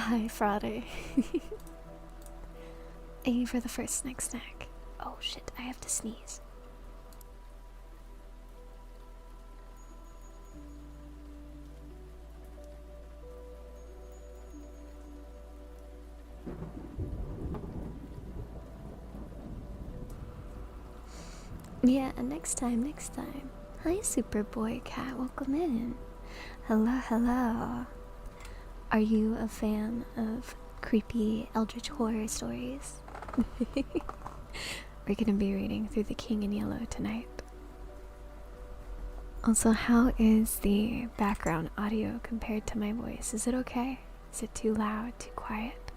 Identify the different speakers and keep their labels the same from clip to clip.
Speaker 1: Hi, Friday. A for the first snack. Oh shit, I have to sneeze. Yeah, next time. Hi, Superboy Cat, welcome in. Hello. Are you a fan of creepy eldritch horror stories? We're gonna be reading through The King in Yellow tonight. Also, how is the background audio compared to my voice? Is it okay? Is it too loud, too quiet?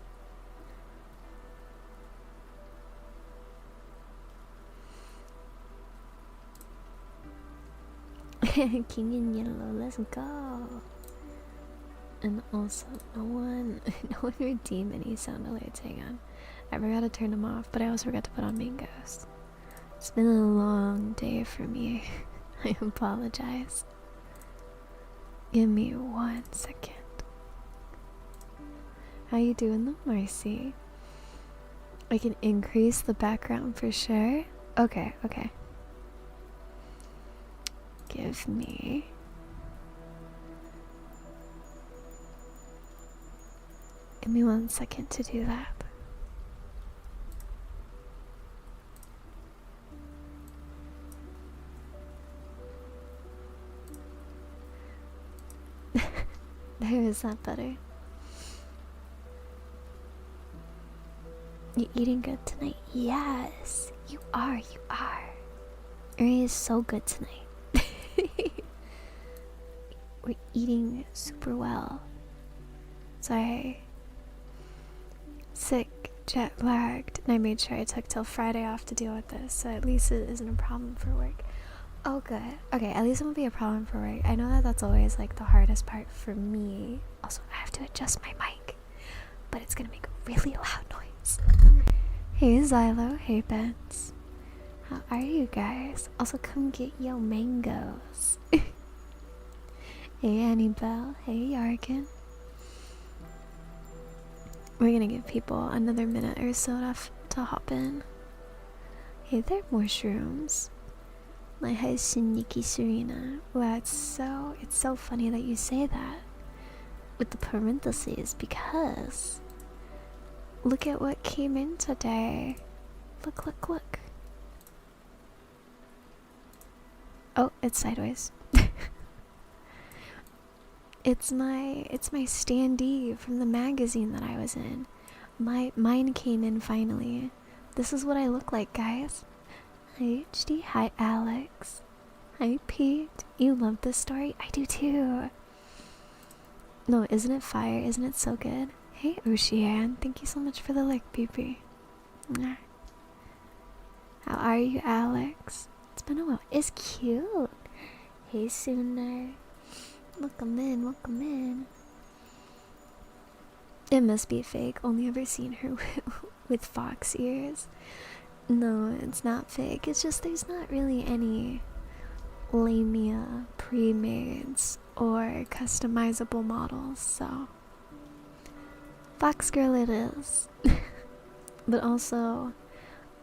Speaker 1: King in Yellow, let's go. And also, no one redeemed any sound alerts. Hang on, I forgot to turn them off, but I also forgot to put on main ghost. It's been a long day for me. I apologize. Give me 1 second. How you doing though, Marcy? I can increase the background for sure. Okay. Give me Give me 1 second to do that. There, is that better? You eating good tonight? Yes, you are. Uri is so good tonight. We're eating super well. Sorry. Sick, jet lagged, and I made sure I took till Friday off to deal with this, so at least it isn't a problem for work. Oh, good. Okay, at least it won't be a problem for work. I know that that's always like the hardest part for me. Also, I have to adjust my mic, but it's gonna make a really loud noise. Hey, Xylo. Hey, Bens. How are you guys? Also, come get your mangoes. Hey, Annabelle. Hey, Yarkin. We're gonna give people another minute or so to hop in. Hey there, mushrooms. My hi, Shiniki Serena. Wow, it's so funny that you say that with the parentheses, because look at what came in today. Look. Oh, it's sideways. It's my standee from the magazine that I was in. Mine came in finally. This is what I look like, guys. Hi HD, hi Alex. Hi Pete. You love this story? I do too. No, isn't it fire? Isn't it so good? Hey Ocean, thank you so much for the like, PP. How are you, Alex? It's been a while. It's cute. Hey Sooner. Welcome in. It must be fake. Only ever seen her with fox ears. No, it's not fake. It's just there's not really any Lamia pre-mades or customizable models, so fox girl it is. But also,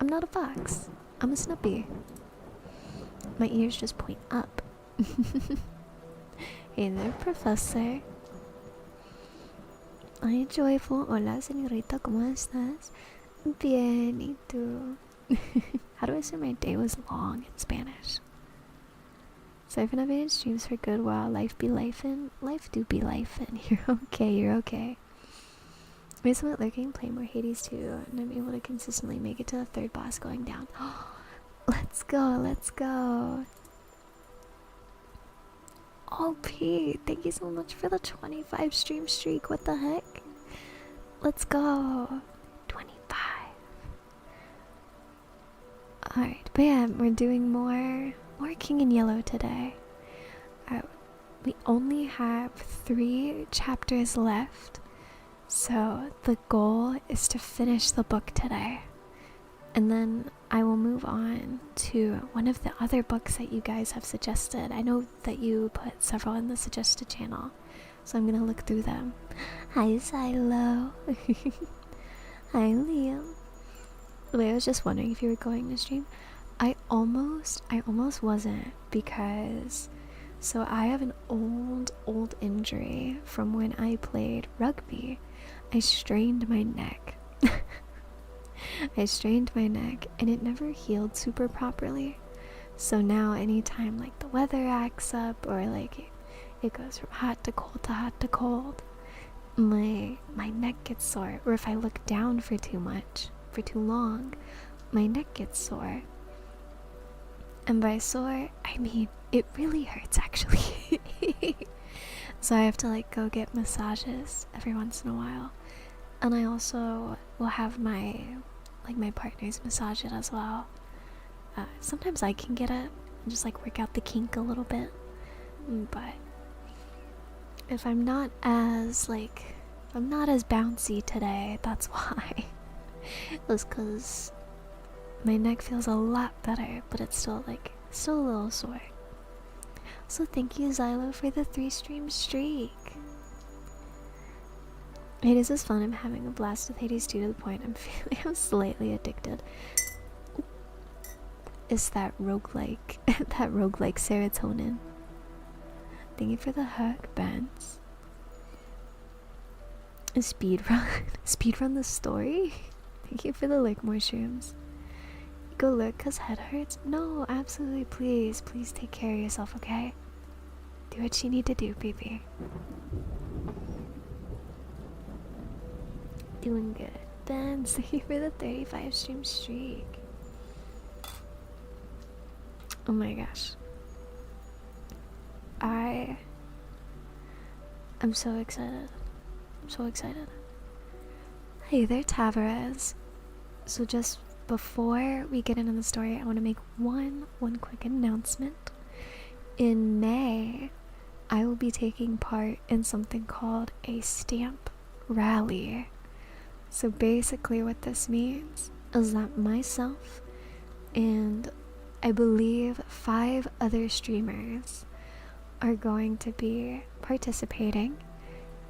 Speaker 1: I'm not a fox. I'm a snuppy. My ears just point up. Hey there, Professor. Ay, Joyful. Hola, señorita, ¿cómo estás? Bien, ¿y tú? How do I say my day was long in Spanish? Sorry for not being in streams for good while. Life be lifin'. Life do be lifin'. You're okay. I just went lurking, play more Hades 2, and I'm able to consistently make it to the third boss going down. Let's go. Oh, Pete, thank you so much for the 25 stream streak. What the heck? Let's go. 25. Alright, but yeah, we're doing more King in Yellow today. We only have 3 chapters left, so the goal is to finish the book today. And then I will move on to one of the other books that you guys have suggested. I know that you put several in the suggested channel, so I'm gonna look through them. Hi, Silo. Hi, Liam. Wait, I was just wondering if you were going to stream. I almost wasn't, because so I have an old injury from when I played rugby. I strained my neck. I strained my neck and it never healed super properly. So now anytime like the weather acts up, or like it goes from hot to cold to hot to cold, my neck gets sore. Or if I look down for too long, my neck gets sore. And by sore, I mean it really hurts actually. So I have to like go get massages every once in a while. And I also will have my partners massage it as well. Sometimes I can get it and just like work out the kink a little bit. But if I'm not as bouncy today, that's why. It's because my neck feels a lot better, but it's still a little sore. So thank you, Xylo, for the 3-stream streak. Hades is fun. I'm having a blast with Hades 2 to the point I'm slightly addicted. It's that roguelike serotonin. Thank you for the hug, Benz. Speedrun the story? Thank you for the lick mushrooms. Go look cause head hurts? No, absolutely, please take care of yourself, okay? Do what you need to do, baby. Doing good. Ben, thank you for the 35 stream streak. Oh my gosh. I'm so excited. Hey there, Tavares. So just before we get into the story, I want to make one quick announcement. In May, I will be taking part in something called a stamp rally. So basically what this means is that myself and I believe 5 other streamers are going to be participating,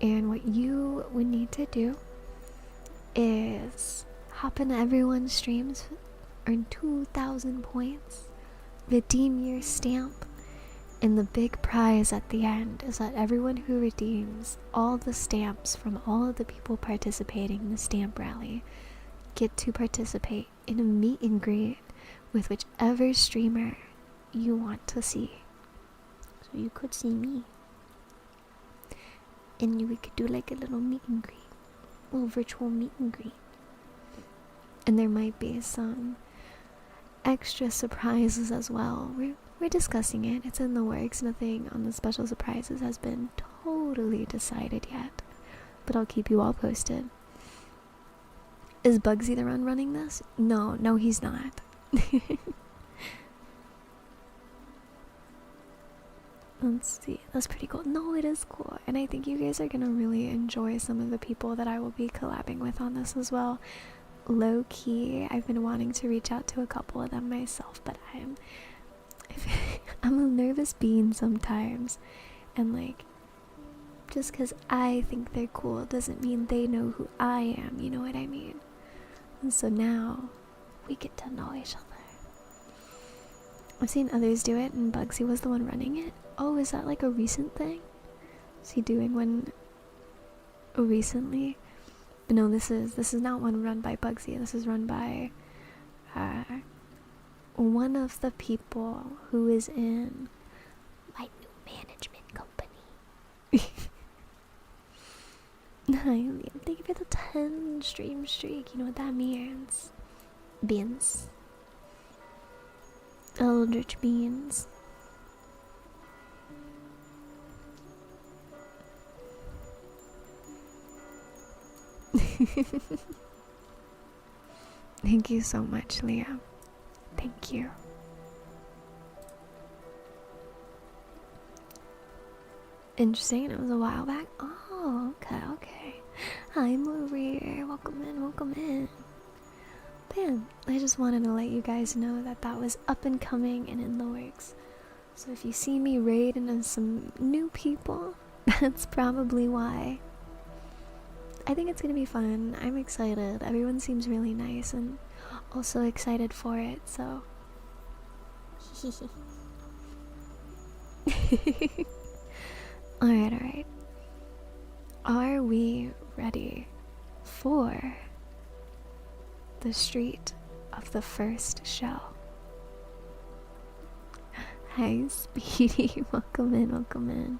Speaker 1: and what you would need to do is hop into everyone's streams, earn 2,000 points, redeem your stamp, and the big prize at the end is that everyone who redeems all the stamps from all of the people participating in the stamp rally get to participate in a meet and greet with whichever streamer you want to see. So you could see me, and we could do like a little meet and greet, a little virtual meet and greet. And there might be some extra surprises as well. We're discussing it. It's in the works. Nothing on the special surprises has been totally decided yet, but I'll keep you all posted. Is Bugsy the one running this? No, he's not. Let's see. That's pretty cool. No, it is cool. And I think you guys are gonna really enjoy some of the people that I will be collabing with on this as well. Low key, I've been wanting to reach out to a couple of them myself, but I'm a nervous being sometimes. And like, just because I think they're cool doesn't mean they know who I am, you know what I mean? And so now we get to know each other. I've seen others do it, and Bugsy was the one running it. Oh, is that like a recent thing? Is he doing one recently? But no, this is not one run by Bugsy. This is run by one of the people who is in my new management company. Hi, Liam. Thank you for the 10 stream streak. You know what that means? Beans. Eldritch beans. Thank you so much, Liam. Thank you. Interesting, it was a while back. Oh, okay. Hi, Maria. Welcome in. Man, I just wanted to let you guys know that was up and coming and in the works. So if you see me raid into some new people, That's probably why. I think it's gonna be fun. I'm excited. Everyone seems really nice and also excited for it, so. Alright, alright. Are we ready for the street of the first shell? Hi, Speedy. Welcome in, welcome in.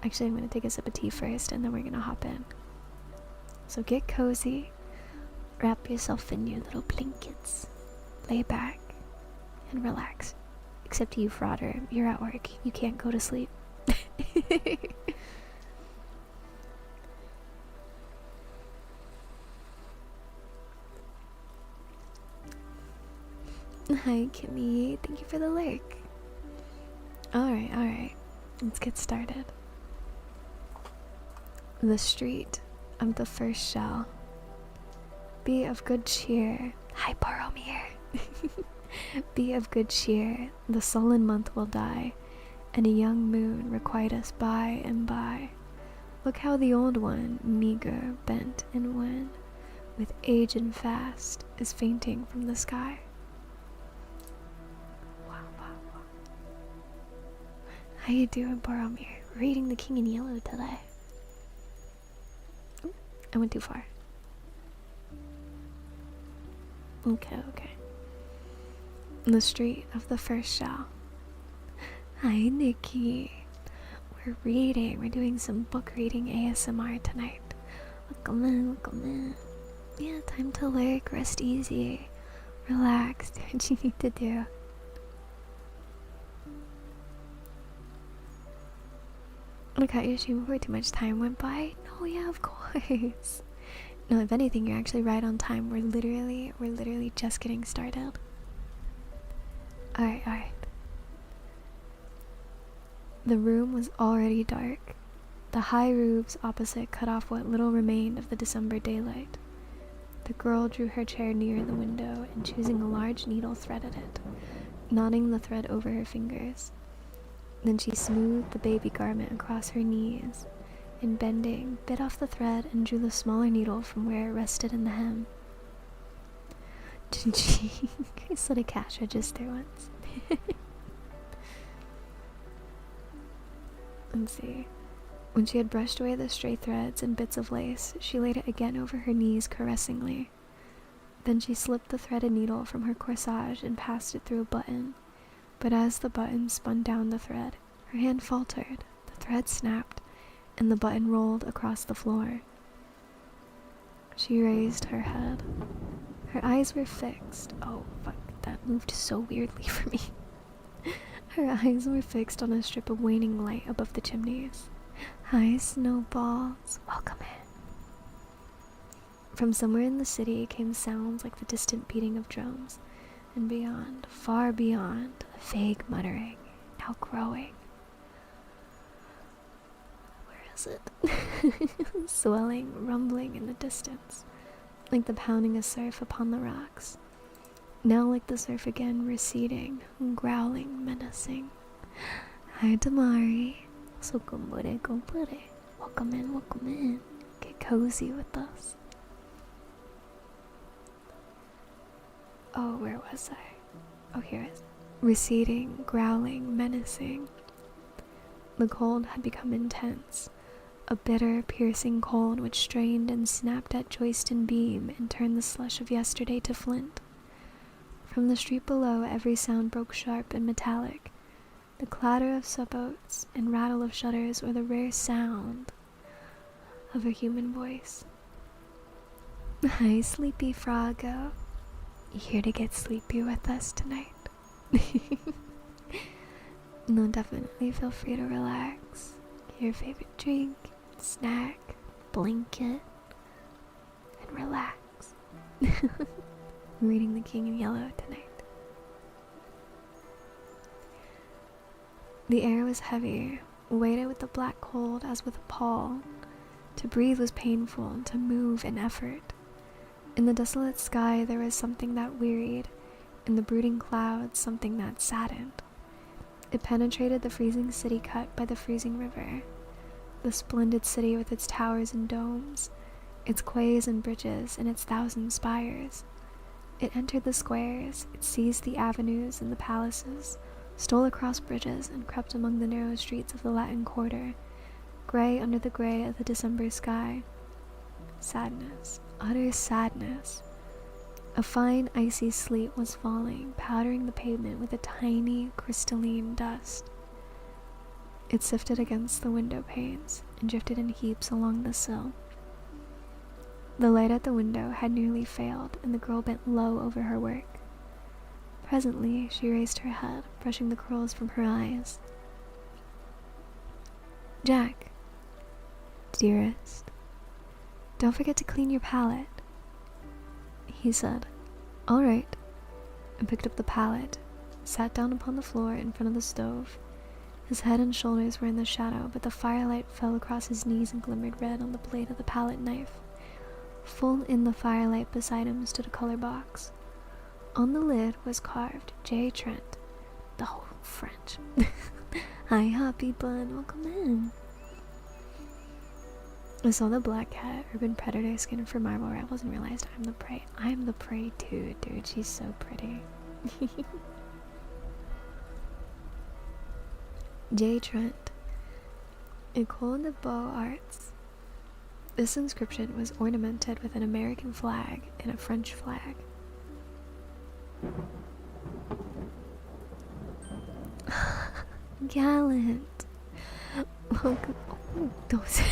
Speaker 1: Actually, I'm gonna take a sip of tea first and then we're gonna hop in. So get cozy, wrap yourself in your little blankets, lay back, and relax. Except you, Frauder, you're at work. You can't go to sleep. Hi, Kimmy. Thank you for the lurk. Alright, alright. Let's get started. The street of the first shell. Be of good cheer. Hi, Boromir. Be of good cheer. The sullen month will die, and a young moon requite us by and by. Look how the old one, meager, bent, and wan, with age and fast, is fainting from the sky. How you doing, Boromir? Reading The King in Yellow today. Ooh, I went too far. Okay. The street of the first shell. Hi, Nikki. We're reading. We're doing some book reading ASMR tonight. Welcome in. Yeah, time to lurk, rest easy, relax, do what you need to do. Look at you stream before too much time went by. No, yeah, of course. No, if anything, you're actually right on time. We're literally just getting started. Alright. The room was already dark. The high roofs opposite cut off what little remained of the December daylight. The girl drew her chair near the window and, choosing a large needle, threaded it, knotting the thread over her fingers. Then she smoothed the baby garment across her knees, and bending, bit off the thread and drew the smaller needle from where it rested in the hem. I slid a cash register once. Let's see. When she had brushed away the stray threads and bits of lace, she laid it again over her knees caressingly. Then she slipped the threaded needle from her corsage and passed it through a button. But as the button spun down the thread, her hand faltered, the thread snapped, and the button rolled across the floor. She raised her head. Her eyes were fixed. Oh, fuck, that moved so weirdly for me. Her eyes were fixed on a strip of waning light above the chimneys. Hi, snowballs. Welcome in. From somewhere in the city came sounds like the distant beating of drums, and beyond, far beyond, a vague muttering, now growing. Where is it? Swelling, rumbling in the distance, like the pounding of surf upon the rocks. Now like the surf again, receding, growling, menacing. Hi, Damari. So compare. Welcome in. Get cozy with us. Oh, where was I? Oh, here it is. Receding, growling, menacing. The cold had become intense, a bitter, piercing cold which strained and snapped at joist and beam and turned the slush of yesterday to flint. From the street below, every sound broke sharp and metallic. The clatter of subboats and rattle of shutters, or the rare sound of a human voice. Hi, Sleepy Froggo. You here to get sleepy with us tonight? No, definitely feel free to relax. Get your favorite drink, snack, blanket, and relax. Reading The King in Yellow tonight. The air was heavy, weighted with the black cold as with a pall. To breathe was painful, to move an effort. In the desolate sky there was something that wearied, in the brooding clouds something that saddened. It penetrated the freezing city cut by the freezing river. The splendid city with its towers and domes, its quays and bridges, and its 1,000 spires. It entered the squares, it seized the avenues and the palaces, stole across bridges, and crept among the narrow streets of the Latin Quarter, gray under the gray of the December sky. Sadness, utter sadness. A fine icy sleet was falling, powdering the pavement with a tiny crystalline dust. It sifted against the window panes and drifted in heaps along the sill. The light at the window had nearly failed, and the girl bent low over her work. Presently, she raised her head, brushing the curls from her eyes. "Jack, dearest, don't forget to clean your palette," he said. "All right," and picked up the palette, sat down upon the floor in front of the stove. His head and shoulders were in the shadow, but the firelight fell across his knees and glimmered red on the blade of the palette knife. Full in the firelight beside him stood a color box. On the lid was carved J. Trent. Oh, French. "Hi, happy bun, welcome in." I saw the black cat, urban predator skin for Marble Rivals, and realized I'm the prey. I'm the prey too, dude. She's so pretty. J. Trent. École de Beaux Arts. This inscription was ornamented with an American flag and a French flag. Gallant. Welcome. Oh, those.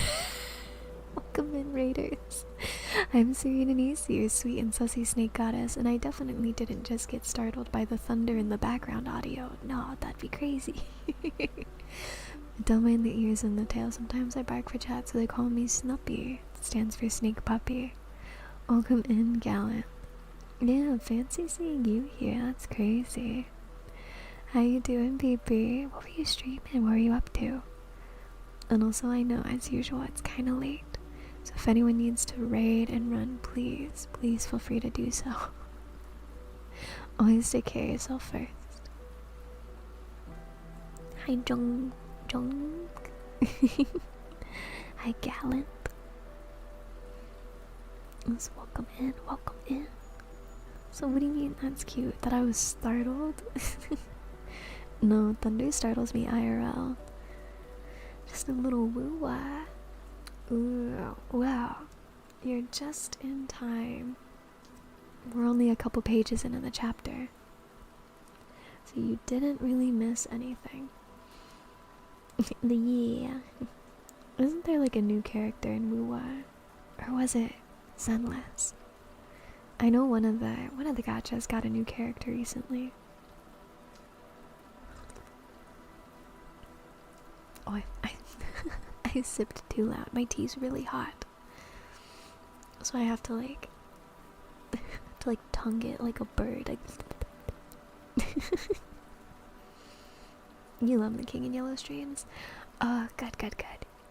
Speaker 1: Welcome in, Raiders. I'm Serena Nisi, your sweet and sussy snake goddess, and I definitely didn't just get startled by the thunder in the background audio. No, that'd be crazy. Don't mind the ears and the tail. Sometimes I bark for chat, so they call me Snuppy. It stands for snake puppy. Welcome in, Gallant. Yeah, fancy seeing you here. That's crazy. How you doing, baby? What were you streaming? What were you up to? And also, I know, as usual, it's kind of late. So if anyone needs to raid and run, please feel free to do so. Always take care of yourself first. Hi, Jung. Hi, Gallant. Let's welcome in. So what do you mean that's cute? That I was startled? No, thunder startles me IRL. Just a little woo-wah. Ooh, wow. You're just in time. We're only a couple pages into the chapter. So you didn't really miss anything. Yeah. Isn't there like a new character in woo-wah? Or was it Zenless? I know one of the gachas got a new character recently. Oh, I sipped too loud. My tea's really hot, so I have to like tongue it like a bird. Like you love the King in Yellow streams. Good.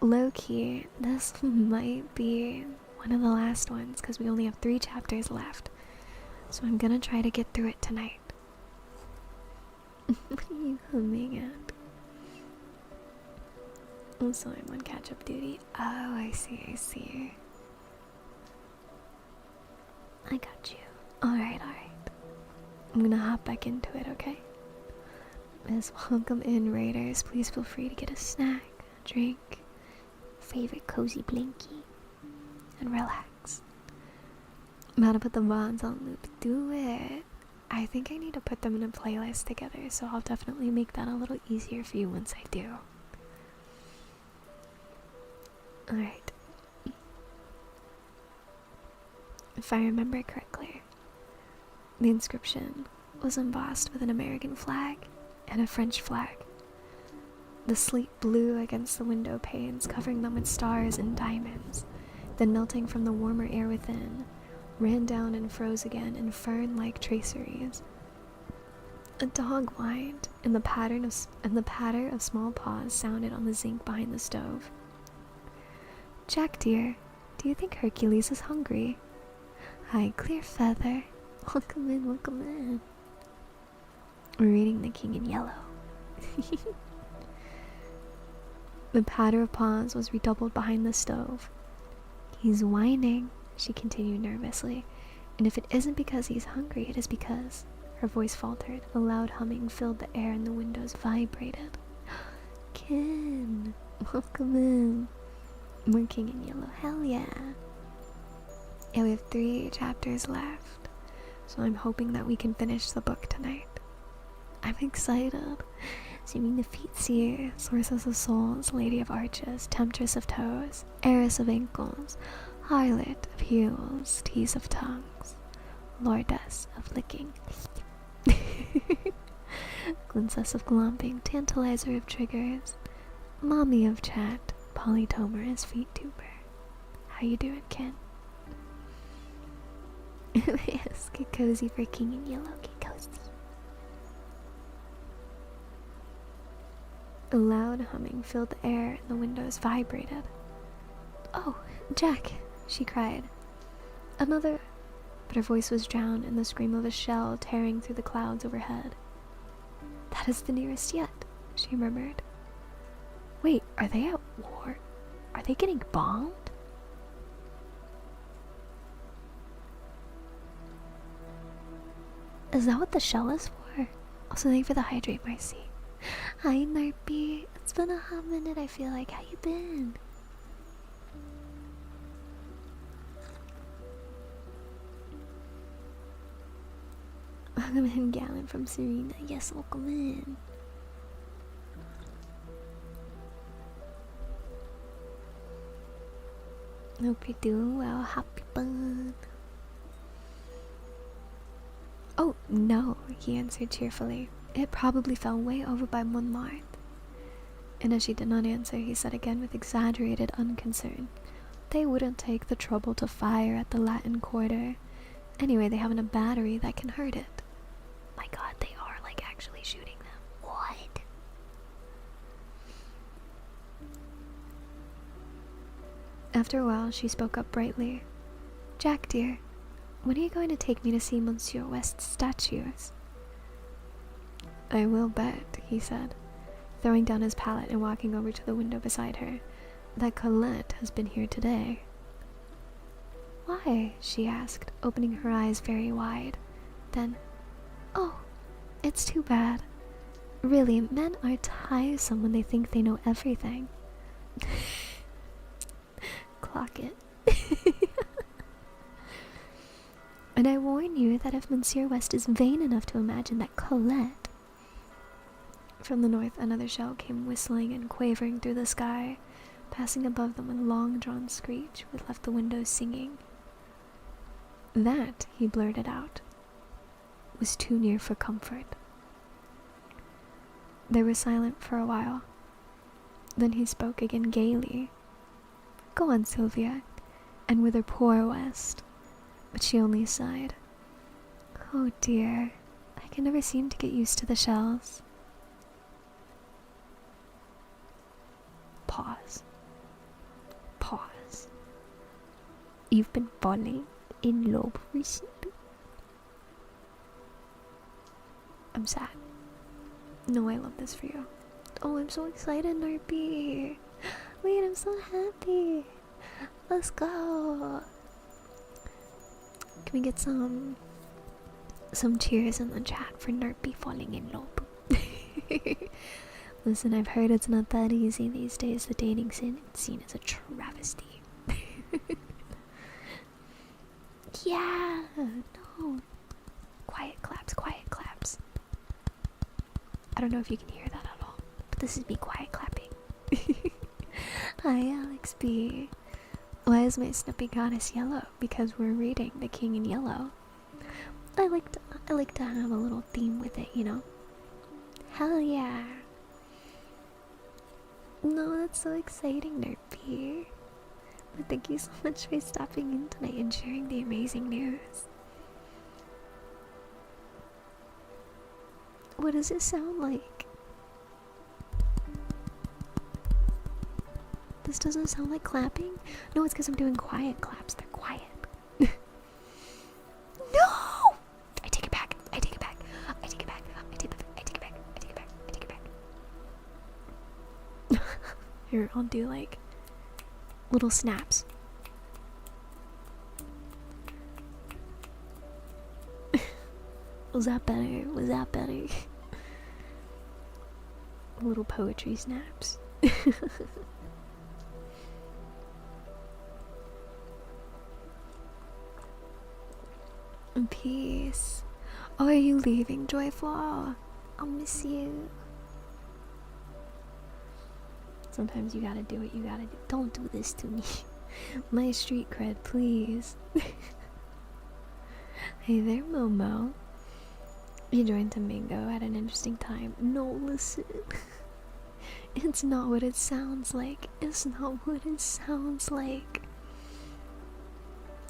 Speaker 1: Low key, this might be one of the last ones because we only have 3 chapters left. So I'm gonna try to get through it tonight. What are you humming at? Also, I'm on catch-up duty. Oh, I see. I got you. Alright. I'm gonna hop back into it, okay? Miss, welcome in, Raiders. Please feel free to get a snack, a drink, favorite cozy blankie, and relax. I'm about to put the bonds on loop. Do it. I think I need to put them in a playlist together, so I'll definitely make that a little easier for you once I do. Alright. If I remember correctly, the inscription was embossed with an American flag and a French flag. The sleet blew against the window panes, covering them with stars and diamonds, then melting from the warmer air within, ran down and froze again in fern-like traceries. A dog whined, and the patter of small paws sounded on the zinc behind the stove. Jack, dear, do you think Hercules is hungry? Hi, Clearfeather. Welcome in. We're reading The King in Yellow The patter of paws was redoubled behind the stove. He's whining, she continued nervously, and if it isn't because he's hungry, it is because... Her voice faltered. A loud humming filled the air and the windows vibrated. Ken, welcome in. We're King in Yellow. Hell yeah. Yeah, we have 3 chapters left, so I'm hoping that we can finish the book tonight. I'm excited. Seeming defeat Seer, Sources of Souls, Lady of Arches, Temptress of Toes, Heiress of Ankles, Harlot of Heels, Tease of Tongues, Lordess of Licking, Glincess of Glomping, Tantalizer of Triggers, Mommy of Chat, Polytomerous Feet Tuber. How you doing, Ken? Yes, get cozy for King in Yellow, get cozy. A loud humming filled the air and the windows vibrated. Oh, Jack, she cried. Another... But her voice was drowned in the scream of a shell tearing through the clouds overhead. That is the nearest yet, she murmured. Wait, are they at war? Are they getting bombed? Is that what the shell is for? Also, thank you for the hydrate, Marcy. Hi, Narpy. It's been a hot minute, I feel like. How you been? Welcome in, Gallon from Serena. Yes, welcome in. Hope you're doing well. Happy fun. Oh, no, he answered cheerfully. It probably fell way over by Montmartre. And as she did not answer, he said again with exaggerated unconcern. They wouldn't take the trouble to fire at the Latin Quarter. Anyway, they haven't a battery that can hurt it. My god, they are like actually shooting them. What? After a while, she spoke up brightly. Jack, dear, when are you going to take me to see Monsieur West's statues? I will bet, he said, throwing down his palette and walking over to the window beside her, that Colette has been here today. Why? She asked, opening her eyes very wide. Then, oh, it's too bad. Really, men are tiresome when they think they know everything. Clock it. And I warn you that if Monsieur West is vain enough to imagine that Colette... From the north, another shell came whistling and quavering through the sky, passing above them with a long-drawn screech, which left the windows singing. That, he blurted out, was too near for comfort. They were silent for a while. Then he spoke again gaily. Go on, Sylvia, and with her poor West. But she only sighed. Oh dear, I can never seem to get used to the shells. Pause. Pause. You've been falling in love recently? I'm sad. No, I love this for you. Oh, I'm so excited, Narpy. Wait, I'm so happy. Let's go. Can we get some cheers in the chat for Narpy falling in love? Listen, I've heard it's not that easy these days. The dating scene is a travesty. Yeah, no. Quiet claps, quiet claps. I don't know if you can hear that at all, but this is me quiet clapping. Hi, Alex B. Why is my snippy goddess yellow? Because we're reading The King in Yellow. I like to have a little theme with it, you know? Hell yeah. No, that's so exciting, Nerpy. But thank you so much for stopping in tonight and sharing the amazing news. What does it sound like? This doesn't sound like clapping? No, it's because I'm doing quiet claps. They're quiet. No! I take it back. I take it back. I take it back. I take it back. I take it back. I take it back. I take it back. Here, I'll do like little snaps. Was that better? Was that better? Little poetry snaps. Peace. Oh, are you leaving, Joyful? I'll miss you. Sometimes you gotta do what you gotta do. Don't do this to me. My street cred, please. Hey there, Momo. You joined Domingo at an interesting time. No, listen. It's not what it sounds like. It's not what it sounds like.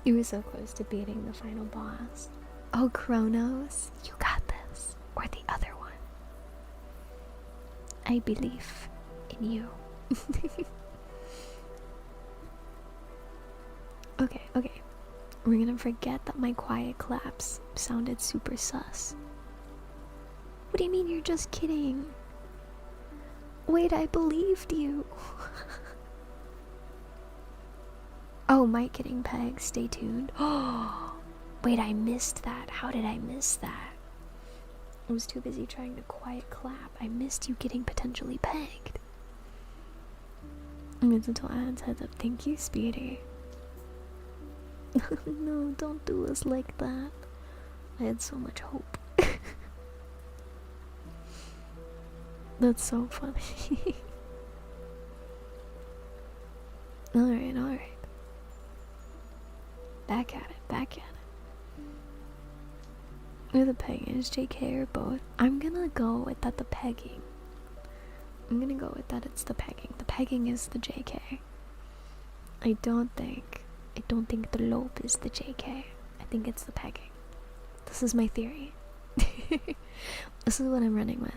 Speaker 1: You were so close to beating the final boss. Oh, Kronos, you got this. Or the other one. I believe in you. Okay. We're gonna forget that my quiet claps sounded super sus. What do you mean you're just kidding? Wait, I believed you. Oh, Mike getting pegged. Stay tuned. Oh, wait, I missed that. How did I miss that? I was too busy trying to quiet clap. I missed you getting potentially pegged. Mental ads heads up. Thank you, Speedy. No, don't do us like that. I had so much hope. That's so funny. Alright. Back at it. Or the pegging is JK or both. I'm gonna go with that the pegging. I'm gonna go with that it's the pegging. The pegging is the JK. I don't think the lope is the JK. I think it's the pegging. This is my theory. This is what I'm running with.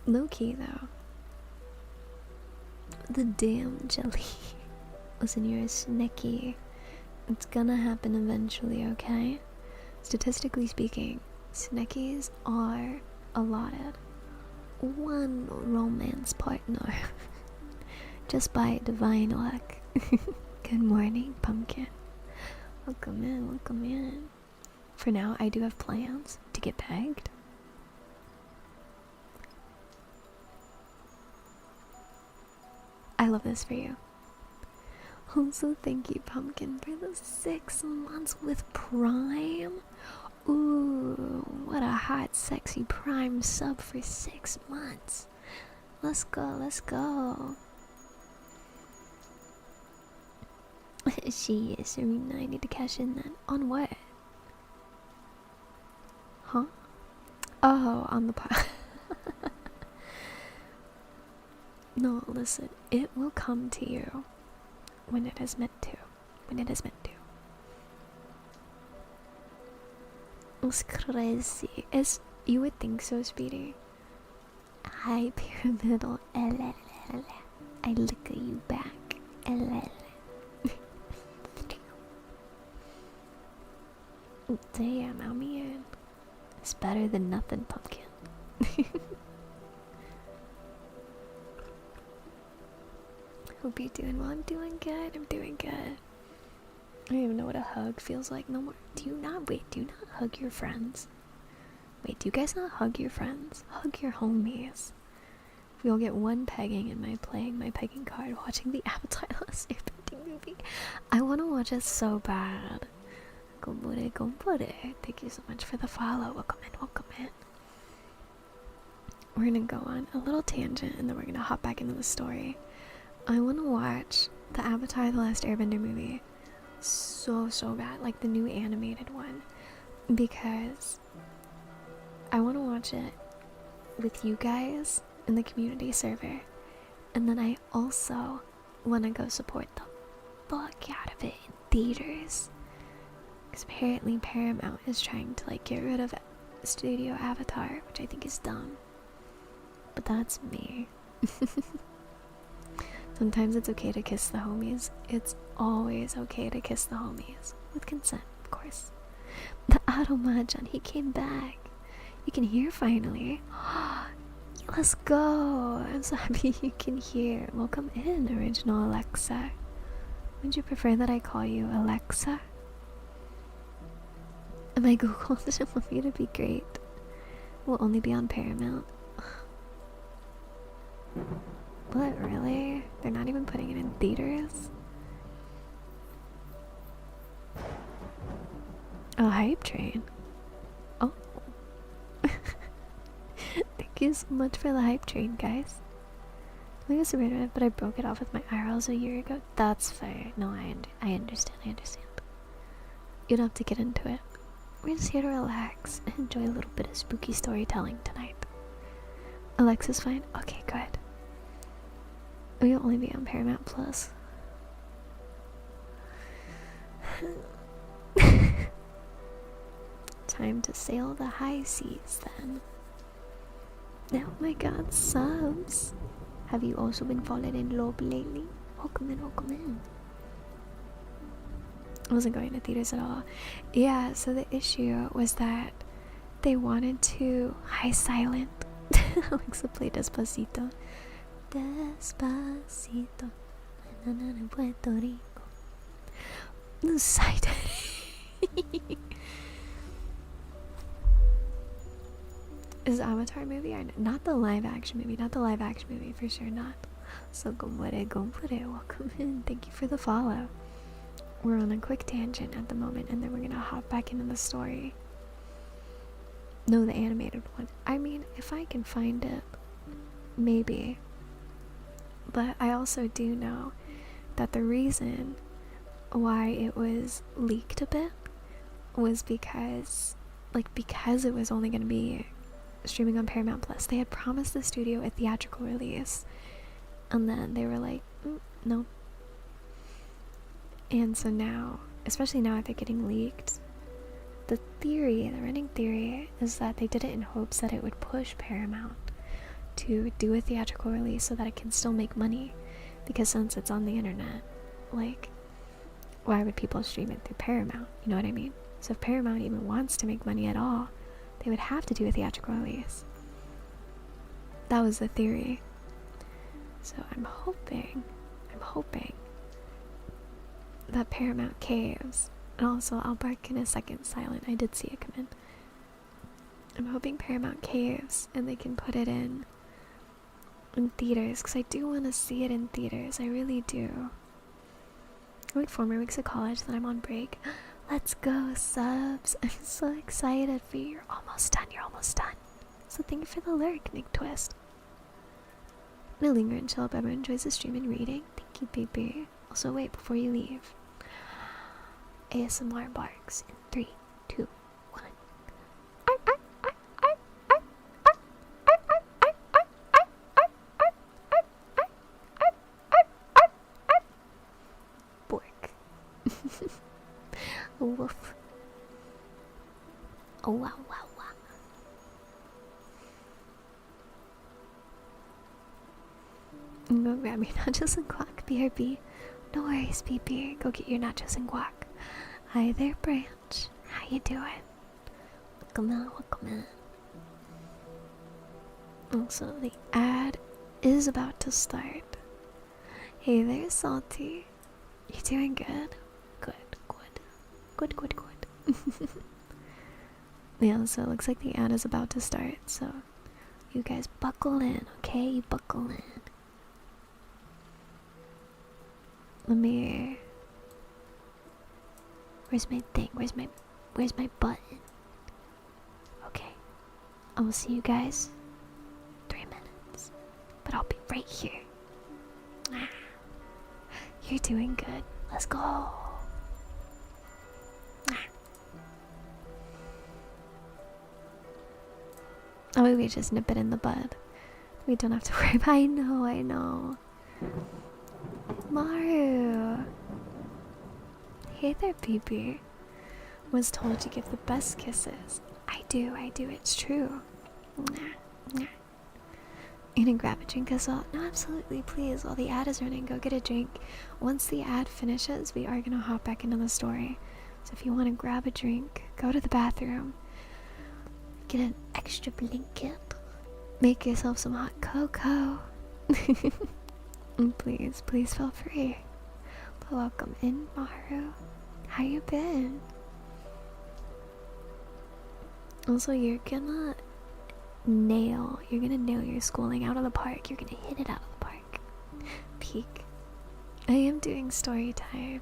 Speaker 1: Low key though. The damn jelly. Listen, you're a sneaky. It's gonna happen eventually, okay? Statistically speaking, sneckies are allotted one romance partner just by divine luck. Good morning, pumpkin. Welcome in. For now, I do have plans to get pegged. I love this for you. Also, thank you, Pumpkin, for the 6 months with Prime. Ooh, what a hot, sexy Prime sub for 6 months. Let's go. She is, Serena. I need to cash in that. On what? Huh? Oh, on the pot. No, listen, it will come to you when it is meant to. It's crazy. You would think so, Speedy. Hi, Pyramidal. I look at you back. Damn, I mean, it's better than nothing, Pumpkin. Hope you're doing well. I'm doing good. I don't even know what a hug feels like no more. Do you not hug your friends? Wait, do you guys not hug your friends? Hug your homies. We'll get one pegging in my playing my pegging card, watching the Avatar Last Airbender movie. I want to watch it so bad. Gombore. Thank you so much for the follow. Welcome in. We're gonna go on a little tangent and then we're gonna hop back into the story. I want to watch the Avatar The Last Airbender movie so bad, like the new animated one, because I want to watch it with you guys in the community server, and then I also want to go support the fuck out of it in theaters, because apparently Paramount is trying to like get rid of Studio Avatar, which I think is dumb, but that's me. Sometimes it's okay to kiss the homies. It's always okay to kiss the homies. With consent, of course. The Automachan, he came back. You can hear finally. Let's go. I'm so happy you can hear. Welcome in, original Alexa. Would you prefer that I call you Alexa? My Google doesn't want me to be great. Will only be on Paramount. What, really? They're not even putting it in theaters? Oh, Hype Train. Oh. Thank you so much for the Hype Train, guys. I was surrendered, but I broke it off with my IRLs a year ago. That's fair. No, I understand. You don't have to get into it. We're just here to relax and enjoy a little bit of spooky storytelling tonight. Alexa's fine? Okay, good. We'll only be on Paramount Plus. Time to sail the high seas then. Oh my god, subs! Have you also been falling in love lately? Welcome in. I wasn't going to theaters at all. Yeah, so the issue was that they wanted to high silent. Alexa, play Despacito. Despacito. En Puerto Rico. Side. Is Avatar movie or not the live action movie? Not the live action movie, for sure not. So gompure. Welcome in. Thank you for the follow. We're on a quick tangent at the moment, and then we're gonna hop back into the story. No, the animated one. I mean, if I can find it, maybe. But I also do know that the reason why it was leaked a bit was because it was only gonna be streaming on Paramount Plus. They had promised the studio a theatrical release, and then they were like, no. And so now, especially now that they're getting leaked, the running theory is that they did it in hopes that it would push Paramount to do a theatrical release so that it can still make money, because since it's on the internet, like, why would people stream it through Paramount? You know what I mean? So if Paramount even wants to make money at all, they would have to do a theatrical release. That was the theory. So I'm hoping that Paramount caves. And also, I'll bark in a second silent. I did see it come in. I'm hoping Paramount caves and they can put it in theaters, because I do want to see it in theaters. I really do. Like 4 more weeks of college, then I'm on break. Let's go, subs. I'm so excited for you. You're almost done. So thank you for the lurk, Nick Twist. I'm gonna linger and chill if everyone enjoys the stream and reading. Thank you, baby. Also, wait, before you leave, ASMR barks in 3, 2, 1. Bork. Woof. Oh, wow. Go grab your nachos and guac, BRB. No worries, BB. Go get your nachos and guac. Hi there, Branch. How you doing? Welcome in. Also, the ad is about to start. Hey there, Salty. You doing good? Good. Yeah, so it looks like the ad is about to start, so you guys buckle in, okay? You buckle in. Where's my thing? Where's my button? Okay. I will see you guys 3 minutes. But I'll be right here. You're doing good. Let's go. Oh, maybe we just nip it in the bud. We don't have to worry about it. I know. Maru. Hey there, baby. Was told to give the best kisses. I do, it's true. You gonna grab a drink as well? No, absolutely, please. While the ad is running, go get a drink. Once the ad finishes, we are gonna hop back into the story. So if you want to grab a drink, go to the bathroom, get an extra blanket, make yourself some hot cocoa. And please feel free. But welcome in, Maru. How you been? Also, you're gonna nail your schooling out of the park. You're gonna hit it out of the park. Peak. I am doing story time,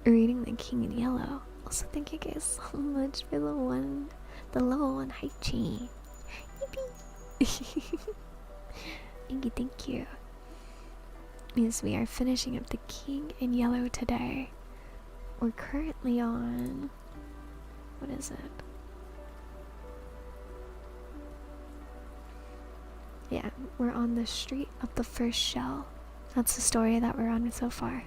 Speaker 1: reading The King in Yellow. Also, thank you guys so much for the level 1 Haichi. Yippee! Thank you. Yes, we are finishing up The King in Yellow today. We're currently on, what is it? Yeah, we're on the street of the first shell. That's the story that we're on so far.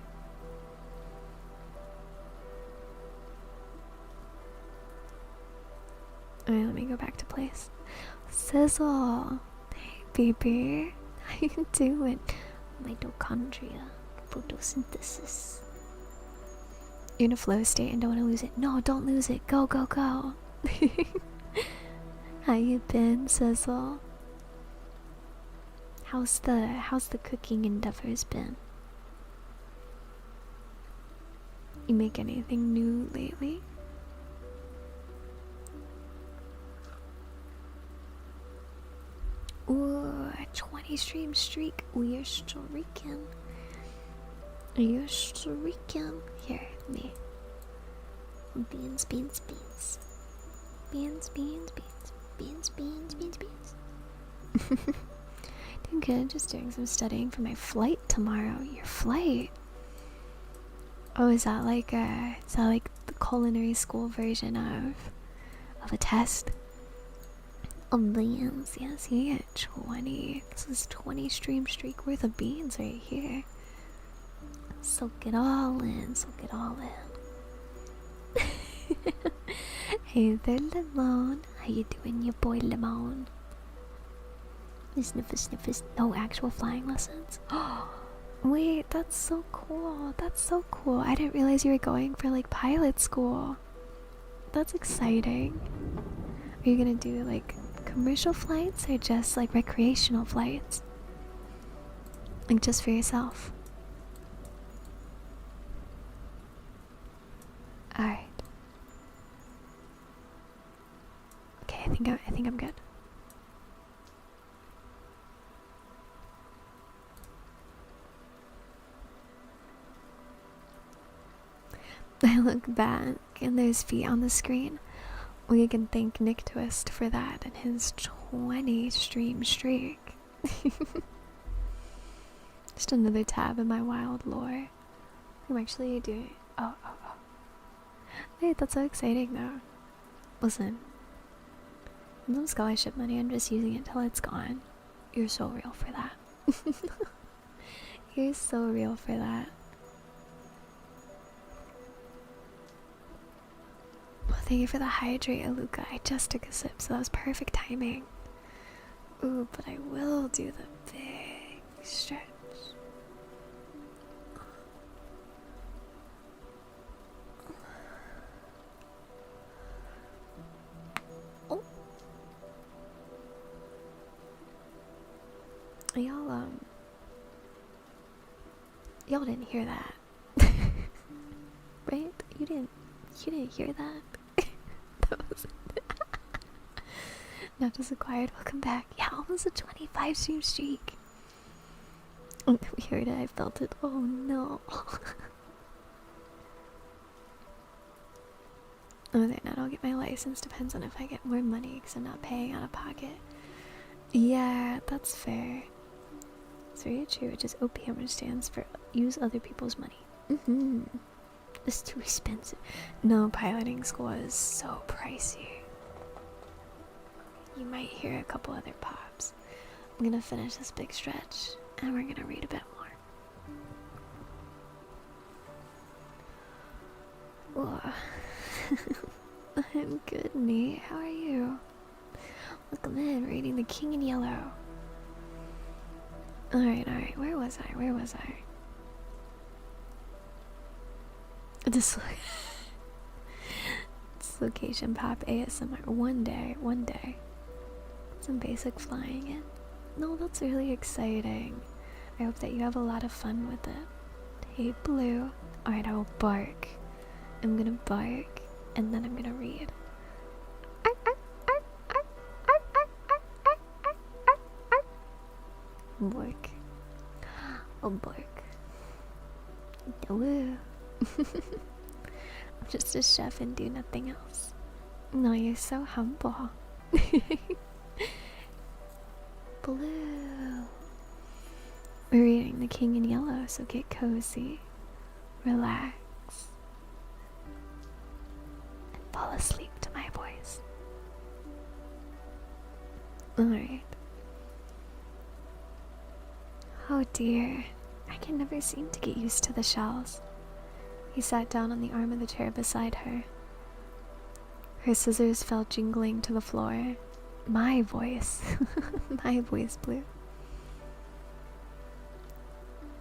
Speaker 1: Alright, let me go back to place. Sizzle! Hey, baby. How you doing? Mitochondria. Photosynthesis. You're in a flow state and don't want to lose it. No, don't lose it. Go, go, go. How you been, Sizzle? How's the cooking endeavors been? You make anything new lately? Ooh, a 20 stream streak. We are streaking. You're streaking. Here, me. Beans. Beans. Doing good, just doing some studying for my flight tomorrow. Your flight? Oh, is that like the culinary school version of a test? Oh, beans, yes, you get 20. This is 20 stream streak worth of beans right here. Soak it all in, Hey there, Lemon. How you doing, your boy Lemon? Sniffers. No actual flying lessons. Wait, that's so cool. I didn't realize you were going for like pilot school. That's exciting. Are you gonna do like commercial flights or just like recreational flights? Like just for yourself? Alright. Okay, I think I'm good. I look back and there's feet on the screen. We can thank Nick Twist for that and his 20 stream streak. Just another tab in my wild lore. I'm actually doing. Oh. Wait, that's so exciting though. Listen, some scholarship money, I'm just using it till it's gone. You're so real for that. You're so real for that. Well, thank you for the hydrate, Aluka. I just took a sip, so that was perfect timing. Ooh, but I will do the big stretch. Oh. Y'all didn't hear that. Right? You didn't hear that? That was Not just acquired, welcome back. Yeah, almost a 25 stream streak. We heard it, I felt it. Oh no. Oh, then I don't get my license. Depends on if I get more money because I'm not paying out of pocket. Yeah, that's fair. It's very true. Just OPM, which stands for use other people's money. It's too expensive. No, piloting school is so pricey. You might hear a couple other pops. I'm gonna finish this big stretch and we're gonna read a bit more. Whoa. I'm good, Nate. How are you? Welcome in, reading The King in Yellow. Alright. Where was I? Just Location pop ASMR. One day. Some basic flying in. No, that's really exciting. I hope that you have a lot of fun with it. Hey, Blue. Alright, I will bark. I'm gonna bark, and then I'm gonna read. Bark. I'll bark. Blue. I'm just a chef and do nothing else. No, you're so humble. Blue. We're reading The King in Yellow, so get cozy, relax, and fall asleep to my voice. Alright. Oh dear, I can never seem to get used to the shells. He sat down on the arm of the chair beside her. Her scissors fell jingling to the floor. My voice. My voice, Blue.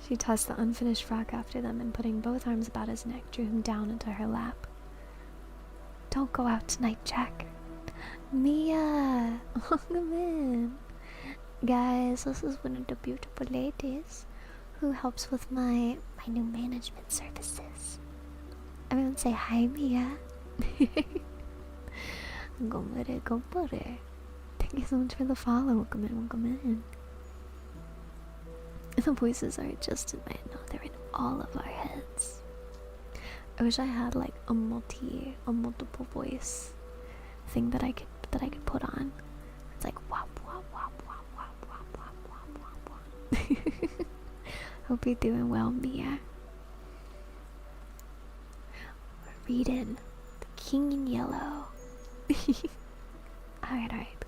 Speaker 1: She tossed the unfinished frock after them and putting both arms about his neck, drew him down into her lap. Don't go out tonight, Jack. Mia! Welcome in. Guys, this is one of the beautiful ladies who helps with my new management services. Everyone say hi, Mia. Go for it. Thank you so much for the follow. Welcome in. The voices aren't just in my head, no, they're in all of our heads. I wish I had like a multiple voice thing that I could put on. It's like wop wop wop wop wop wop wop wop wop. Hope you're doing well, Mia. We're reading The King in Yellow. Alright.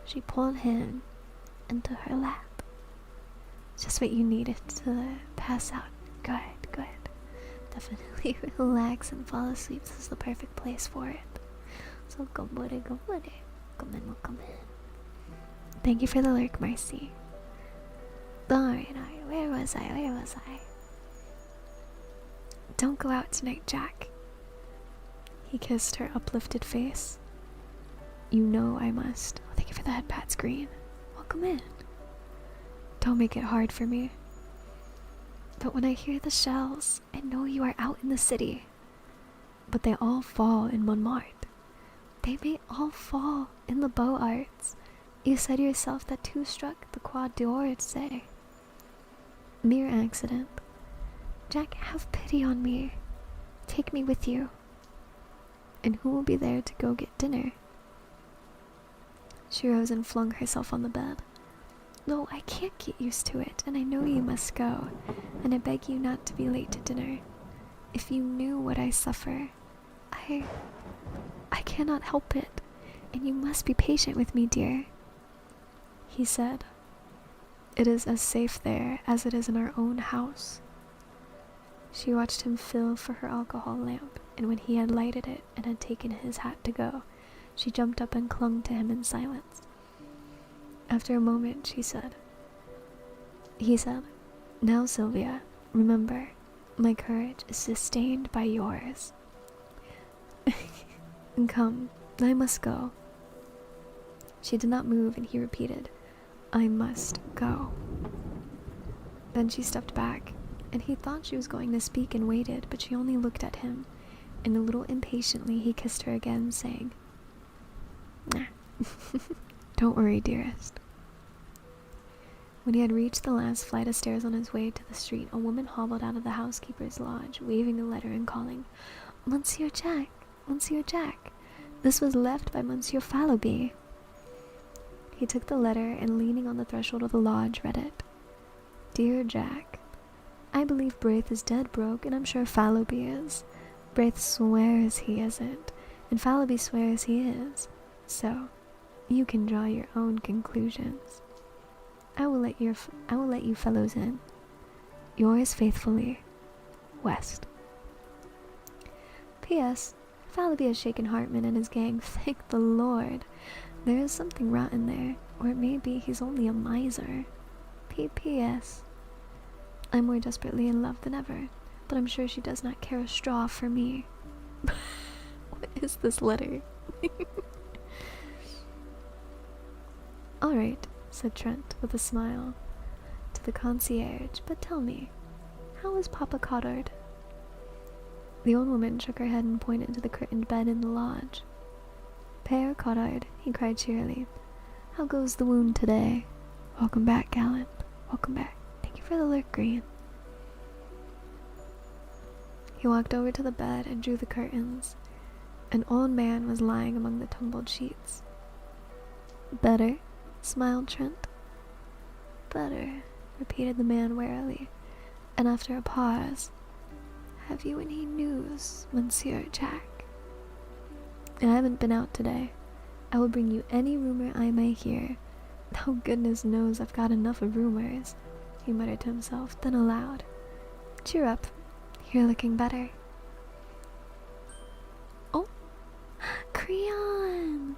Speaker 1: She pulled him into her lap. Just what you needed to pass out. Good. Definitely relax and fall asleep. This is the perfect place for it. So go for it. Come in. Thank you for the lurk, Marcy. Alright. Where was I? Don't go out tonight, Jack. He kissed her uplifted face. You know I must. Oh, thank you for the head pat screen. Welcome in. Don't make it hard for me. But when I hear the shells, I know you are out in the city. But they all fall in Montmartre. They may all fall in the Beaux Arts. You said yourself that two struck the Croix d'Or, say. Mere accident. Jack, have pity on me. Take me with you. And who will be there to go get dinner? She rose and flung herself on the bed. No, I can't get used to it, and I know you must go, and I beg you not to be late to dinner. If you knew what I suffer, I cannot help it, and you must be patient with me, dear. He said, It is as safe there as it is in our own house. She watched him fill for her alcohol lamp, and when he had lighted it and had taken his hat to go, she jumped up and clung to him in silence. After a moment, he said, Now, Sylvia, remember, my courage is sustained by yours. Come, I must go. She did not move, and he repeated, I must go. Then she stepped back, and he thought she was going to speak and waited, but she only looked at him, and a little impatiently he kissed her again, saying, Nah. Don't worry, dearest. When he had reached the last flight of stairs on his way to the street, a woman hobbled out of the housekeeper's lodge, waving a letter and calling, Monsieur Jack, this was left by Monsieur Fallowby. He took the letter and, leaning on the threshold of the lodge, read it. Dear Jack, I believe Braith is dead broke, and I'm sure Fallowby is. Braith swears he isn't, and Fallowby swears he is. So, you can draw your own conclusions. I will let you fellows in. Yours faithfully, West. P.S. Fallowby has shaken Hartman and his gang, thank the Lord. There is something rotten there, or it may be he's only a miser. P.P.S. I'm more desperately in love than ever, but I'm sure she does not care a straw for me. is this letter? Alright, said Trent with a smile to the concierge, but tell me, how is Papa Coddard? The old woman shook her head and pointed to the curtained bed in the lodge. Père Coddard, he cried cheerily. How goes the wound today? Welcome back, gallant. Welcome back. Thank you for the lurk, Green. He walked over to the bed and drew the curtains. An old man was lying among the tumbled sheets. Better? Smiled Trent. Better, repeated the man warily, and after a pause, have you any news, Monsieur Jack? I haven't been out today. I will bring you any rumor I may hear. Oh, goodness knows I've got enough of rumors, he muttered to himself, then aloud. Cheer up. You're looking better. Oh, Creon!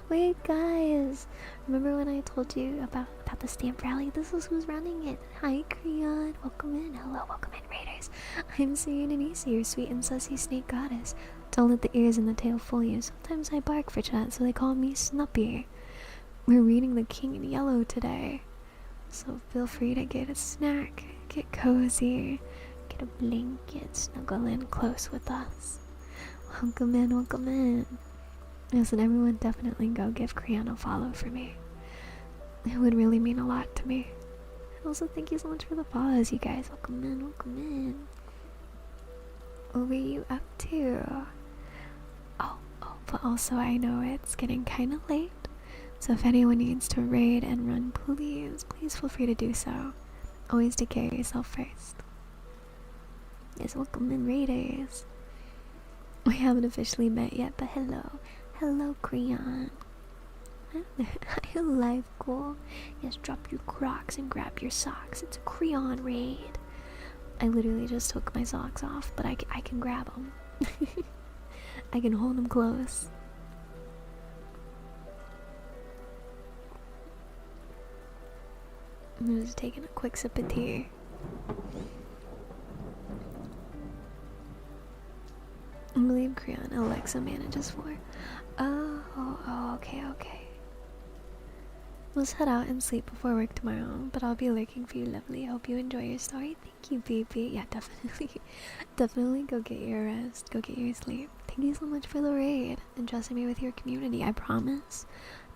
Speaker 1: Wait, guys. Remember when I told you about the stamp rally? This is who's running it. Hi, Creon. Welcome in. Hello, welcome in, Raiders. I'm Serene Anise, your sweet and sussy snake goddess. Don't let the ears and the tail fool you. Sometimes I bark for chat, so they call me Snuppy. We're reading The King in Yellow today, so feel free to get a snack, get cozy, get a blanket, snuggle in close with us. Welcome in, welcome in. Listen, everyone, definitely go give Creon a follow for me. It would really mean a lot to me. And also, thank you so much for the follows, you guys. Welcome in, welcome in. What were you up to? Oh, but also I know it's getting kind of late, so if anyone needs to raid and run, please feel free to do so. Always take care of yourself first. Yes, welcome in, raiders. We haven't officially met yet, but hello, Creon. Are you alive, cool? Yes, drop your Crocs and grab your socks. It's a Creon raid. I literally just took my socks off, but I can grab them. I can hold them close. I'm just taking a quick sip of tea. I believe Creon Alexa manages for. Oh, okay. Let's head out and sleep before work tomorrow, but I'll be lurking for you, lovely. Hope you enjoy your story. Thank you, baby. Yeah, definitely go get your rest. Go get your sleep. Thank you so much for the raid and trusting me with your community. I promise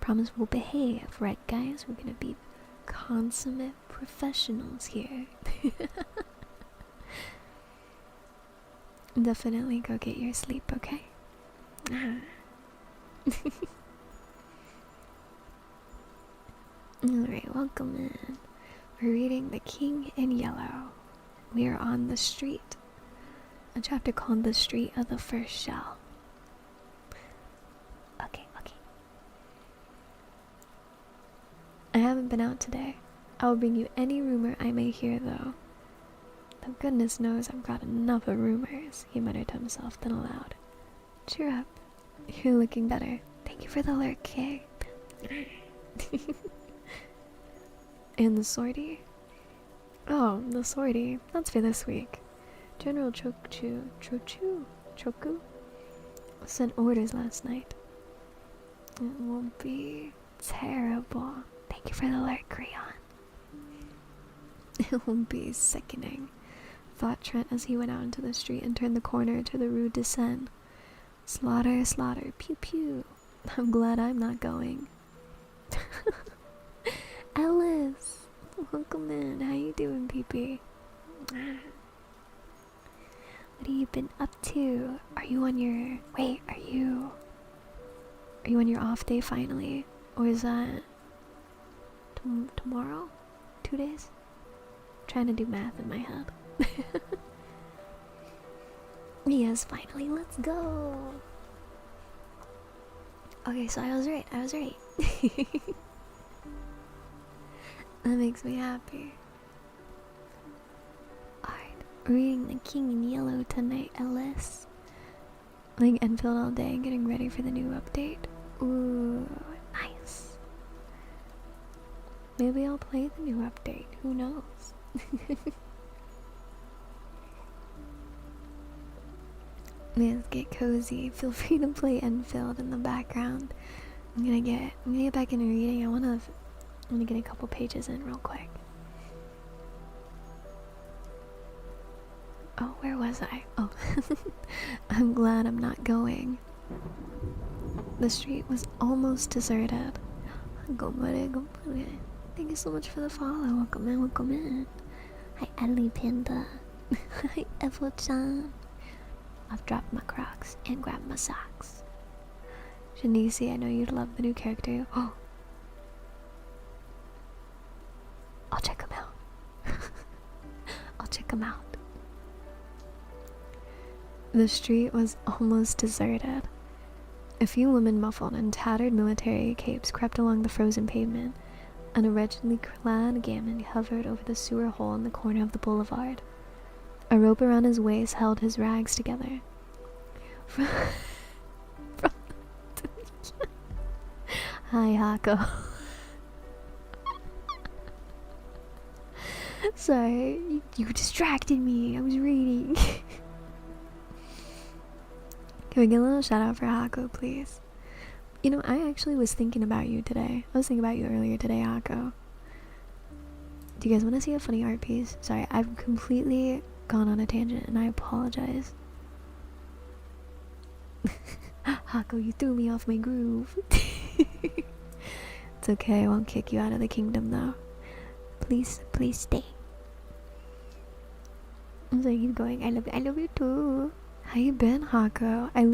Speaker 1: we'll behave, right, guys? We're gonna be consummate professionals here. Definitely go get your sleep, okay? Alright, welcome in. We're reading The King in Yellow. We are on the street. A chapter called The Street of the First Shell. Okay. I haven't been out today. I will bring you any rumor I may hear, though. Though goodness knows I've got enough of rumors, he muttered to himself, then aloud. Cheer up. You're looking better. Thank you for the lurk, King. And the sortie? Oh, the sortie. That's for this week. General Choku sent orders last night. It won't be terrible. Thank you for the lurk, Creon. It won't be sickening, thought Trent as he went out into the street and turned the corner to the Rue de Seine. Slaughter, pew pew. I'm glad I'm not going. Ellis, welcome in. How you doing, PP? What have you been up to? Are you on your... Wait, are you on your off day finally? Or is that... tomorrow? 2 days? I'm trying to do math in my head. Yes, finally, let's go! Okay, so I was right. That makes me happy. Alright, we're reading The King in Yellow tonight, Ellis. Playing Enfield all day, getting ready for the new update. Ooh, nice. Maybe I'll play the new update, who knows? Let's get cozy. Feel free to play Enfield in the background. I'm gonna get back into reading. I'm gonna get a couple pages in real quick. Oh, where was I? Oh, I'm glad I'm not going. The street was almost deserted. Thank you so much for the follow. Welcome in, welcome in. Hi, Adley Panda. Hi, Evo-chan. I've dropped my Crocs and grabbed my socks. Shanice, I know you'd love the new character. Oh, I'll check him out. I'll check him out. The street was almost deserted. A few women muffled in tattered military capes crept along the frozen pavement, and a wretchedly clad gamin hovered over the sewer hole in the corner of the boulevard. A rope around his waist held his rags together. Hi, Hako. Sorry, you distracted me. I was reading. Can we get a little shout out for Hako, please? You know, I actually was thinking about you today. I was thinking about you earlier today, Hako. Do you guys want to see a funny art piece? Sorry, I've completely gone on a tangent and I apologize. Hako, you threw me off my groove. It's okay, I won't kick you out of the kingdom though. Please stay. I'm sorry, keep going. I love you too. How you been, Hako? I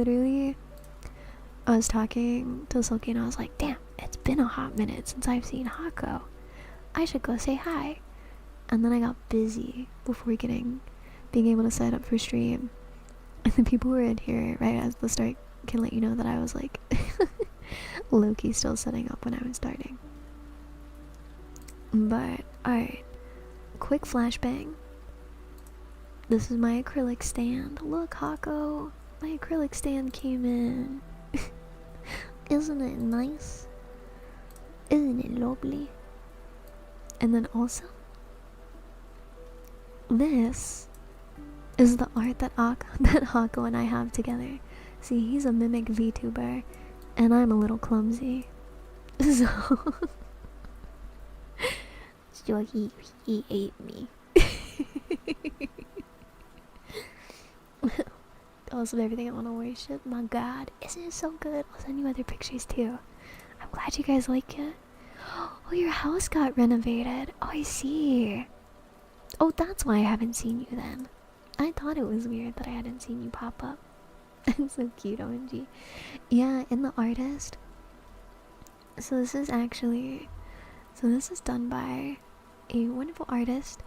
Speaker 1: was talking to Silky and I was like, damn, it's been a hot minute since I've seen Hako. I should go say hi. And then I got busy before being able to set up for stream. And the people who were in here right as the start can let you know that I was like low-key still setting up when I was starting. But, alright. Quick flashbang. This is my acrylic stand. Look, Hako. My acrylic stand came in. Isn't it nice? Isn't it lovely? And then also, this is the art that Hako and I have together. See, he's a mimic VTuber, and I'm a little clumsy. So he ate me. Also, everything I want to worship. My God, isn't it so good? I'll send you other pictures too. I'm glad you guys like it. Oh, your house got renovated. Oh, I see. Oh, that's why I haven't seen you then. I thought it was weird that I hadn't seen you pop up. It's so cute, OMG. Yeah, in the artist. So this is done by a wonderful artist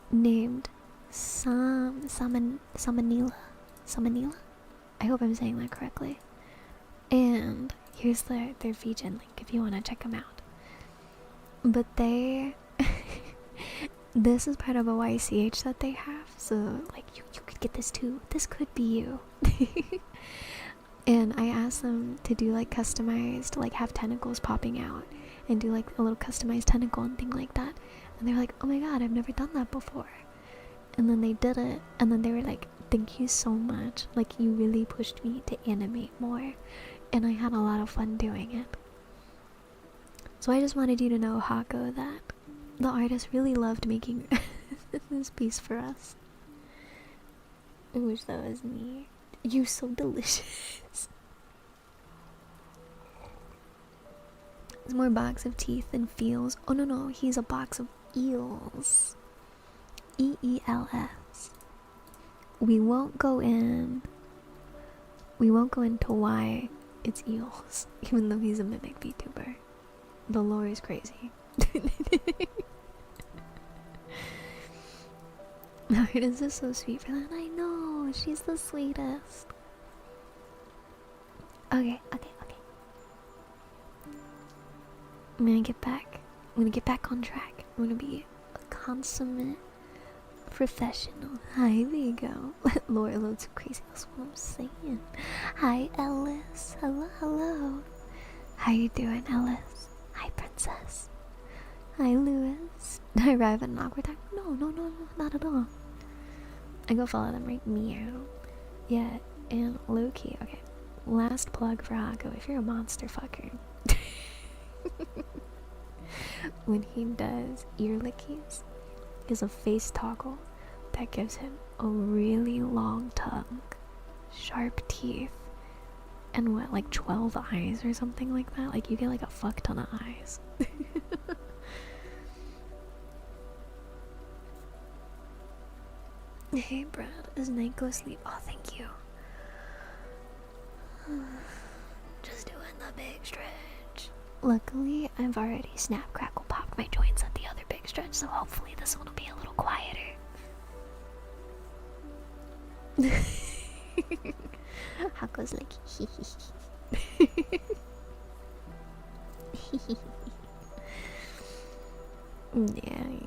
Speaker 1: named Samanila. I hope I'm saying that correctly. And here's their VGen link if you want to check them out. But this is part of a YCH that they have, so like you could get this too. This could be you. And I asked them to do like customized, like have tentacles popping out and do like a little customized tentacle and thing like that. And they're like, oh my god, I've never done that before. And then they did it, and then they were like, thank you so much. Like, you really pushed me to animate more. And I had a lot of fun doing it. So I just wanted you to know, Hako, that the artist really loved making this piece for us. I wish that was me. You're so delicious. There's more box of teeth than feels. Oh no, he's a box of eels. EELS. We won't go into why it's eels, even though he's a mimic VTuber. The lore is crazy. Artist is so sweet for that. I know, she's the sweetest. Okay. I'm gonna get back on track. I'm gonna be a consummate professional. Hi, there you go. Laura loads so crazy, that's what I'm saying. Hi, Ellis. Hello. How you doing, Ellis? Hi, Princess. Hi, Lewis. Did I arrive at an awkward time? No, not at all. I go follow them right meow. Yeah, And Loki, okay. Last plug for Hako, if you're a monster fucker. When he does ear lickies, he has a face toggle that gives him a really long tongue, sharp teeth, and what, like 12 eyes or something like that? Like, you get like a fuck ton of eyes. Hey Brad, is night go sleep? Oh, thank you. Just doing the big stretch. Luckily, I've already snap, crackle, popped my joints at the other big stretch, so hopefully this one will be a little quieter. Hako's like, yeah.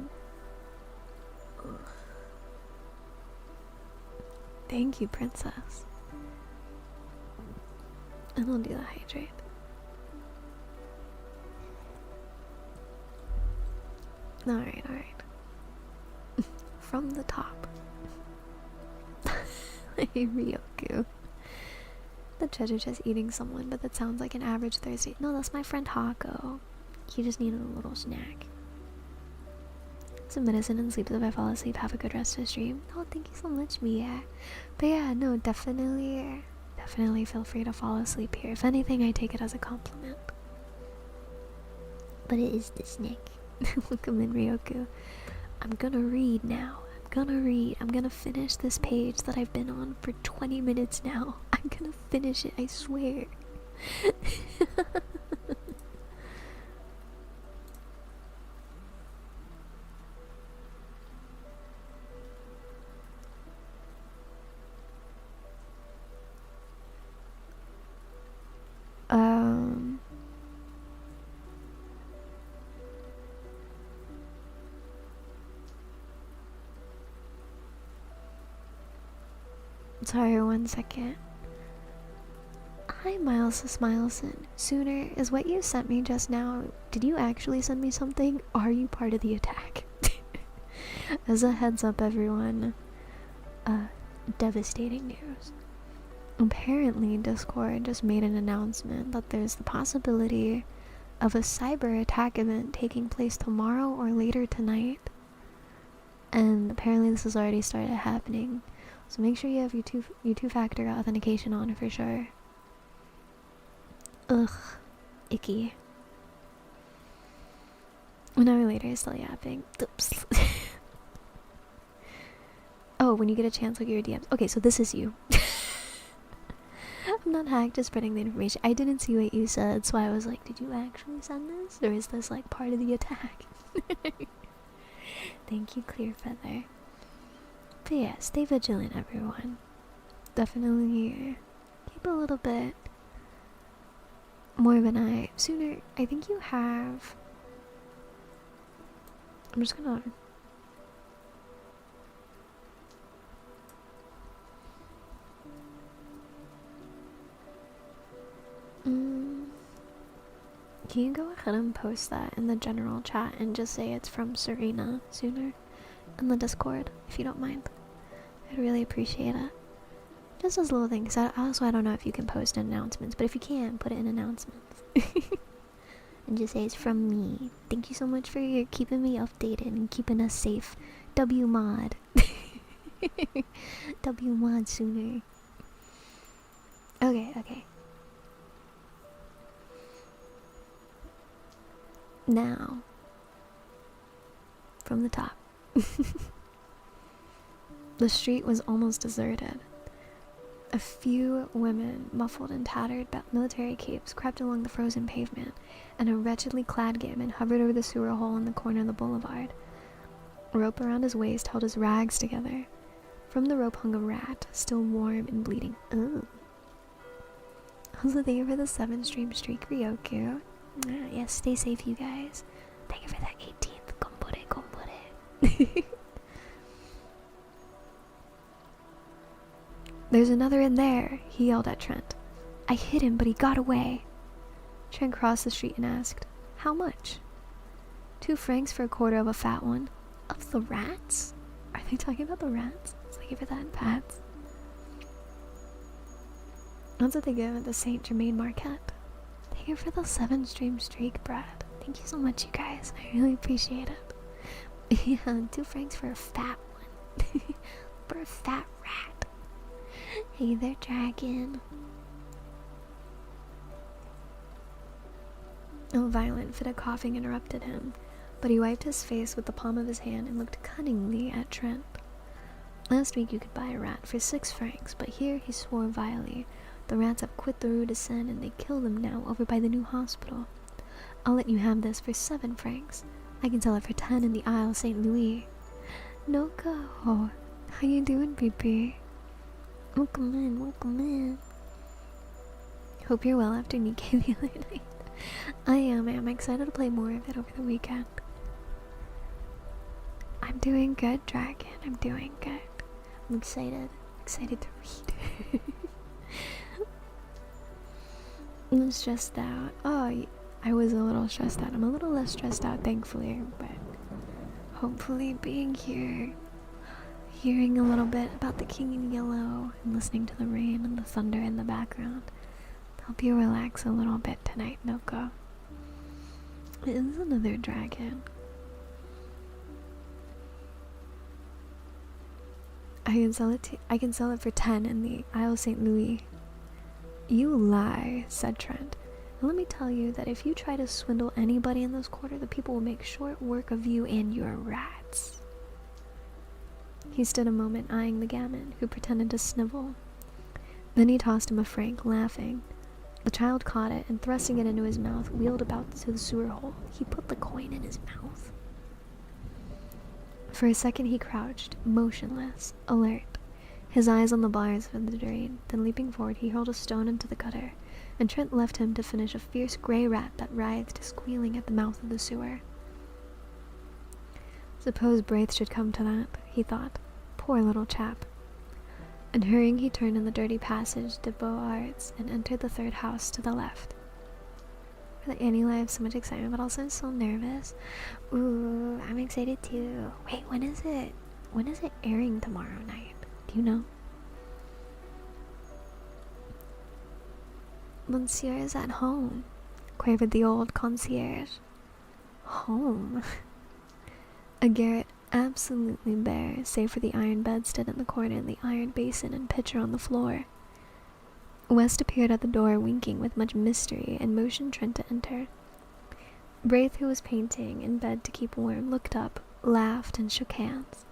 Speaker 1: Thank you, princess. And I'll do the hydrate. Alright, alright. From the top. Hey, Ryoku. The judge is just eating someone, but that sounds like an average Thursday. No, that's my friend Hako. He just needed a little snack. Some medicine and sleep. If I fall asleep, have a good rest of the stream. Oh, thank you so much, Mia. But yeah, no, definitely feel free to fall asleep here. If anything, I take it as a compliment. But it is the snack. Welcome in, Ryoku. I'm gonna read now. I'm gonna finish this page that I've been on for 20 minutes now. I'm gonna finish it, I swear. Sorry, 1 second. Hi, Mileson. Sooner, is what you sent me just now, did you actually send me something? Are you part of the attack? As a heads up, everyone, devastating news. Apparently, Discord just made an announcement that there's the possibility of a cyber attack event taking place tomorrow or later tonight. And apparently this has already started happening. So make sure you have your two-factor authentication on for sure. Ugh. Icky. An hour later, is still yapping. Oops. Oh, when you get a chance, look at your DMs. Okay, so this is you. I'm not hacked, just spreading the information. I didn't see what you said, so I was like, did you actually send this? Or is this like part of the attack? Thank you, Clearfeather. But yeah, stay vigilant, everyone. Definitely keep a little bit more of an eye. Sooner, I think you have... I'm just gonna... Can you go ahead and post that in the general chat and just say it's from Serena, Sooner, in the Discord, if you don't mind? I'd really appreciate it. Just as little things. Also, I don't know if you can post in announcements, but if you can, put it in announcements. And just say it's from me. Thank you so much for keeping me updated and keeping us safe. W mod. W mod, Sooner. Okay. Now, from the top. The street was almost deserted. A few women, muffled in tattered military capes, crept along the frozen pavement, and a wretchedly clad gay man hovered over the sewer hole in the corner of the boulevard. A rope around his waist held his rags together. From the rope hung a rat, still warm and bleeding. Ugh. Also, thank you for the 7-stream streak, Ryoku. Yes, stay safe, you guys. Thank you for that 18th. Gombore. There's another in there, he yelled at Trent. I hit him, but he got away. Trent crossed the street and asked, how much? 2 francs for a quarter of a fat one. Of the rats? Are they talking about the rats? Thank you for that, Pats. That's what they give at the Saint Germain Marquette. Thank you for the 7-stream streak, Brad. Thank you so much, you guys. I really appreciate it. Yeah, 2 francs for a fat one. For a fat rat. Hey there, dragon. A violent fit of coughing interrupted him, but he wiped his face with the palm of his hand and looked cunningly at Trent. Last week you could buy a rat for 6 francs, but here he swore vilely. The rats have quit the Rue de Seine and they kill them now over by the new hospital. I'll let you have this for 7 francs. I can sell it for 10 in the Isle St. Louis. No go. How you doing, PP? Welcome in, welcome in. Hope you're well after Nikkei the other night. I am excited to play more of it over the weekend. I'm doing good, Dragon. I'm doing good. I'm excited to read. I'm stressed out. Oh, I was a little stressed out. I'm a little less stressed out, thankfully, but hopefully being here, hearing a little bit about the King in Yellow, and listening to the rain and the thunder in the background, help you relax a little bit tonight, Noko. It is another dragon. I can sell it for 10 in the Isle St. Louis. You lie, said Trent. And let me tell you that if you try to swindle anybody in this quarter, the people will make short work of you and your rats. He stood a moment eyeing the gamin, who pretended to snivel. Then he tossed him a franc, laughing. The child caught it and, thrusting it into his mouth, wheeled about to the sewer hole. He put the coin in his mouth. For a second he crouched, motionless, alert, his eyes on the bars of the drain. Then leaping forward, he hurled a stone into the gutter, and Trent left him to finish a fierce grey rat that writhed, squealing at the mouth of the sewer. Suppose Braith should come to that, he thought. Poor little chap. And hurrying, he turned in the dirty passage de Beaux Arts and entered the 3rd house to the left. For the Annie, I have so much excitement, but also I'm so nervous. Ooh, I'm excited too. Wait, when is it? When is it airing tomorrow night? Do you know? Monsieur is at home, quavered the old concierge. Home? A garret absolutely bare, save for the iron bedstead in the corner and the iron basin and pitcher on the floor. West appeared at the door, winking with much mystery, and motioned Trent to enter. Braith, who was painting in bed to keep warm, looked up, laughed, and shook hands.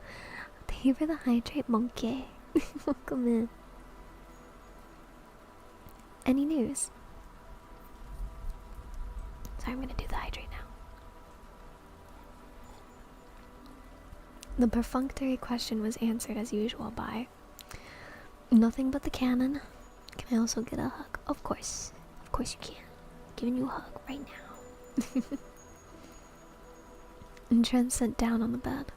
Speaker 1: Thank you for the hydrate, monkey. Welcome in. Any news? Sorry, I'm gonna do the hydrate now. The perfunctory question was answered as usual by, nothing but the cannon. Can I also get a hug? Of course you can. Giving you a hug right now. And Trent sat down on the bed.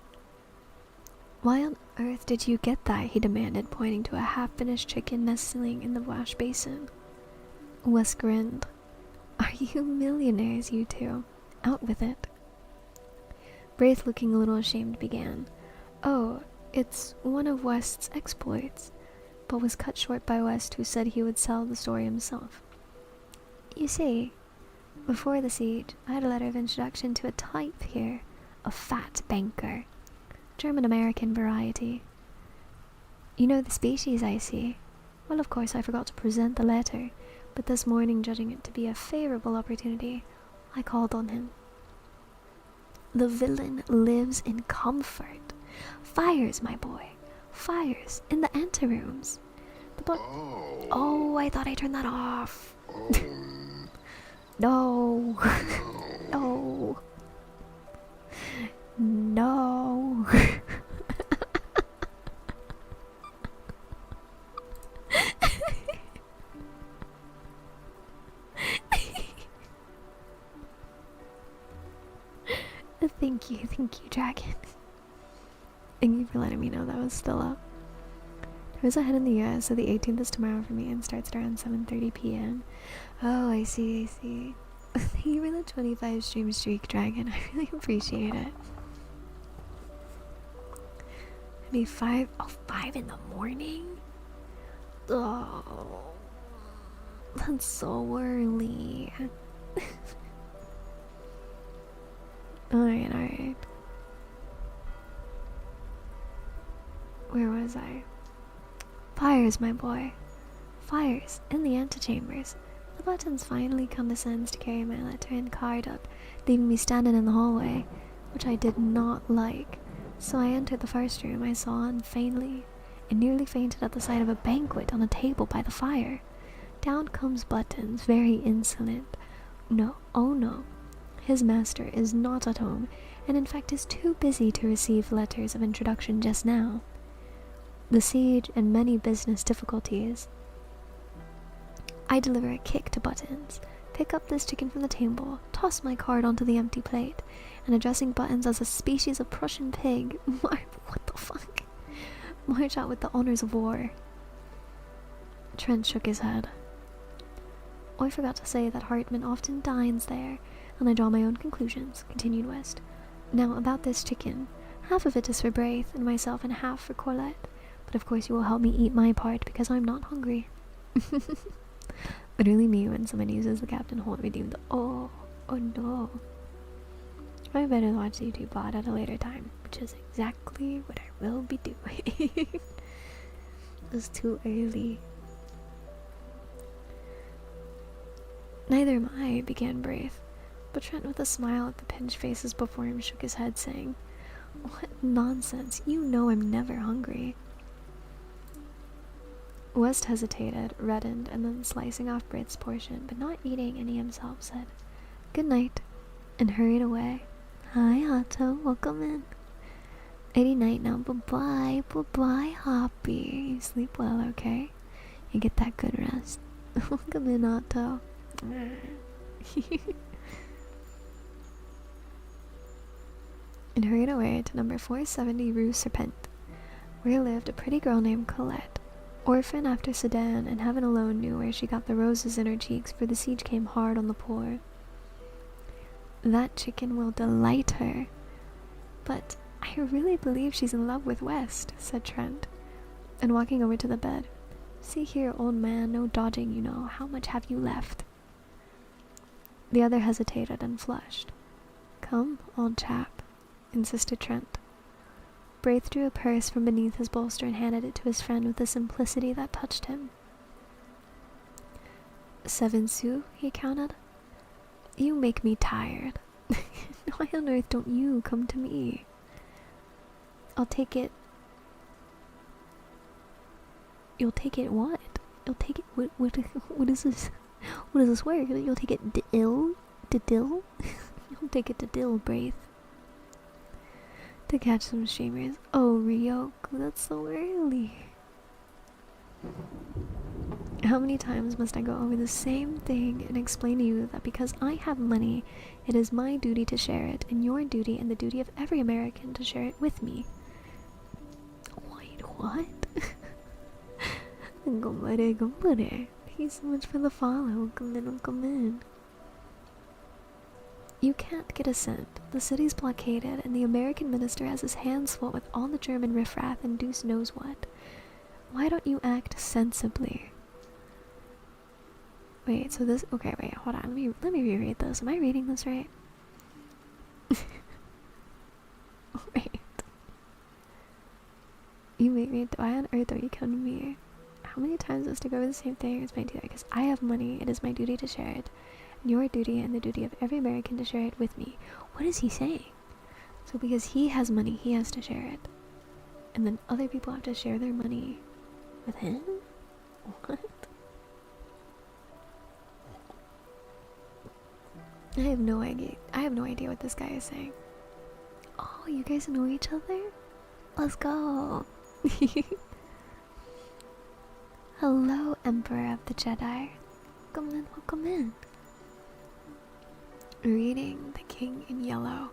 Speaker 1: Why on earth did you get that? He demanded, pointing to a half-finished chicken nestling in the wash basin. Wes grinned. Are you millionaires, you two? Out with it. Braith, looking a little ashamed, began. Oh, it's one of West's exploits, but was cut short by West, who said he would sell the story himself. You see, before the siege, I had a letter of introduction to a type here, a fat banker, German-American variety. You know the species, I see. Well, of course, I forgot to present the letter, but this morning, judging it to be a favorable opportunity, I called on him. The villain lives in comfort. Fires, my boy. Fires in the anterooms. Oh, I thought I turned that off. No. No. No. Thank you, Dragon. Thank you for letting me know that was still up. It was ahead in the US, so the 18th is tomorrow for me and starts at around 7:30 p.m. Oh, I see. Thank you for the 25 stream streak, Dragon. I really appreciate it. Maybe 5 in the morning? Oh. That's so early. Alright. Where was I? Fires, my boy. Fires in the antechambers. The Buttons finally condescends to carry my letter and card up, leaving me standing in the hallway, which I did not like. So I entered the first room I saw unfeignedly, and nearly fainted at the sight of a banquet on a table by the fire. Down comes Buttons, very insolent. No, oh no. His master is not at home, and in fact is too busy to receive letters of introduction just now. The siege and many business difficulties. I deliver a kick to Buttons, pick up this chicken from the table, toss my card onto the empty plate, and addressing Buttons as a species of Prussian pig, what the fuck? March out with the honors of war. Trent shook his head. Oh, I forgot to say that Hartman often dines there, and I draw my own conclusions, continued West. Now, about this chicken. Half of it is for Braith and myself and half for Colette. But of course you will help me eat my part because I'm not hungry. Literally me when someone uses the Captain Holt redeemed. Oh no. I better watch the YouTube pod at a later time, which is exactly what I will be doing. It's too early. Neither am I, began Braith, but Trent with a smile at the pinched faces before him shook his head, saying, What nonsense, you know I'm never hungry. West hesitated, reddened, and then slicing off Braith's portion, but not eating any himself, said, Good night, and hurried away. Hi, Otto, welcome in. 80 night now, bye-bye, bye-bye, Hoppy. You sleep well, okay? You get that good rest. Welcome in, Otto. And hurried away to number 470 Rue Serpent, where lived a pretty girl named Colette, orphan after Sedan, and heaven alone knew where she got the roses in her cheeks, for the siege came hard on the poor. That chicken will delight her. But I really believe she's in love with West, said Trent, and walking over to the bed. See here, old man, no dodging, you know. How much have you left? The other hesitated and flushed. Come, old chap, insisted Trent. Braith drew a purse from beneath his bolster and handed it to his friend with a simplicity that touched him. 7 sous, he counted. You make me tired. Why on earth don't you come to me? I'll take it. You'll take it what? You'll take it what is this? What is this word? You'll take it dill? You'll take it to dill, Braith. To catch some streamers. Oh, Ryoko, that's so early. How many times must I go over the same thing and explain to you that because I have money, it is my duty to share it, and your duty and the duty of every American to share it with me? Wait, what? Gombare. Thank you so much for the follow. Welcome in. You can't get a cent. The city's blockaded, and the American minister has his hands full with all the German riffraff and deuce knows what. Why don't you act sensibly? Wait, so this... Okay, wait, hold on. Let me reread this. Am I reading this right? Wait. You make me... Why on earth don't you come to me? How many times must I go over the same thing as my duty? Because I have money, it is my duty to share it. Your duty and the duty of every American to share it with me. What is he saying? So because he has money, he has to share it. And then other people have to share their money with him? What? I have no idea. I have no idea what this guy is saying. Oh, you guys know each other? Let's go. Hello, Emperor of the Jedi. Welcome in. Reading The King in Yellow.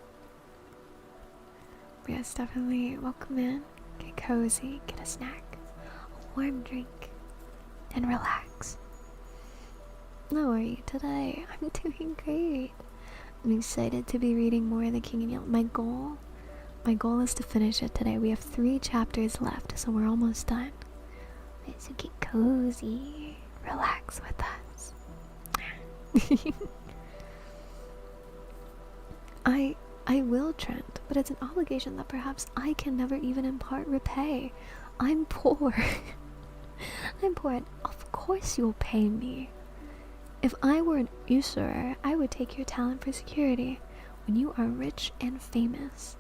Speaker 1: Yes, definitely welcome in. Get cozy, get a snack, a warm drink, and relax. How are you today? I'm doing great. I'm excited to be reading more of The King in Yellow. My goal is to finish it today. We have 3 chapters left, so we're almost done. So get cozy, relax with us. I will, Trent, but it's an obligation that perhaps I can never even in part repay. I'm poor. I'm poor, and of course you'll pay me. If I were an usurer, I would take your talent for security. When you are rich and famous.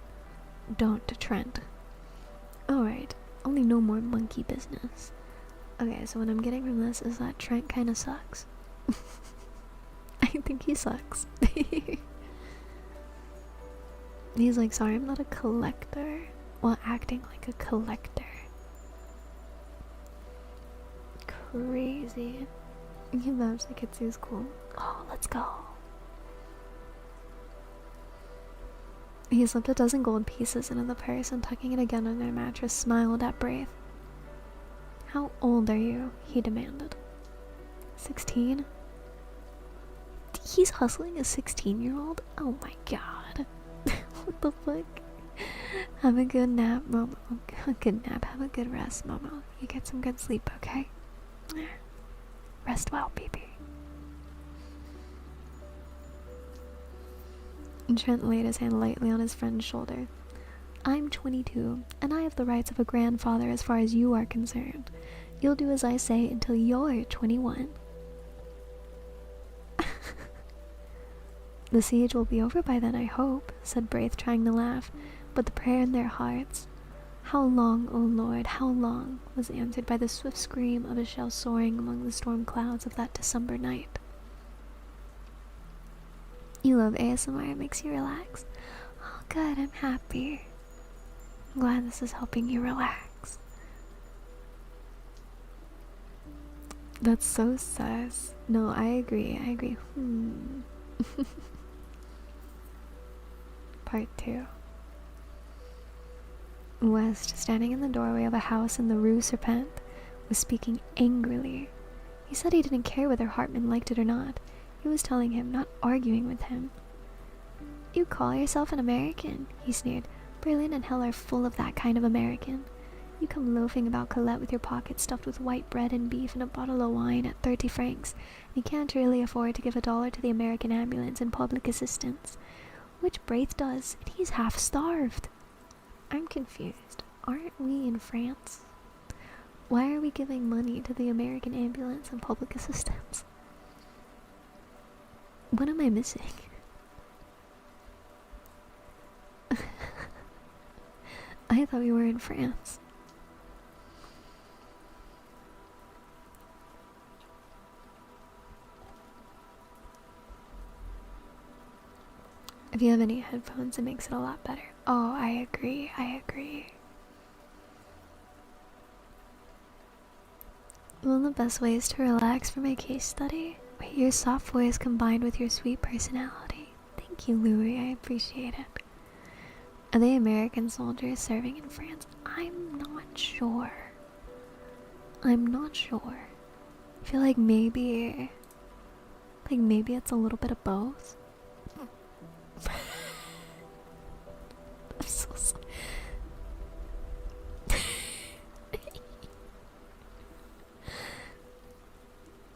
Speaker 1: Don't, Trent. Alright, only no more monkey business. Okay, so what I'm getting from this is that Trent kinda sucks. I think he sucks. He's like, sorry, I'm not a collector, while acting like a collector. Crazy. He loves the Kitsu's cool. Oh, let's go. He slipped a dozen gold pieces into the purse and tucking it again on their mattress, smiled at Braith. How old are you? He demanded. 16? He's hustling a 16-year-old? Oh my god. What the fuck? Have a good nap, Momo. A good nap. Have a good rest, Momo. You get some good sleep, okay? Rest well, baby. Trent laid his hand lightly on his friend's shoulder. I'm 22, and I have the rights of a grandfather as far as you are concerned. You'll do as I say until you're 21. The siege will be over by then, I hope, said Braith, trying to laugh, but the prayer in their hearts, how long, O Lord, how long, was answered by the swift scream of a shell soaring among the storm clouds of that December night. You love ASMR, it makes you relax. Oh good, I'm happy. I'm glad this is helping you relax. That's so sus. No, I agree. Part 2. West, standing in the doorway of a house in the Rue Serpent, was speaking angrily. He said he didn't care whether Hartman liked it or not. He was telling him, not arguing with him. You call yourself an American, he sneered. Berlin and hell are full of that kind of American. You come loafing about Colette with your pockets stuffed with white bread and beef and a bottle of wine at 30 francs, and you can't really afford to give $1 to the American ambulance and public assistance, which Braith does, and he's half starved. I'm confused. Aren't we in France? Why are we giving money to the American ambulance and public assistance? What am I missing? I thought we were in France. If you have any headphones, it makes it a lot better. Oh, I agree. One of the best ways to relax for my case study? Wait, your soft voice combined with your sweet personality. Thank you, Louis. I appreciate it. Are they American soldiers serving in France? I'm not sure. I feel like maybe it's a little bit of both. I'm so sorry.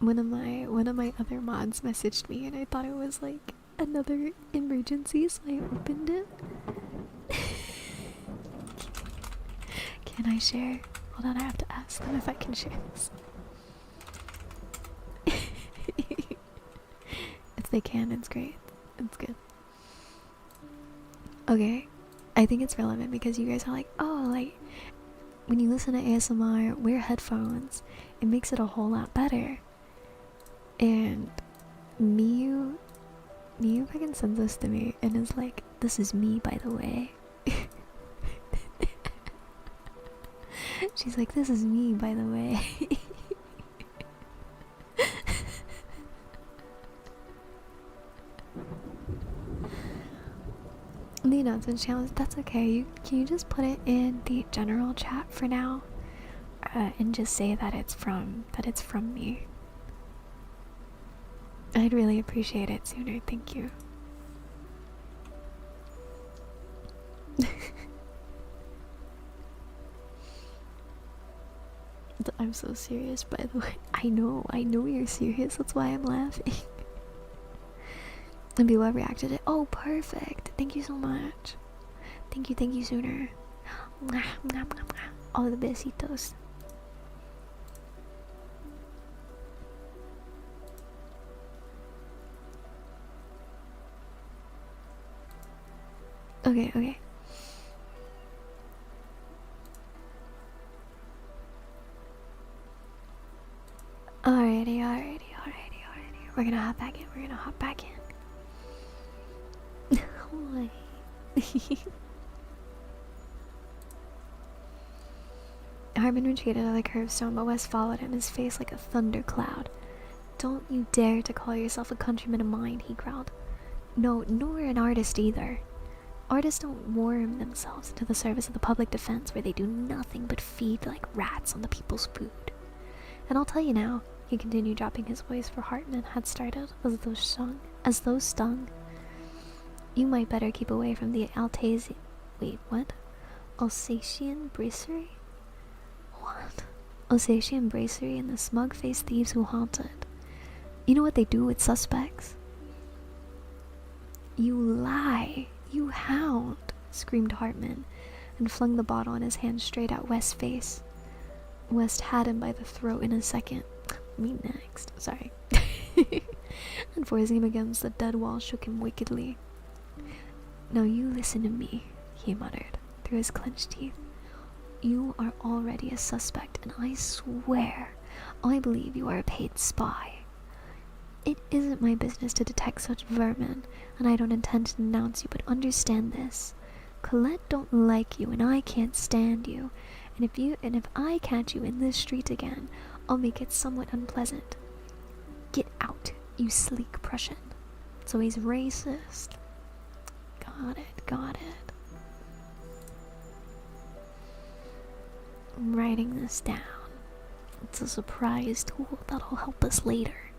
Speaker 1: One of my other mods messaged me and I thought it was like another emergency, so I opened it. Can I share? Hold on, I have to ask them if I can share this. If they can, it's great. It's good. Okay, I think it's relevant because you guys are like, oh, like, when you listen to ASMR, wear headphones. It makes it a whole lot better. And Miyu fucking sends this to me and is like, this is me, by the way. She's like, this is me, by the way. The announcement challenge, that's okay. Can you just put it in the general chat for now? And just say that it's from me. I'd really appreciate it sooner, thank you. I'm so serious, by the way. I know you're serious, that's why I'm laughing. And people have reacted to it. Oh, perfect. Thank you so much. Thank you, Sooner. All the besitos. Okay. Alrighty. We're gonna hop back in. Oh, Harmon retreated at the curbstone, but West followed him, his face like a thundercloud. Don't you dare to call yourself a countryman of mine, he growled. No, nor an artist either. Artists don't worm themselves into the service of the public defense where they do nothing but feed like rats on the people's food. And I'll tell you now, he continued, dropping his voice for Hartman had started, as though stung. You might better keep away from the Alsatian Brasserie? What? Alsatian Brasserie and the smug-faced thieves who haunt it. You know what they do with suspects? You lie, you hound, screamed Hartman, and flung the bottle in his hand straight at West's face. West had him by the throat in a second. Me next, sorry. And forcing him against the dead wall shook him wickedly. Now you listen to me, he muttered through his clenched teeth. You are already a suspect, and I swear I believe you are a paid spy. It isn't my business to detect such vermin, and I don't intend to denounce you, but understand this. Colette don't like you, and I can't stand you. And if I catch you in this street again, I'll make it somewhat unpleasant. Get out, you sleek Prussian. So he's racist. Got it. I'm writing this down. It's a surprise tool that'll help us later.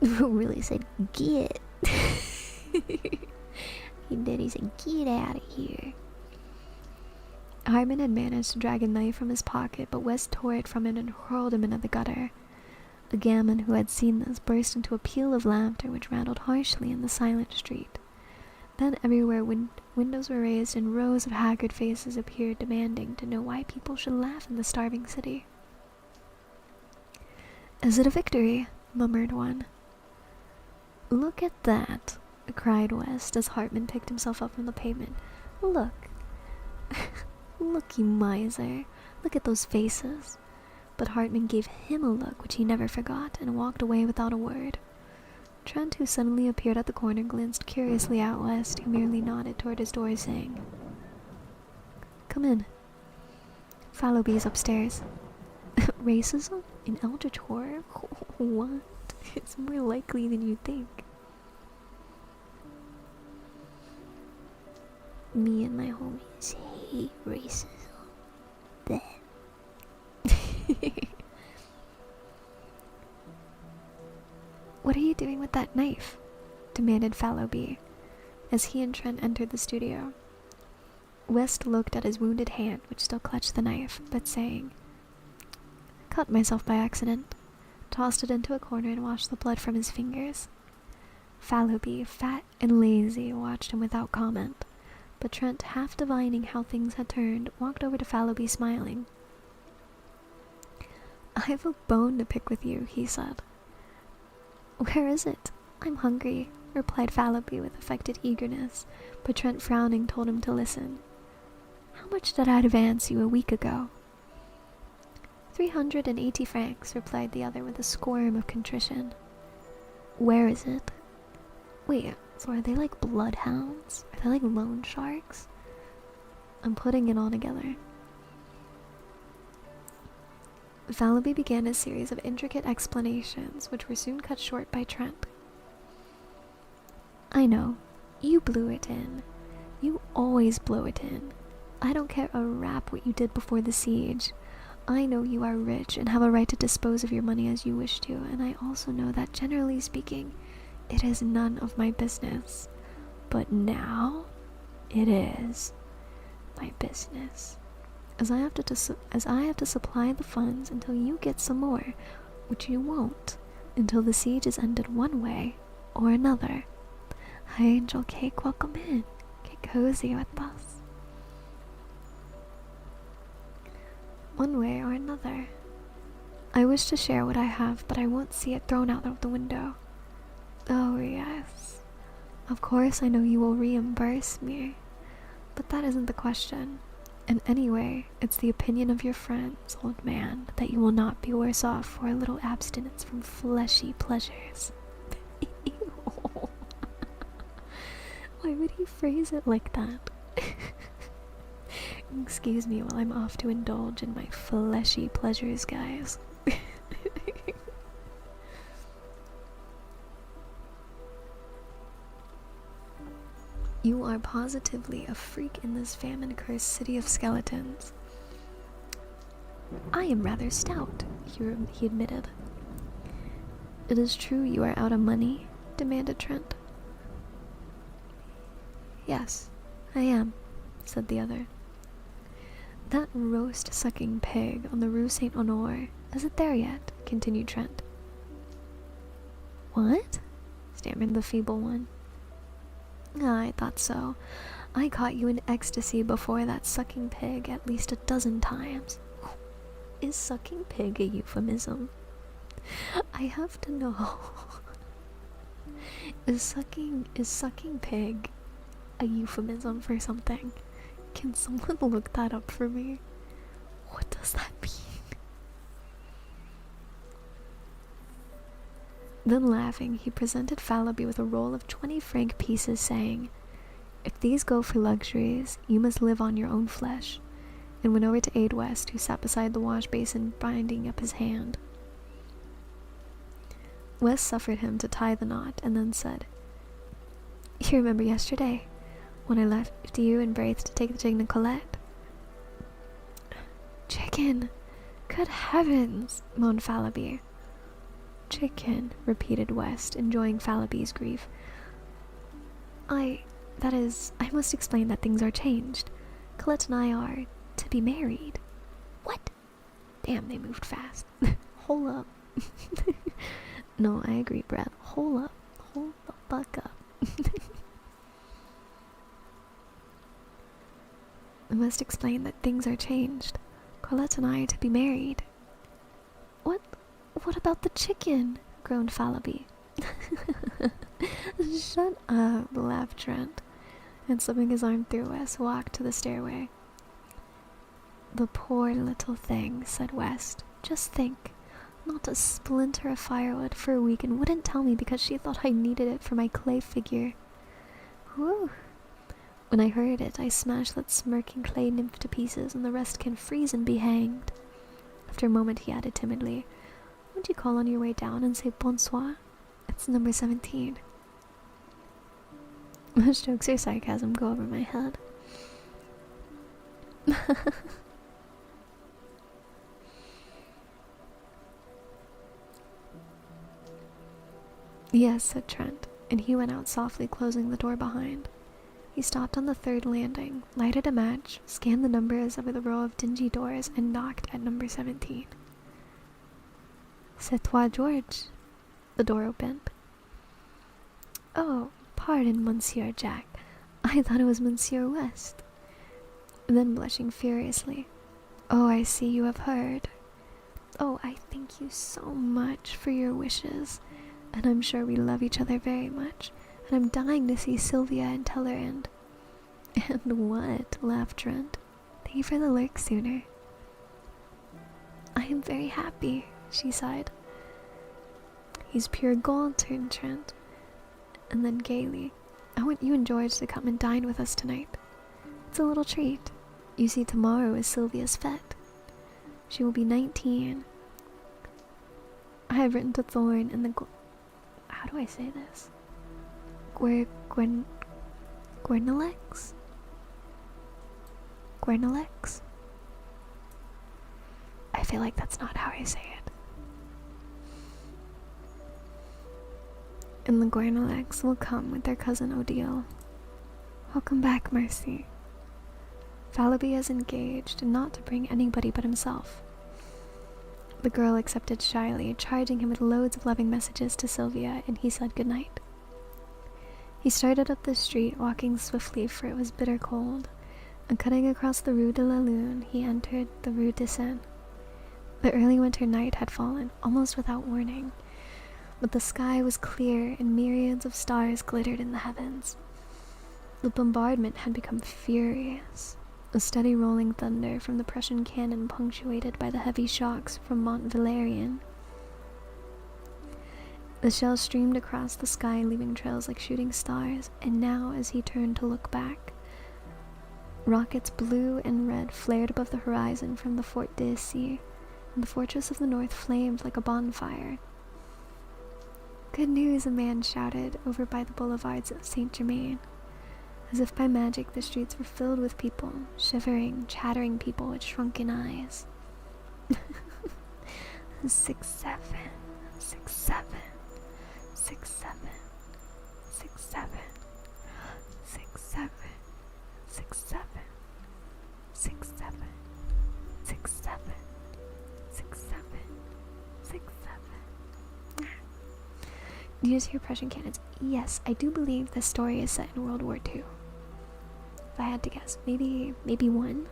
Speaker 1: Really said, get. He did, he said, get out of here. Hartman had managed to drag a knife from his pocket, but West tore it from him and hurled him into the gutter. The gamin who had seen this burst into a peal of laughter which rattled harshly in the silent street. Then everywhere windows were raised and rows of haggard faces appeared, demanding to know why people should laugh in the starving city. Is it a victory? Murmured one. Look at that, cried West as Hartman picked himself up from the pavement. Look. Look, you miser. Look at those faces. But Hartman gave him a look which he never forgot and walked away without a word. Trent, who suddenly appeared at the corner, glanced curiously at West, who merely nodded toward his door, saying, Come in. Fallowby's upstairs. Racism? In Eldritch horror? What? It's more likely than you think. Me and my homies hate racism. Bleh. What are you doing with that knife? Demanded Fallowby, as he and Trent entered the studio. West looked at his wounded hand, which still clutched the knife, but saying, Cut myself by accident, tossed it into a corner and washed the blood from his fingers. Fallowby, fat and lazy, watched him without comment, but Trent, half divining how things had turned, walked over to Fallowby smiling. I have a bone to pick with you, he said. Where is it? I'm hungry, replied Fallowby with affected eagerness, but Trent, frowning, told him to listen. How much did I advance you a week ago? 380 francs, replied the other with a squirm of contrition. Where is it? Wait, so are they like bloodhounds? Are they like loan sharks? I'm putting it all together. Fallowby began a series of intricate explanations, which were soon cut short by Trent. I know. You blew it in. You always blow it in. I don't care a rap what you did before the siege. I know you are rich and have a right to dispose of your money as you wish to, and I also know that, generally speaking, it is none of my business. But now, it is my business. As I have to supply the funds until you get some more, which you won't, until the siege is ended one way or another. Hi, Angel Cake, welcome in. Get cozy with us. One way or another. I wish to share what I have, but I won't see it thrown out of the window. Oh, yes. Of course, I know you will reimburse me. But that isn't the question. And anyway, it's the opinion of your friends, old man, that you will not be worse off for a little abstinence from fleshy pleasures. Why would he phrase it like that? Excuse me while I'm off to indulge in my fleshy pleasures, guys. You are positively a freak in this famine-cursed city of skeletons. I am rather stout, he admitted. It is true you are out of money? Demanded Trent. Yes, I am, said the other. That roast-sucking pig on the Rue Saint-Honore, is it there yet? Continued Trent. What? Stammered the feeble one. I thought so. I caught you in ecstasy before that sucking pig at least a dozen times. Is sucking pig a euphemism? I have to know. Is sucking pig a euphemism for something? Can someone look that up for me? What does that mean? Then laughing, he presented Fallowby with a roll of 20-franc pieces, saying, If these go for luxuries, you must live on your own flesh, and went over to aid West, who sat beside the wash basin binding up his hand. West suffered him to tie the knot, and then said, You remember yesterday, when I left you and Braith to take the chicken to Colette? Chicken! Good heavens! Moaned Fallowby. Chicken, repeated West, enjoying Fallowby's grief. I must explain that things are changed. Colette and I are to be married. What? Damn, they moved fast. Hold up. No, I agree, Brett. Hold up. Hold the fuck up. I must explain that things are changed. Colette and I are to be married. What about the chicken? Groaned Fallowby. Shut up, laughed Trent, and slipping his arm through West, walked to the stairway. The poor little thing, said West. Just think, not a splinter of firewood for a week, and wouldn't tell me because she thought I needed it for my clay figure. Whew. When I heard it, I smashed that smirking clay nymph to pieces, and the rest can freeze and be hanged. After a moment he added timidly, Would you call on your way down and say bonsoir? It's number 17. Most jokes or sarcasm go over my head. Yes, said Trent, and he went out softly, closing the door behind. He stopped on the third landing, lighted a match, scanned the numbers over the row of dingy doors, and knocked at number 17. C'est toi, George. The door opened. Oh, pardon, Monsieur Jack. I thought it was Monsieur West. Then blushing furiously. Oh, I see you have heard. Oh, I thank you so much for your wishes, and I'm sure we love each other very much, and I'm dying to see Sylvia and tell her and what? Laughed Trent. Thank you for the lurk sooner. I am very happy, she sighed. He's pure gold, turned Trent. And then gaily, I want you and George to come and dine with us tonight. It's a little treat. You see, tomorrow is Sylvia's fete. She will be 19. I have written to Thorn and the... How do I say this? Guernalex? Guernalex? I feel like that's not how I say it. And the Guernalex will come with their cousin Odile. Welcome back, Mercy. Fallowby is engaged, and not to bring anybody but himself. The girl accepted shyly, charging him with loads of loving messages to Sylvia, and he said goodnight. He started up the street, walking swiftly, for it was bitter cold, and cutting across the Rue de la Lune, he entered the Rue de Seine. The early winter night had fallen, almost without warning, but the sky was clear and myriads of stars glittered in the heavens. The bombardment had become furious, a steady rolling thunder from the Prussian cannon punctuated by the heavy shocks from Mont Valérien. The shells streamed across the sky, leaving trails like shooting stars, and now, as he turned to look back, rockets blue and red flared above the horizon from the Fort d'Issy, and the fortress of the north flamed like a bonfire. "Good news," a man shouted over by the boulevards of Saint-Germain. As if by magic, the streets were filled with people, shivering, chattering people with shrunken eyes. 6-7, 6-7, 6-7, 6-7, 6-7, 6-7, 6-7, 6-7, 6-7, 6-7. Do you hear Prussian cannons? Yes, I do believe this story is set in World War II. If I had to guess, maybe one.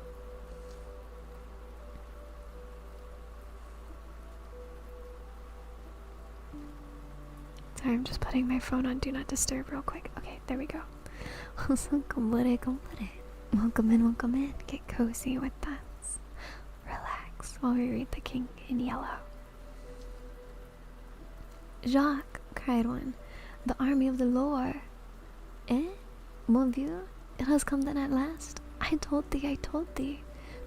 Speaker 1: Sorry, I'm just putting my phone on Do Not Disturb real quick. Okay, there we go. Welcome in, welcome in. Get cozy with us. Relax while we read The King in Yellow. Jacques, cried one. The army of the Loire. Eh? Mon vieux? It has come then at last. I told thee.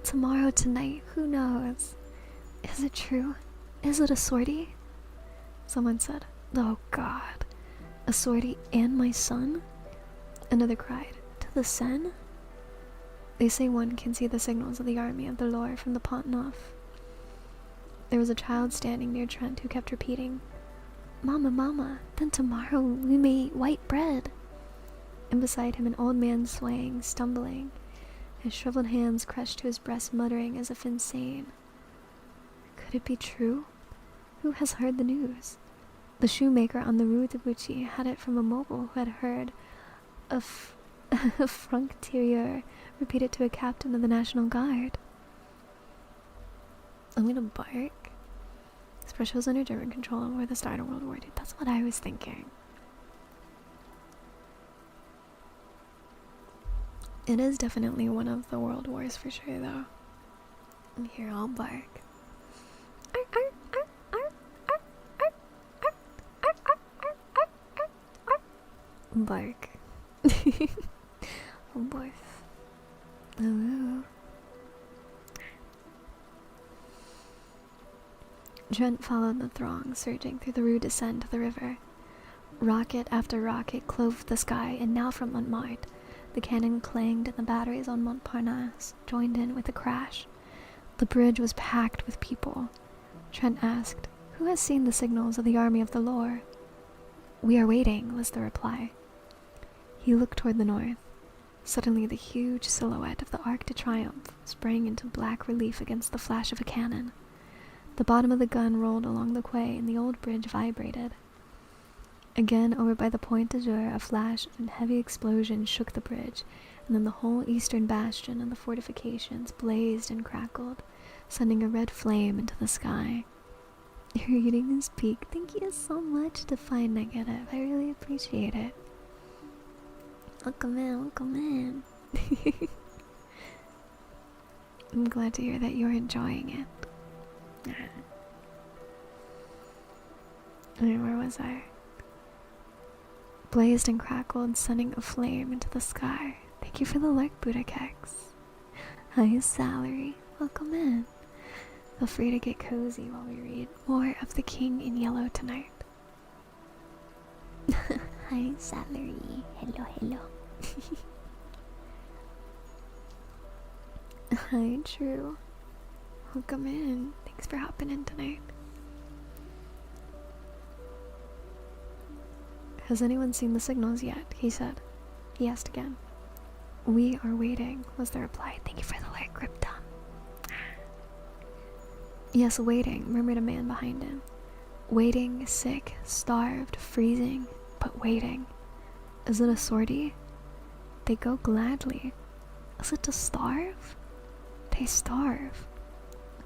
Speaker 1: Tomorrow, tonight, who knows? Is it true? Is it a sortie? Someone said, oh God, a sortie and my son? Another cried, to the Seine? They say one can see the signals of the army of the Loire from the Pont Neuf. There was a child standing near Trent who kept repeating, Mama, Mama, then tomorrow we may eat white bread. And beside him an old man swaying, stumbling, his shriveled hands crushed to his breast, muttering as if insane. Could it be true? Who has heard the news? The shoemaker on the Rue de Bucci had it from a mobile who had heard a franc-tireur repeat it to a captain of the National Guard. I'm gonna bark. Prussia was under German control and were the start of World War II. That's what I was thinking. It is definitely one of the world wars for sure, though. And here, I'll bark. Bark. Barf. Hello. Trent followed the throng, surging through the Rue de Seine to the river. Rocket after rocket clove the sky, and now from Montmartre, the cannon clanged and the batteries on Montparnasse joined in with a crash. The bridge was packed with people. Trent asked, "Who has seen the signals of the army of the Loire?" "We are waiting," was the reply. He looked toward the north. Suddenly the huge silhouette of the Arc de Triomphe sprang into black relief against the flash of a cannon. The bottom of the gun rolled along the quay and the old bridge vibrated. Again, over by the Point d'Azur, a flash and heavy explosion shook the bridge, and then the whole eastern bastion and the fortifications blazed and crackled, sending a red flame into the sky. Your reading is peak. Thank you so much, Define Negative. I really appreciate it. Welcome in, welcome in. I'm glad to hear that you're enjoying it. Where was I? Blazed and crackled, sending a flame into the sky. Thank you for the lurk, Buddha Kex. Hi, Salary. Welcome in. Feel free to get cozy while we read more of The King in Yellow tonight. Hi, Salary. Hello, hello. Hi, True. Welcome in. Thanks for hopping in tonight. Has anyone seen the signals yet? He said. He asked again. We are waiting, was the reply. Thank you for the light, Krypton. Yes, waiting, murmured a man behind him. Waiting, sick, starved, freezing, but waiting. Is it a sortie? They go gladly. Is it to starve? They starve.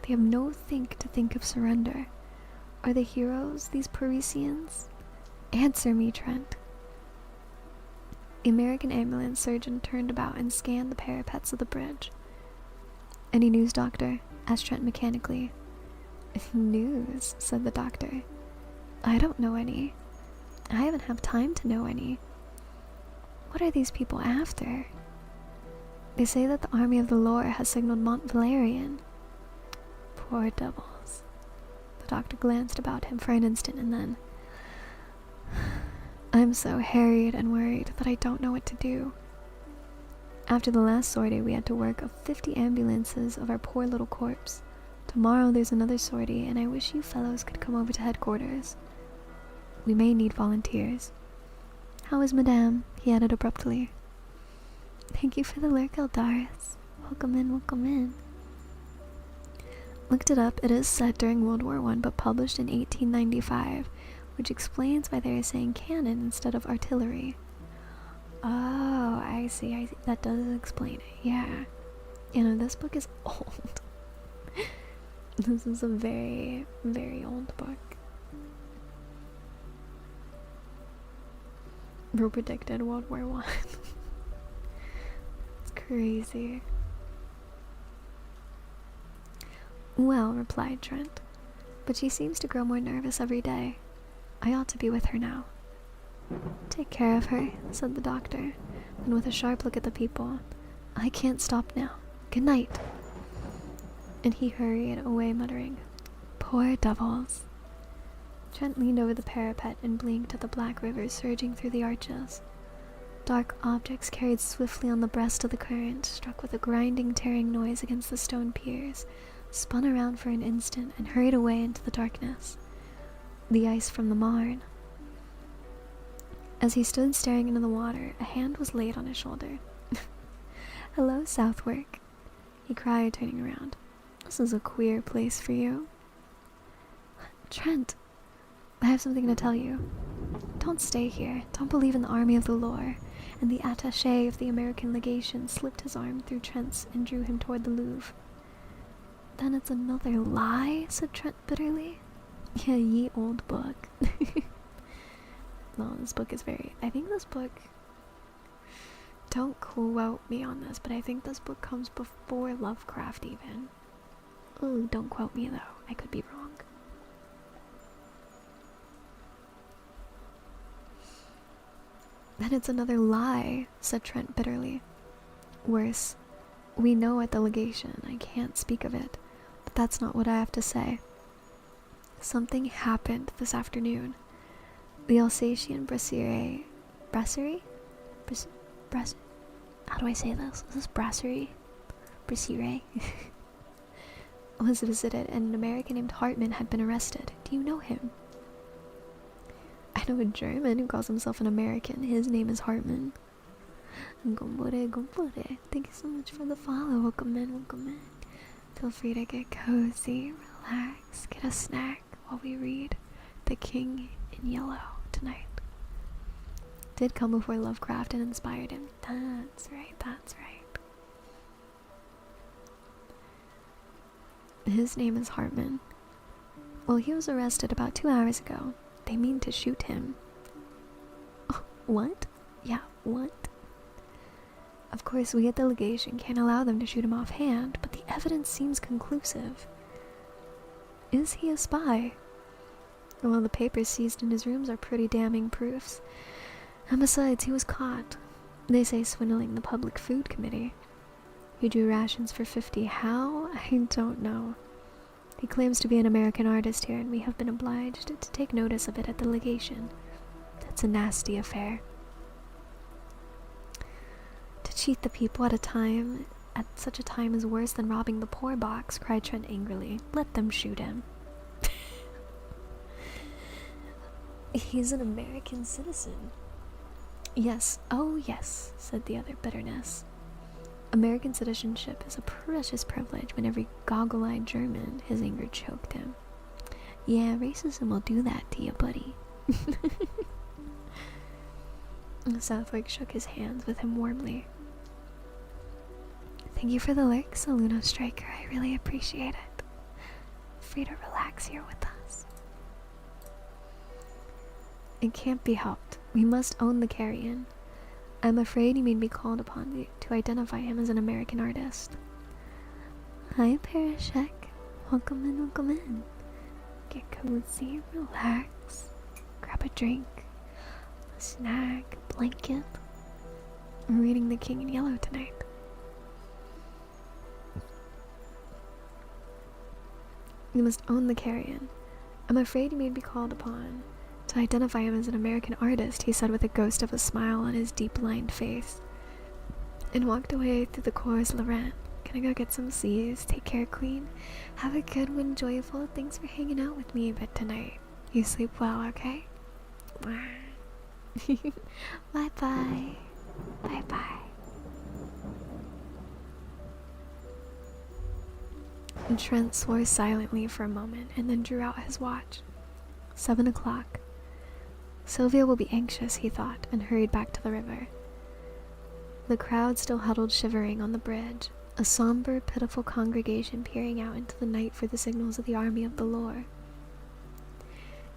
Speaker 1: They have no think to think of surrender. Are they heroes, these Parisians? Answer me, Trent. The American ambulance surgeon turned about and scanned the parapets of the bridge. Any news, doctor? Asked Trent mechanically. News, said the doctor. I don't know any. I haven't had time to know any. What are these people after? They say that the army of the Loire has signaled Mont Valerian. Poor devils. The doctor glanced about him for an instant and then... I'm so harried and worried that I don't know what to do. After the last sortie, we had to work of 50 ambulances of our poor little corpse. Tomorrow there's another sortie, and I wish you fellows could come over to headquarters. We may need volunteers. How is Madame? He added abruptly. Thank you for the lurk, Eldaris. Welcome in, welcome in. Looked it up, it is set during World War I, but published in 1895, which explains why they are saying cannon instead of artillery. Oh, I see. That does explain it, yeah. You know, this book is old. This is a very, very old book. Who predicted World War I? It's crazy. Well, replied Trent, but she seems to grow more nervous every day. I ought to be with her now. Take care of her, said the doctor, and with a sharp look at the people, I can't stop now. Good night. And he hurried away muttering, Poor devils. Trent leaned over the parapet and blinked at the black river surging through the arches. Dark objects carried swiftly on the breast of the current, struck with a grinding, tearing noise against the stone piers, spun around for an instant and hurried away into the darkness. The ice from the Marne. As he stood staring into the water, a hand was laid on his shoulder. Hello, Southwark, he cried, turning around. This is a queer place for you. Trent, I have something to tell you. Don't stay here. Don't believe in the army of the Loire. And the attaché of the American legation slipped his arm through Trent's and drew him toward the Louvre. Then it's another lie, said Trent bitterly. Yeah, ye old book. No, this book is very... I think this book... Don't quote me on this, but I think this book comes before Lovecraft even. Ooh, don't quote me though. I could be wrong. Then it's another lie, said Trent bitterly. Worse, we know at the legation. I can't speak of it, but that's not what I have to say. Something happened this afternoon. The Alsatian brasserie... Brasserie? How do I say this? Is this brasserie? Brasserie? Was visited, and an American named Hartman had been arrested. Do you know him? I know a German who calls himself an American. His name is Hartman. Gombore. Thank you so much for the follow. Welcome in, welcome in. Feel free to get cozy, relax, get a snack while we read The King in Yellow tonight. Did come before Lovecraft and inspired him. That's right, that's right. His name is Hartman. Well, he was arrested about 2 hours ago. They mean to shoot him. What? Yeah, what? Of course, we at the legation can't allow them to shoot him offhand, but the evidence seems conclusive. Is he a spy? Well, the papers seized in his rooms are pretty damning proofs. And besides, he was caught. They say swindling the Public Food Committee. He drew rations for 50. How? I don't know. He claims to be an American artist here, and we have been obliged to take notice of it at the legation. That's a nasty affair. To cheat the people at such a time is worse than robbing the poor box, cried Trent angrily. Let them shoot him. He's an American citizen. Yes, oh yes, said the other, bitterness. American citizenship is a precious privilege when every goggle-eyed German, his anger choked him. Yeah, racism will do that to you, buddy. Southwick shook his hands with him warmly. Thank you for the lurk, Saluna Striker. I really appreciate it. Free to relax here with us. It can't be helped. We must own the carrion. I'm afraid you may be called upon to identify him as an American artist. Hi, Parashek. Welcome in, welcome in. Get cozy, relax, grab a drink, a snack, a blanket. We're reading The King in Yellow tonight. You must own the carrion. I'm afraid you may be called upon to identify him as an American artist, he said with a ghost of a smile on his deep-lined face, and walked away through the Cours Laurent. Gonna go get some C's. Take care, Queen. Have a good one, joyful. Thanks for hanging out with me a bit tonight. You sleep well, okay? Bye-bye. Bye-bye. And Trent swore silently for a moment and then drew out his watch. 7 o'clock. Sylvia will be anxious, he thought, and hurried back to the river. The crowd still huddled shivering on the bridge, a somber, pitiful congregation peering out into the night for the signals of the army of the Lord.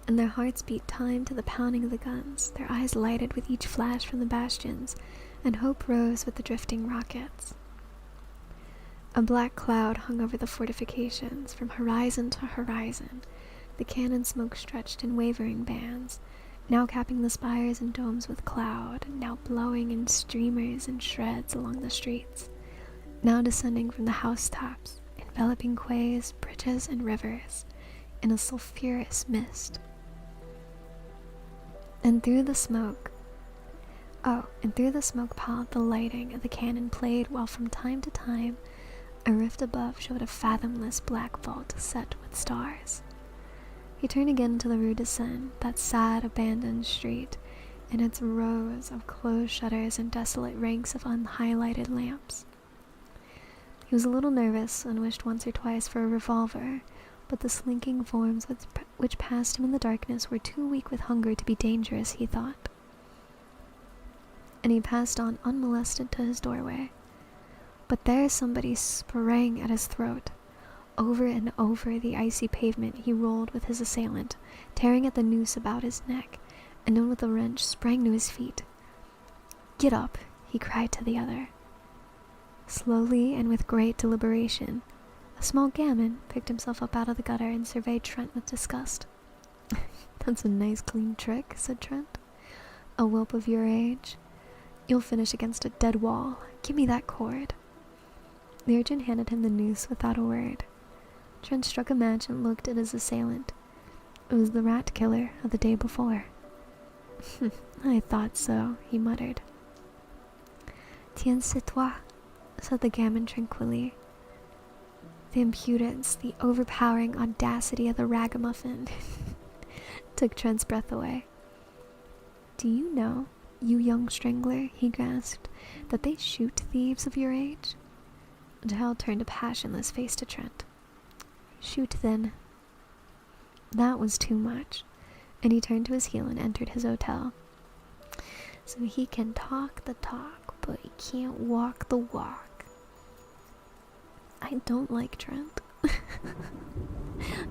Speaker 1: And their hearts beat time to the pounding of the guns, their eyes lighted with each flash from the bastions, and hope rose with the drifting rockets. A black cloud hung over the fortifications, from horizon to horizon. The cannon smoke stretched in wavering bands, now capping the spires and domes with cloud, now blowing in streamers and shreds along the streets, now descending from the housetops, enveloping quays, bridges, and rivers in a sulphurous mist. And through the smoke palled the lighting of the cannon played, while from time to time a rift above showed a fathomless black vault set with stars. He turned again to the Rue de Seine, that sad, abandoned street, and its rows of closed shutters and desolate ranks of unhighlighted lamps. He was a little nervous and wished once or twice for a revolver, but the slinking forms which passed him in the darkness were too weak with hunger to be dangerous, he thought. And he passed on unmolested to his doorway. But there somebody sprang at his throat. Over and over the icy pavement he rolled with his assailant, tearing at the noose about his neck, and then with a wrench sprang to his feet. "Get up," he cried to the other. Slowly and with great deliberation, a small gamin picked himself up out of the gutter and surveyed Trent with disgust. "That's a nice clean trick," said Trent. "A whelp of your age? You'll finish against a dead wall. Give me that cord." The urchin handed him the noose without a word. Trent struck a match and looked at his assailant. It was the rat killer of the day before. "I thought so," he muttered. "Tiens, c'est toi," said the gamin tranquilly. The impudence, the overpowering audacity of the ragamuffin took Trent's breath away. "Do you know, you young strangler," he gasped, "that they shoot thieves of your age?" And Hal turned a passionless face to Trent. "Shoot then." That was too much, and he turned to his heel and entered his hotel. So he can talk the talk, but he can't walk the walk. I don't like Trent.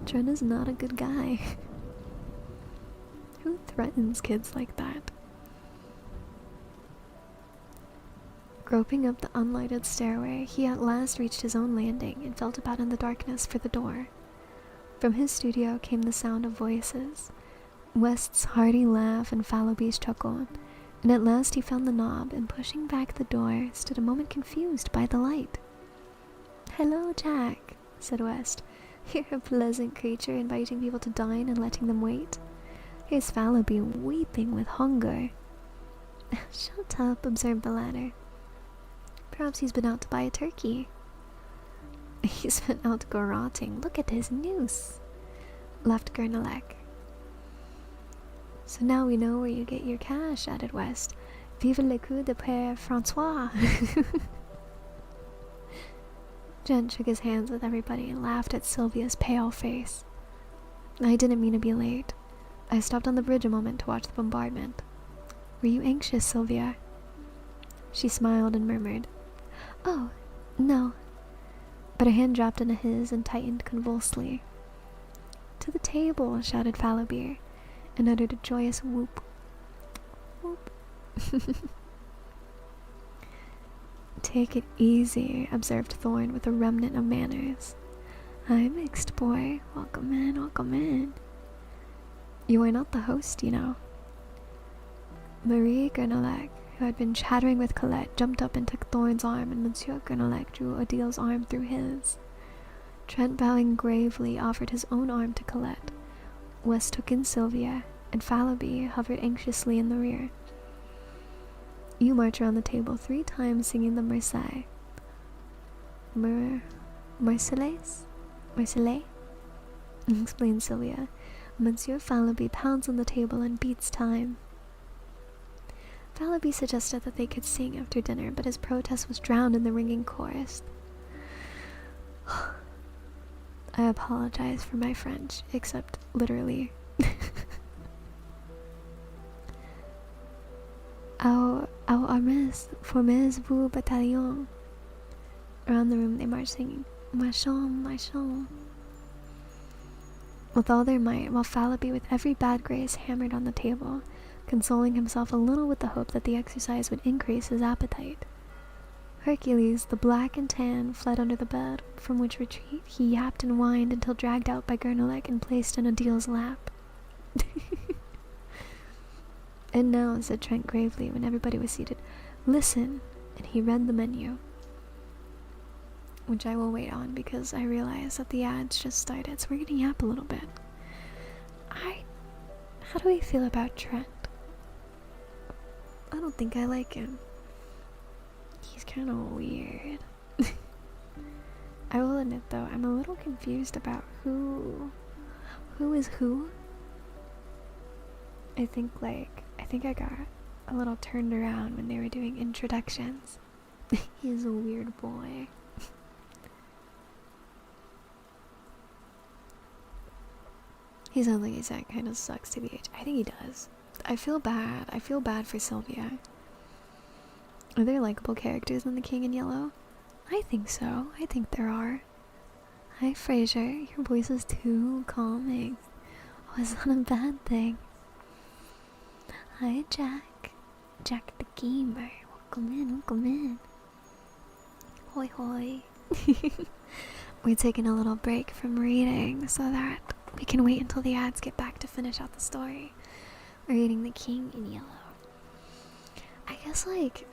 Speaker 1: Trent is not a good guy. Who threatens kids like that? Groping up the unlighted stairway, he at last reached his own landing and felt about in the darkness for the door. From his studio came the sound of voices, West's hearty laugh and Fallowby's chuckle, and at last he found the knob, and pushing back the door, stood a moment confused by the light. "Hello, Jack," said West. "You're a pleasant creature, inviting people to dine and letting them wait. Here's Fallowby weeping with hunger." "Shut up," observed the latter. "Perhaps he's been out to buy a turkey." "He's been out garroting. Look at his noose," laughed Gernelek. "So now we know where you get your cash," added West. "Vive le coup de Père Francois." Jen shook his hands with everybody and laughed at Sylvia's pale face. I didn't mean to be late. I stopped on the bridge a moment to watch the bombardment. Were you anxious, Sylvia? She smiled and murmured, "Oh, no." But her hand dropped into his and tightened convulsively. "To the table," shouted Fallowbeer, and uttered a joyous whoop. Whoop. "Take it easy," observed Thorn with a remnant of manners. "Hi, mixed boy. Welcome in, welcome in. You are not the host, you know." Marie Gernelec, who had been chattering with Colette, jumped up and took Thorn's arm, and Monsieur Gernelec drew Odile's arm through his. Trent, bowing gravely, offered his own arm to Colette. West took in Sylvia, and Fallowby hovered anxiously in the rear. "You march around the table 3 times singing the Marseillaise." Marseillaise? Marseillais? Explained Sylvia. Monsieur Fallowby pounds on the table and beats time. Fallowby suggested that they could sing after dinner, but his protest was drowned in the ringing chorus. I apologize for my French, except literally. Our armes, formez-vous bataillon. Around the room they marched singing, Marchons, marchons. With all their might, while Fallowby with every bad grace hammered on the table, consoling himself a little with the hope that the exercise would increase his appetite. Hercules, the black and tan, fled under the bed, from which retreat he yapped and whined until dragged out by Gernelec and placed in Odile's lap. "And now," said Trent gravely when everybody was seated, "listen," and he read the menu. Which I will wait on because I realize that the ads just started, so we're gonna yap a little bit. How do we feel about Trent? I don't think I like him. He's kind of weird. I will admit though, I'm a little confused about who is who. I think I got a little turned around when they were doing introductions. He's a weird boy. He sounds like that kind of sucks to the age. I think he does. I feel bad. I feel bad for Sylvia. Are there likable characters in The King in Yellow? I think so. I think there are. Hi, Fraser. Your voice is too calming. Oh, it's not a bad thing. Hi, Jack. Jack the Gamer. Welcome in, welcome in. Hoi hoi. We're taking a little break from reading so that we can wait until the ads get back to finish out the story. We're reading The King in Yellow. I guess, like,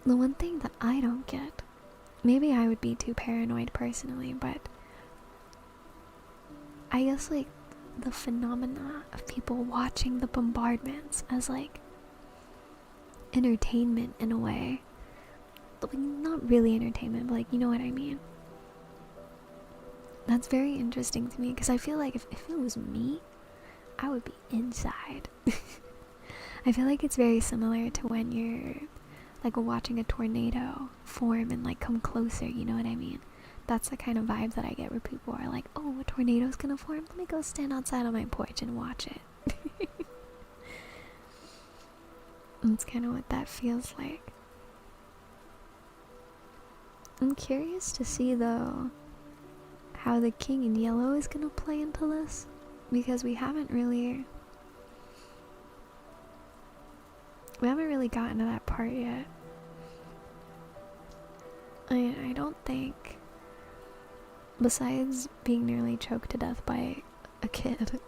Speaker 1: the one thing that I don't get, maybe I would be too paranoid personally, but I guess, like, the phenomena of people watching the bombardments as, like, entertainment in a way. Like, not really entertainment, but, like, you know what I mean. That's very interesting to me, because I feel like if it was me, I would be inside. I feel like it's very similar to when you're, like, watching a tornado form and, like, come closer, you know what I mean? That's the kind of vibe that I get where people are like, oh, a tornado's gonna form? Let me go stand outside on my porch and watch it. That's kind of what that feels like. I'm curious to see, though, how The King in Yellow is gonna play into this, because we haven't really gotten to that part yet. I don't think, besides being nearly choked to death by a kid,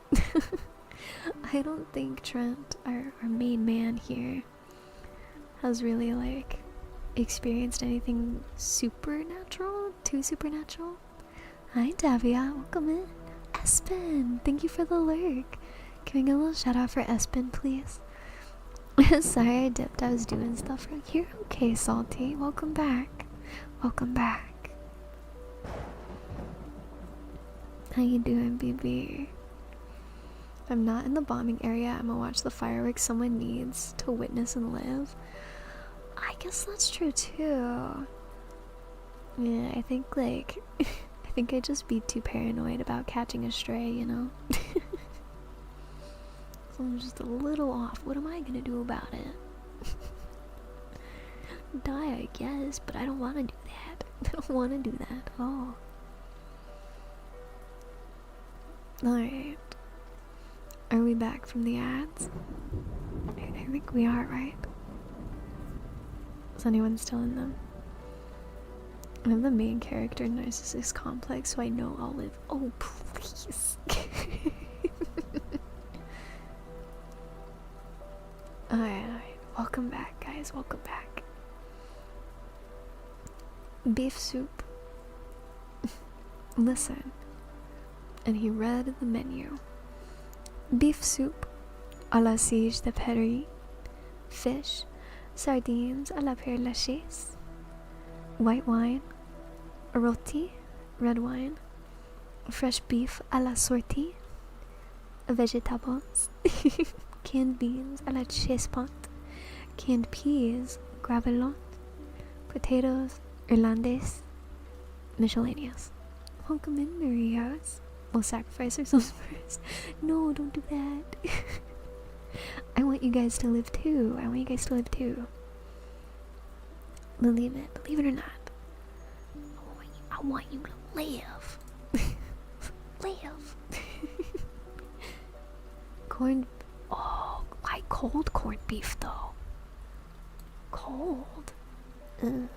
Speaker 1: I don't think Trent, our main man here, has really, like, experienced anything supernatural, too supernatural. Hi, Davia, welcome in. Espen, thank you for the lurk. Can we get a little shout out for Espen, please? Sorry I dipped, I was doing stuff. You're okay, Salty. Welcome back. Welcome back. How you doing, BB? If I'm not in the bombing area, I'm gonna watch the fireworks someone needs to witness and live. I guess that's true too. Yeah, I think like I think I'd just be too paranoid about catching a stray, you know? So I'm just a little off. What am I gonna do about it? Die, I guess, but I don't wanna do that. I don't wanna do that at all. Alright. Are we back from the ads? I think we are, right? Is anyone still in them? I have the main character narcissist complex, so I know I'll live. Oh, please. Alright. Welcome back, guys. Welcome back. Beef soup. Listen. And he read the menu. Beef soup à la Sige de Paris. Fish. Sardines à la Père Lachaise. White wine. Roti. Red wine. Fresh beef à la sortie. Vegetables. Canned beans à la Chespont. Canned peas. Gravelotte. Potatoes. Irlandais. Miscellaneous. Welcome in, Marios. We'll sacrifice ourselves first. No, don't do that. I want you guys to live too. I want you guys to live too. Believe it or not. I want you to live. Live. Corn. Oh, why cold corned beef though? Cold. Ugh.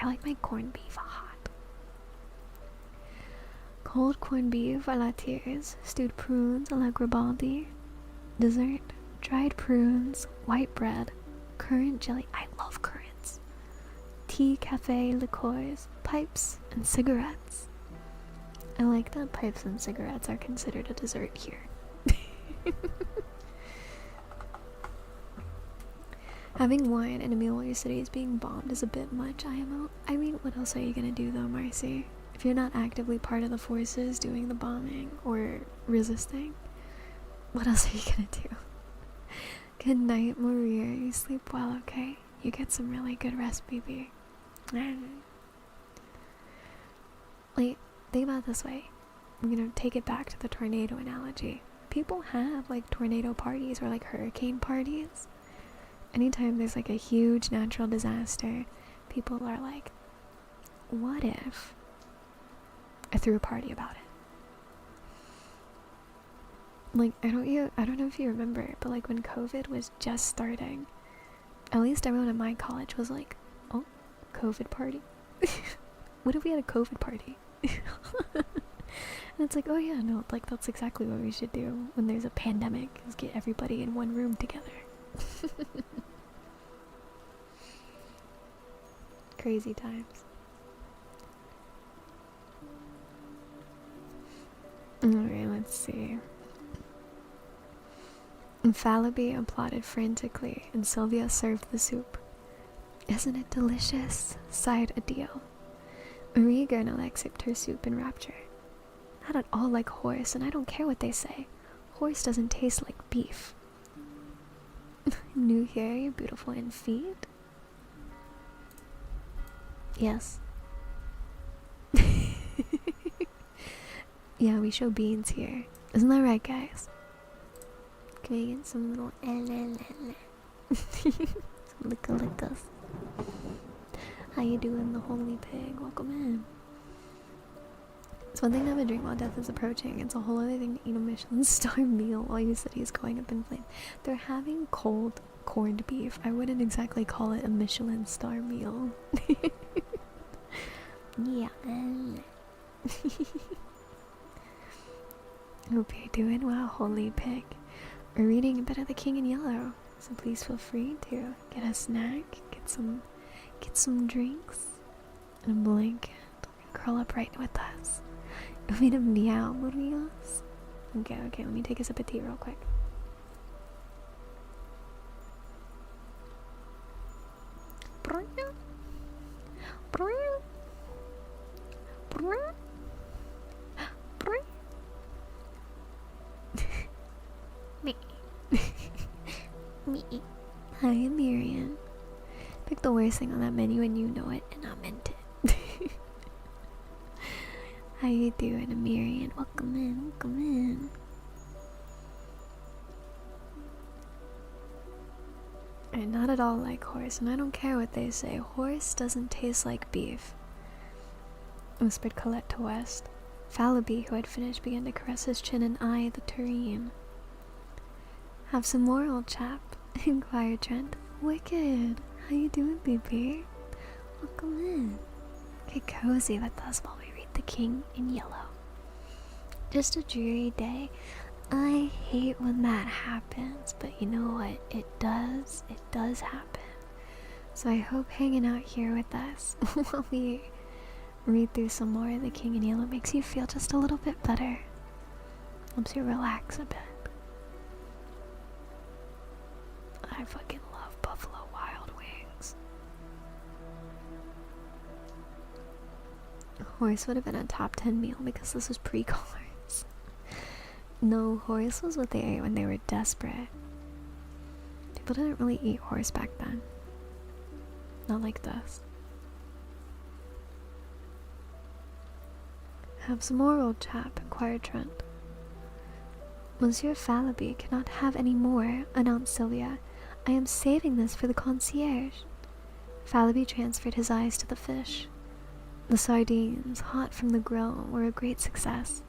Speaker 1: I like my corned beef hot. Cold corned beef à la Thiers, stewed prunes à la Gribaldi, dessert, dried prunes, white bread, currant jelly. I love currants. Tea, cafe, liqueurs, pipes, and cigarettes. I like that pipes and cigarettes are considered a dessert here. Having wine in a meal while your city is being bombed is a bit much, IMO. I mean, what else are you gonna do though, Marcy? If you're not actively part of the forces doing the bombing or resisting, what else are you gonna do? Good night, Maria. You sleep well, okay? You get some really good rest, baby. Like, think about it this way. I'm gonna take it back to the tornado analogy. People have like tornado parties or like hurricane parties. Anytime there's like a huge natural disaster, people are like, what if I threw a party about it? Like, I don't know if you remember, but like when COVID was just starting, at least everyone at my college was like, oh, COVID party? What if we had a COVID party? And it's like, oh yeah, no, like that's exactly what we should do when there's a pandemic, is get everybody in one room together. Crazy times. Alright, let's see. Falaby applauded frantically, and Sylvia served the soup. Isn't it delicious? Sighed Adele. Marie Gernalek sipped her soup in rapture. Not at all like horse, and I don't care what they say. Horse doesn't taste like beef. New hair, you're beautiful, and feet? Yes. Yeah, we show beans here. Isn't that right, guys? Can we get some little some licka-lickas? How you doing, the holy pig? Welcome in. It's one thing to have a drink while death is approaching. It's a whole other thing to eat a Michelin star meal while your city is going up in flames. They're having cold corned beef. I wouldn't exactly call it a Michelin star meal. Yeah. Hope you're doing well, holy pig. We're reading a bit of The King in Yellow, so please feel free to get a snack, get some drinks, and a blanket, and curl up right with us. You want me to meow, Murillos? Okay, let me take a sip of tea real quick. Me. Hi, I'm Marian. Pick the worst thing on that menu and you know it, and I meant it. How you doing, Amirian? Welcome in, welcome in. I'm not at all like horse, and I don't care what they say. Horse doesn't taste like beef, whispered Colette to West. Fallabee, who had finished, began to caress his chin and eye the tureen. Have some more, old chap? Inquired Trent. Wicked. How you doing, BB? Welcome in. Get cozy with us while we read The King in Yellow. Just a dreary day. I hate when that happens, but you know what? It does happen. So I hope hanging out here with us while we read through some more of The King in Yellow makes you feel just a little bit better. Helps you relax a bit. I fucking love Buffalo Wild Wings. Horse would have been a top 10 meal because this was pre-cars. No, horse was what they ate when they were desperate. People didn't really eat horse back then. Not like this. Have some more, old chap? Inquired Trent. Monsieur Fallabee cannot have any more, announced Sylvia. I am saving this for the concierge. Fallabee transferred his eyes to the fish. The sardines, hot from the grill, were a great success.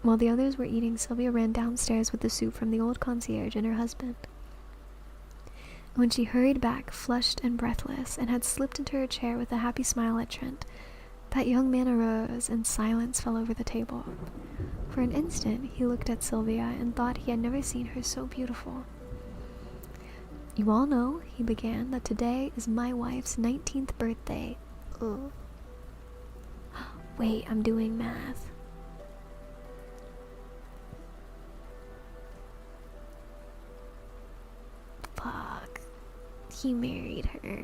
Speaker 1: While the others were eating, Sylvia ran downstairs with the soup from the old concierge and her husband. When she hurried back, flushed and breathless, and had slipped into her chair with a happy smile at Trent, that young man arose and silence fell over the table. For an instant, he looked at Sylvia and thought he had never seen her so beautiful. You all know, he began, that today is my wife's 19th birthday. Ugh. Wait, I'm doing math. Fuck. He married her.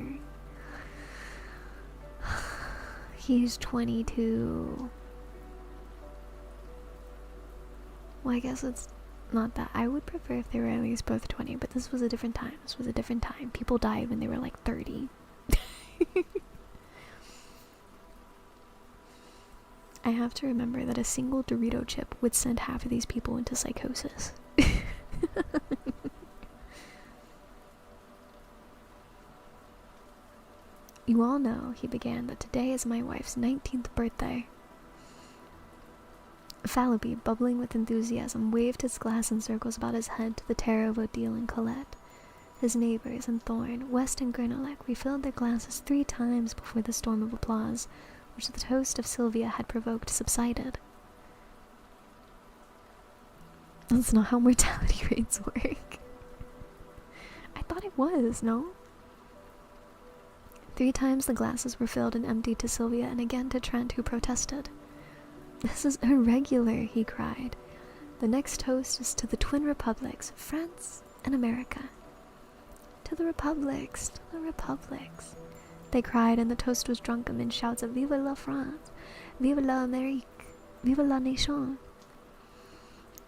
Speaker 1: He's 22. Well, I guess it's not that. I would prefer if they were at least both 20, but this was a different time. This was a different time. People died when they were like 30. I have to remember that a single Dorito chip would send half of these people into psychosis. You all know, he began, that today is my wife's 19th birthday. Fallabee, bubbling with enthusiasm, waved his glass in circles about his head to the terror of Odile and Colette. His neighbors and Thorne, West and Grenelec refilled their glasses 3 times before the storm of applause, which the toast of Sylvia had provoked, subsided. That's not how mortality rates work. I thought it was, no? 3 times the glasses were filled and emptied to Sylvia and again to Trent, who protested. This is irregular, he cried. The next toast is to the twin republics, France and America. To the republics, they cried, and the toast was drunk amid shouts of Vive la France, Vive l'Amérique, Vive la Nation.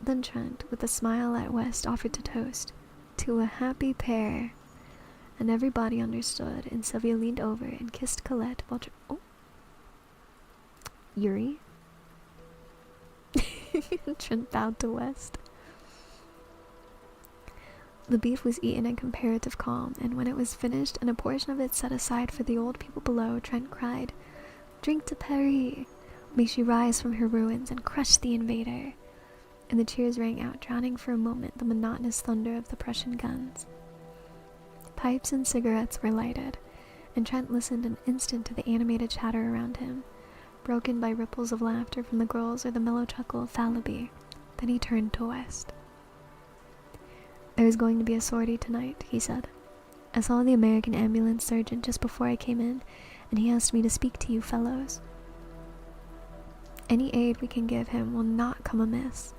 Speaker 1: Then Trent, with a smile at West, offered to toast, to a happy pair. And everybody understood, and Sylvia leaned over and kissed Colette while Yuri? Trent bowed to West. The beef was eaten in comparative calm, and when it was finished and a portion of it set aside for the old people below, Trent cried, Drink to Paris! May she rise from her ruins and crush the invader! And the cheers rang out, drowning for a moment the monotonous thunder of the Prussian guns. Pipes and cigarettes were lighted, and Trent listened an instant to the animated chatter around him, broken by ripples of laughter from the girls or the mellow chuckle of Fallabee. Then he turned to West. There is going to be a sortie tonight, he said. I saw the American ambulance surgeon just before I came in, and he asked me to speak to you fellows. Any aid we can give him will not come amiss.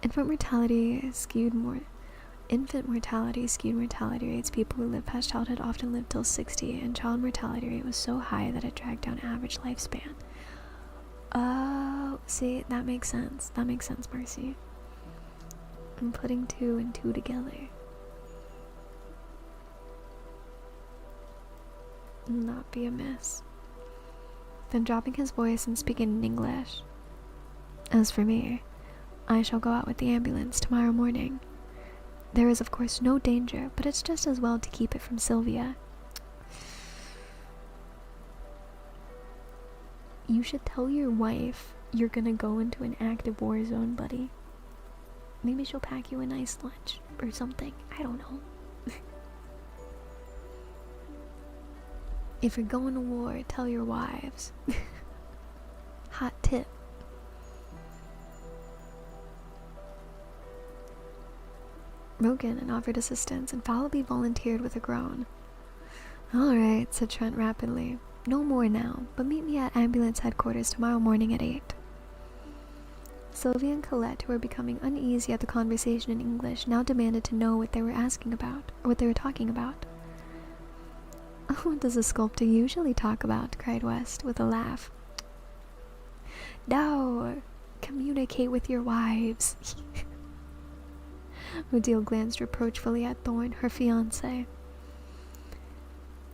Speaker 1: Infant mortality skewed mortality rates. People who live past childhood often live till 60, and child mortality rate was so high that it dragged down average lifespan. Oh, see, that makes sense. That makes sense, Marcy. I'm putting 2 and 2 together. Not be amiss. then dropping his voice and speaking in English. As for me, I shall go out with the ambulance tomorrow morning. There is of course no danger, but it's just as well to keep it from Sylvia. You should tell your wife you're gonna go into an active war zone, buddy. Maybe she'll pack you a nice lunch or something. I don't know. If you're going to war, tell your wives. Hot tip. Rogan and offered assistance, and Fallowby volunteered with a groan. Alright, said Trent rapidly. No more now, but meet me at ambulance headquarters tomorrow morning at 8. Sylvia and Colette, who were becoming uneasy at the conversation in English, now demanded to know what they were asking about, or what they were talking about. What does a sculptor usually talk about? Cried West with a laugh. No, communicate with your wives. Odile glanced reproachfully at Thorn, her fiancé.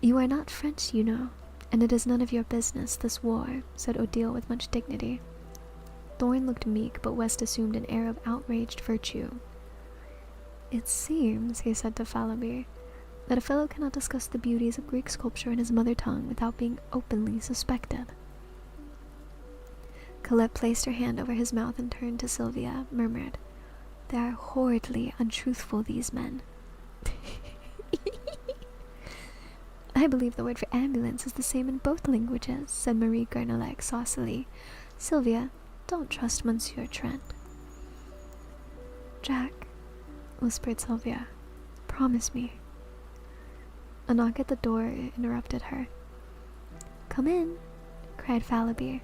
Speaker 1: You are not French, you know, and it is none of your business, this war, said Odile with much dignity. Thorn looked meek, but West assumed an air of outraged virtue. It seems, he said to Fallowby, that a fellow cannot discuss the beauties of Greek sculpture in his mother tongue without being openly suspected. Colette placed her hand over his mouth and turned to Sylvia, murmured, They are horridly untruthful, these men. I believe the word for ambulance is the same in both languages, said Marie Garnelec saucily. Sylvia, don't trust Monsieur Trent. Jack, whispered Sylvia, promise me. A knock at the door interrupted her. Come in, cried Fallowby.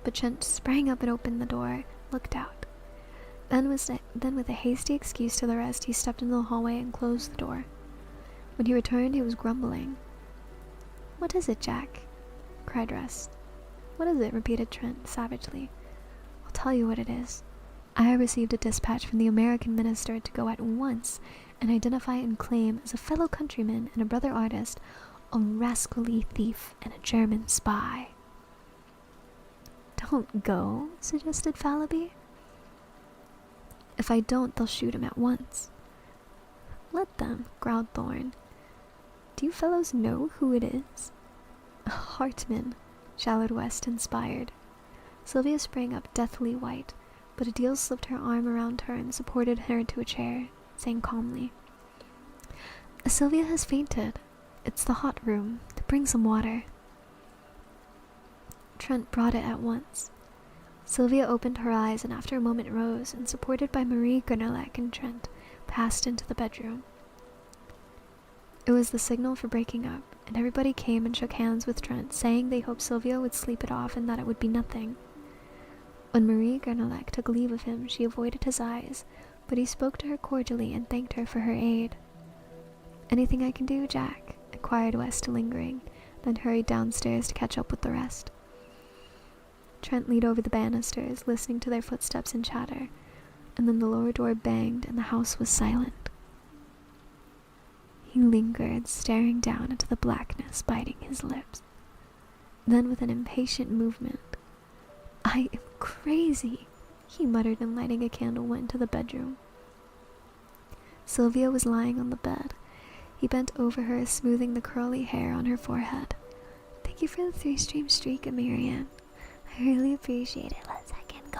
Speaker 1: But Trent sprang up and opened the door, looked out. Then with a hasty excuse to the rest, he stepped into the hallway and closed the door. When he returned, he was grumbling. What is it, Jack? Cried Russ. What is it? Repeated Trent savagely. I'll tell you what it is. I have received a dispatch from the American minister to go at once and identify and claim as a fellow countryman and a brother artist a rascally thief and a German spy. Don't go, suggested Fallowby. If I don't, they'll shoot him at once. Let them, growled Thorn. Do you fellows know who it is? Hartman, shouted West, inspired. Sylvia sprang up deathly white, but Odile slipped her arm around her and supported her to a chair, saying calmly, Sylvia has fainted. It's the hot room. Bring some water. Trent brought it at once. Sylvia opened her eyes and after a moment rose and, supported by Marie Garnelec and Trent, passed into the bedroom. It was the signal for breaking up, and everybody came and shook hands with Trent, saying they hoped Sylvia would sleep it off and that it would be nothing. When Marie Garnelec took leave of him, she avoided his eyes, but he spoke to her cordially and thanked her for her aid. Anything I can do, Jack? Inquired West, lingering, then hurried downstairs to catch up with the rest. Trent leaned over the banisters, listening to their footsteps and chatter, and then the lower door banged and the house was silent. He lingered, staring down into the blackness, biting his lips. Then with an impatient movement, I am crazy, he muttered, and lighting a candle went into the bedroom. Sylvia was lying on the bed. He bent over her, smoothing the curly hair on her forehead. Thank you for the 3-stream streak, Marianne. I really appreciate it. Let's second go.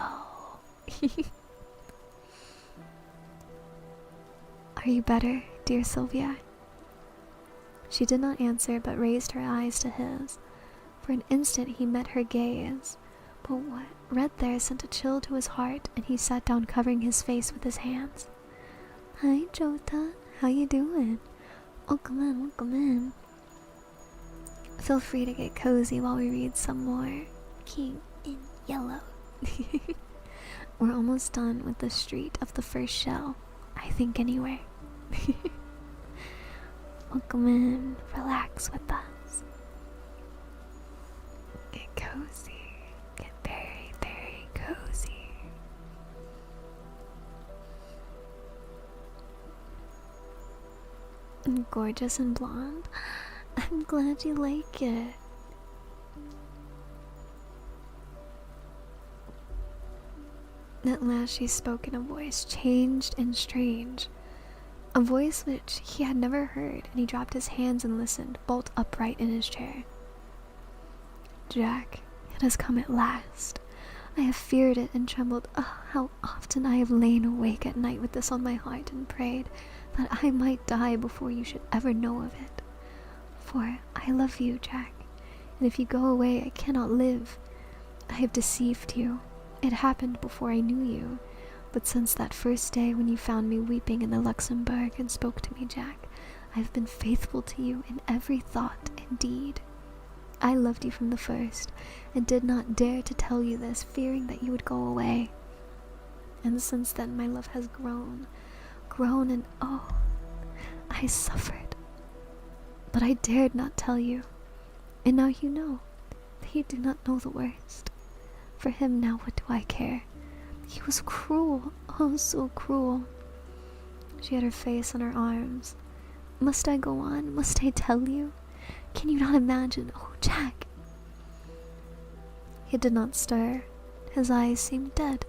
Speaker 1: Are you better, dear Sylvia? She did not answer, but raised her eyes to his. For an instant he met her gaze, but what read there sent a chill to his heart, and he sat down, covering his face with his hands. Hi, Jota. How you doing? Welcome in, welcome in. Feel free to get cozy while we read some more King in Yellow. We're almost done with the Street of the First Shell, I think anyway. Welcome in, relax with us. Get cozy, get very, very cozy. Gorgeous and blonde. I'm glad you like it. At last she spoke in a voice changed and strange, a voice which he had never heard, and he dropped his hands and listened, bolt upright in his chair. Jack, it has come at last. I have feared it and trembled. Oh, how often I have lain awake at night with this on my heart and prayed that I might die before you should ever know of it. For I love you, Jack, and if you go away I cannot live. I have deceived you. It happened before I knew you, but since that first day when you found me weeping in the Luxembourg and spoke to me, Jack, I have been faithful to you in every thought and deed. I loved you from the first, and did not dare to tell you this, fearing that you would go away. And since then my love has grown, and oh, I suffered. But I dared not tell you, and now you know that you do not know the worst. For him now, what do I care? He was cruel, oh so cruel. She had her face on her arms. Must I go on? Must I tell you? Can you not imagine? Oh, Jack! He did not stir. His eyes seemed dead.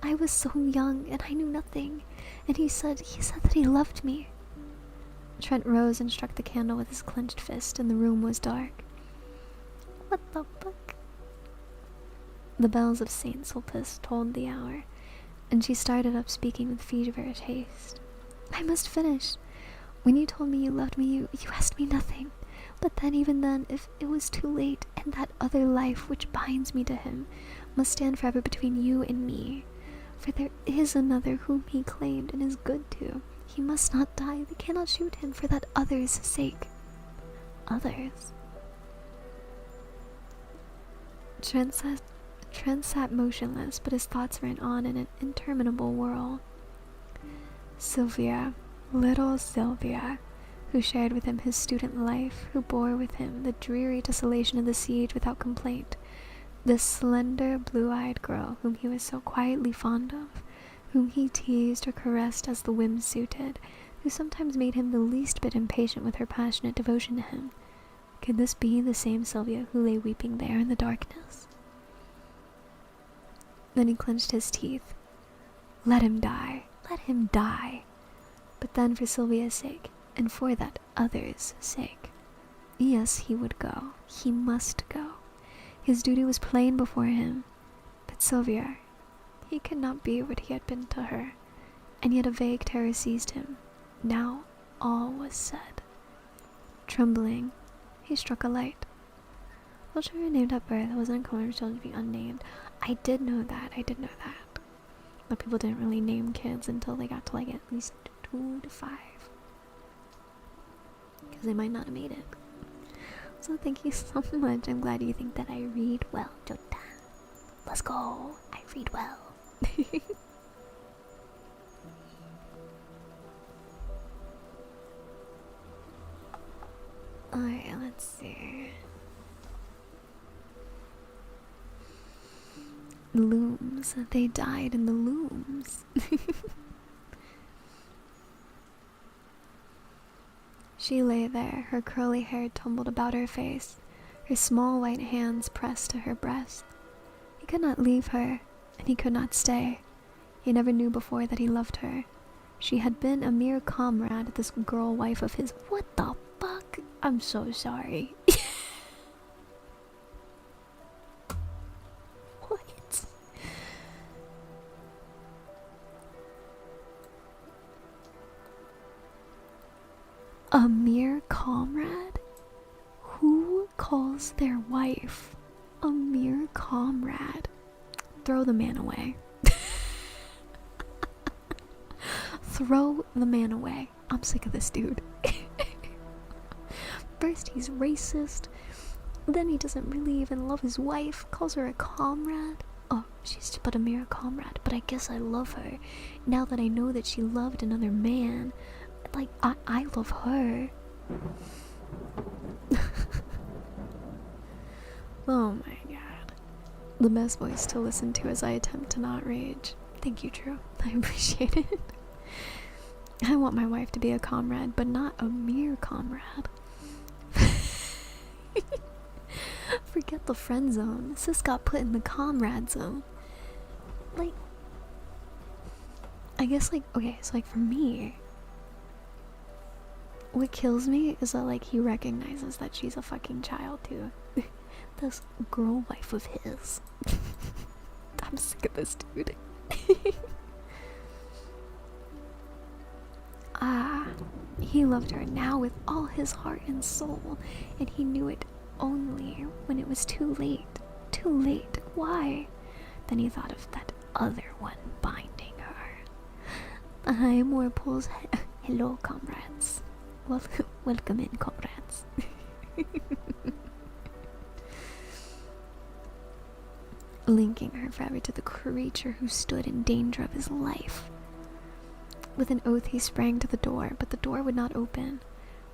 Speaker 1: I was so young, and I knew nothing. And he said that he loved me. Trent rose and struck the candle with his clenched fist, and the room was dark. What the fuck? The bells of St. Sulpice told the hour, and she started up speaking with feverish haste. I must finish. When you told me you loved me, you asked me nothing. But then, even then, if it was too late, and that other life which binds me to him must stand forever between you and me. For there is another whom he claimed and is good to. He must not die. They cannot shoot him for that other's sake. Others? Trent sat motionless, but his thoughts ran on in an interminable whirl. Sylvia, little Sylvia, who shared with him his student life, who bore with him the dreary desolation of the siege without complaint. This slender, blue-eyed girl whom he was so quietly fond of, whom he teased or caressed as the whim suited, who sometimes made him the least bit impatient with her passionate devotion to him. Could this be the same Sylvia who lay weeping there in the darkness? Then he clenched his teeth. Let him die. Let him die. But then, for Sylvia's sake, and for that other's sake, yes, he would go. He must go. His duty was plain before him. But Sylvia, he could not be what he had been to her, and yet a vague terror seized him. Now all was said. Trembling, he struck a light. Well, she was named at birth. It wasn't uncommon for children to be unnamed. I did know that. But people didn't really name kids until they got to like at least 2 to 5. Because they might not have made it. So thank you so much. I'm glad you think that I read well, Jota. Let's go. I read well. Alright, let's see. Looms. They died in the looms. She lay there, her curly hair tumbled about her face, her small white hands pressed to her breast. He could not leave her, and he could not stay. He never knew before that he loved her. She had been a mere comrade, this girl wife of his. What the fuck? I'm so sorry. What? A mere comrade? Who calls their wife a mere comrade? Throw the man away. Throw the man away. I'm sick of this dude. First he's racist, then he doesn't really even love his wife, calls her a comrade. Oh, she's but a mere comrade, but I guess I love her. Now that I know that she loved another man, like, I love her. Oh my god. The best voice to listen to as I attempt to not rage. Thank you, Drew. I appreciate it. I want my wife to be a comrade, but not a mere comrade. Forget the friend zone. Sis got put in the comrade zone. like, I guess, like, okay, so, like, for me, what kills me is that, like, he recognizes that she's a fucking child, too. This girl wife of his. I'm sick of this dude. He loved her now with all his heart and soul, and he knew it only when it was too late. Too late. Why? Then he thought of that other one binding her. The High Immortal pulls. Hello, comrades. Welcome in, comrades. Linking her forever to the creature who stood in danger of his life. With an oath, he sprang to the door, but the door would not open.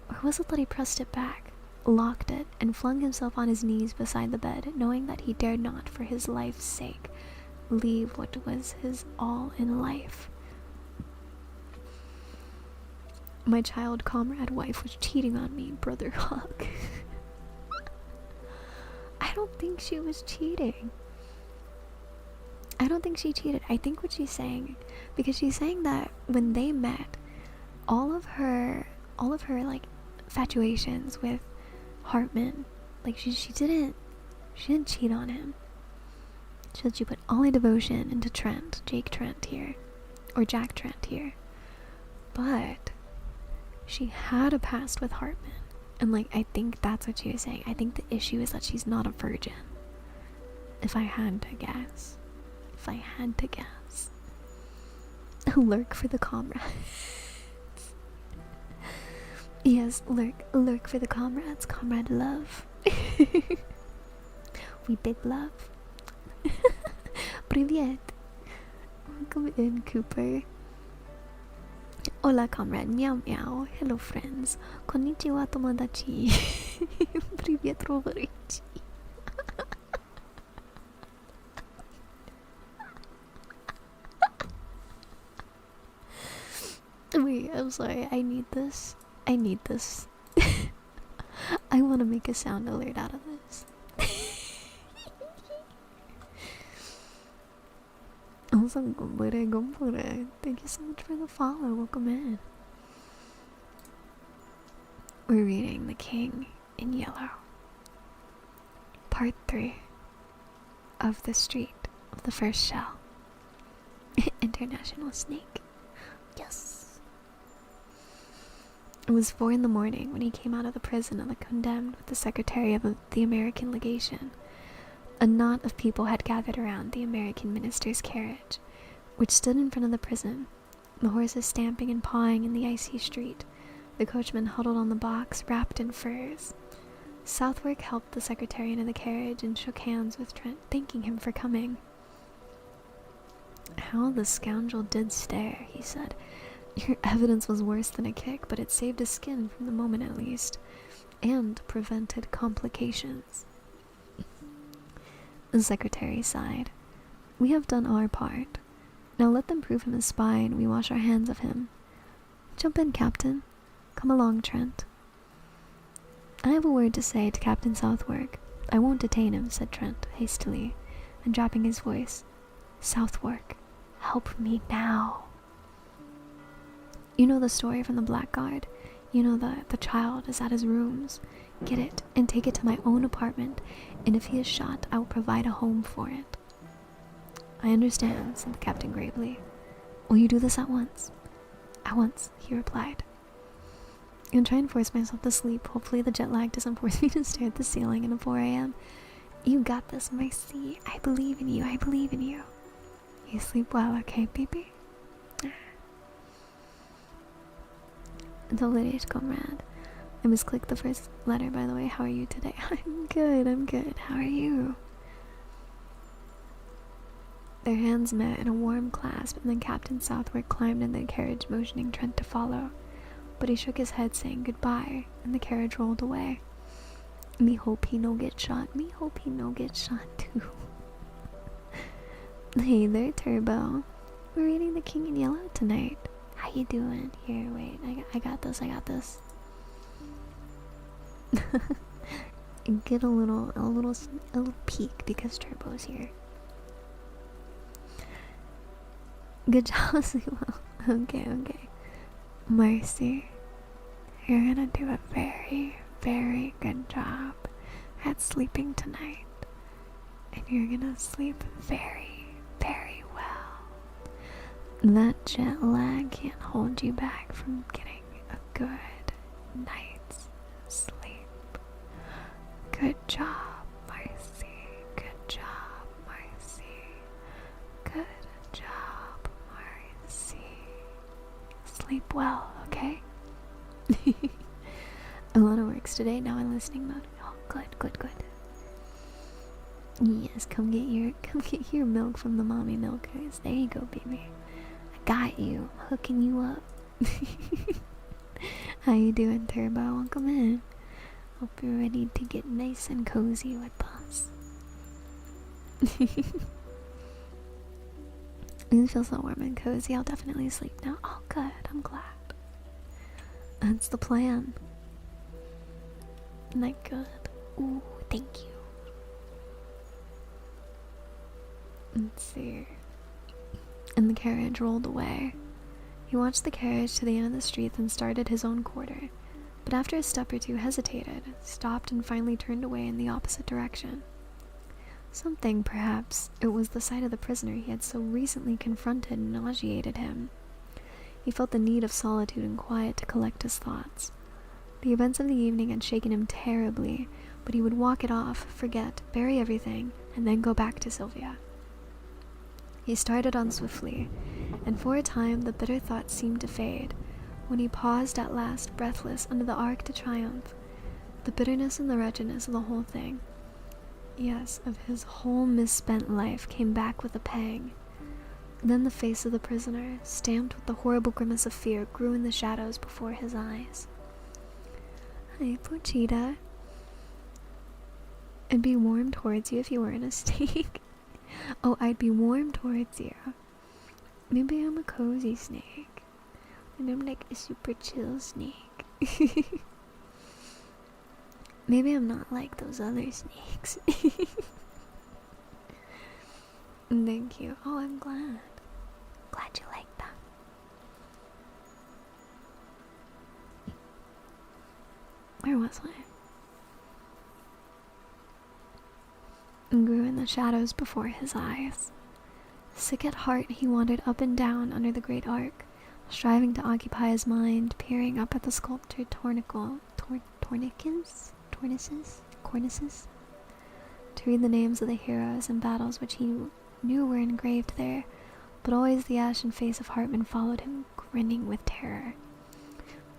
Speaker 1: Or was it that he pressed it back, locked it, and flung himself on his knees beside the bed, knowing that he dared not, for his life's sake, leave what was his all in life? My child comrade wife was cheating on me, Brother Hawk. I don't think she was cheating. I don't think she cheated. I think what she's saying, because she's saying that when they met, all of her like infatuations with Hartman, like she didn't cheat on him. She said she put all her devotion into Trent, Jake Trent here, or Jack Trent here, but she had a past with Hartman, and like I think that's what she was saying. I think the issue is that she's not a virgin. If I had to guess. Lurk for the comrades. Yes, lurk for the comrades. Comrade love. We big love. Привет. Welcome in, Cooper. Hola, comrade. Meow meow. Hello, friends. Konnichiwa, tomodachi. Привет, Roberichi. Wait, I'm sorry. I need this. I want to make a sound alert out of this. Also, gombore. Thank you so much for the follow. Welcome in. We're reading The King in Yellow. Part 3 of The Street of the First Shell. International Snake. Yes. It was 4 in the morning when he came out of the prison of the condemned with the secretary of the American legation. A knot of people had gathered around the American minister's carriage, which stood in front of the prison, the horses stamping and pawing in the icy street, the coachman huddled on the box, wrapped in furs. Southwark helped the secretary into the carriage and shook hands with Trent, thanking him for coming. How the scoundrel did stare, he said. Your evidence was worse than a kick, but it saved his skin from the moment at least, and prevented complications. The secretary sighed. We have done our part. Now let them prove him a spy and we wash our hands of him. Jump in, Captain. Come along, Trent. I have a word to say to Captain Southwark. I won't detain him, said Trent, hastily, and dropping his voice. Southwark, help me now. You know the story from the Blackguard. You know the child is at his rooms. Get it and take it to my own apartment, and if he is shot, I will provide a home for it. I understand, said the captain gravely. Will you do this at once? At once, he replied. I'm gonna try and force myself to sleep. Hopefully the jet lag doesn't force me to stare at the ceiling at 4 a.m. You got this, Mercy. I believe in you. I believe in you. You sleep well, okay, baby? Delirious comrade. I misclicked the first letter, by the way. How are you today? I'm good. How are you? Their hands met in a warm clasp, and then Captain Southwark climbed in the carriage, motioning Trent to follow. But he shook his head, saying goodbye, and the carriage rolled away. Me hope he no get shot. Me hope he no get shot, too. Hey there, Turbo. We're reading The King in Yellow tonight. How you doing? Here, wait. I got this. Get a little peek because Turbo's here. Good job, Silo. Okay, okay. Mercy, you're gonna do a very, very good job at sleeping tonight. And you're gonna sleep very, very well. That jet lag can't hold you back from getting a good night's sleep. Good job, Marcy. Good job, Marcy. Good job, Marcy. Sleep well, okay? Alana works today, now in listening mode. Oh, good, good, good. Yes, come get your milk from the mommy milkers. There you go, baby. I got you. I'm hooking you up. How you doing, Turbo? Welcome in. Hope you're ready to get nice and cozy with us. It feels so warm and cozy. I'll definitely sleep now. Oh, good. I'm glad. That's the plan. Isn't that good? Ooh, thank you. Let's see. And the carriage rolled away. He watched the carriage to the end of the street, then started his own quarter, but after a step or two hesitated, stopped, and finally turned away in the opposite direction. Something, perhaps, it was the sight of the prisoner he had so recently confronted, nauseated him. He felt the need of solitude and quiet to collect his thoughts. The events of the evening had shaken him terribly, but he would walk it off, forget, bury everything, and then go back to Sylvia. He started on swiftly, and for a time the bitter thoughts seemed to fade, when he paused at last, breathless, under the Arc de Triomphe. The bitterness and the wretchedness of the whole thing, yes, of his whole misspent life, came back with a pang. Then the face of the prisoner, stamped with the horrible grimace of fear, grew in the shadows before his eyes. Hi, Pochita. I'd be warm towards you if you weren't a snake. Oh, I'd be warm towards you. Maybe I'm a cozy snake. And I'm like a super chill snake. Maybe I'm not like those other snakes. Thank you. Oh, I'm glad. Glad you like that. Where was I? And grew in the shadows before his eyes. Sick at heart, he wandered up and down under the great arc, striving to occupy his mind, peering up at the sculptured cornices, to read the names of the heroes and battles which he knew were engraved there, but always the ashen face of Hartman followed him, grinning with terror.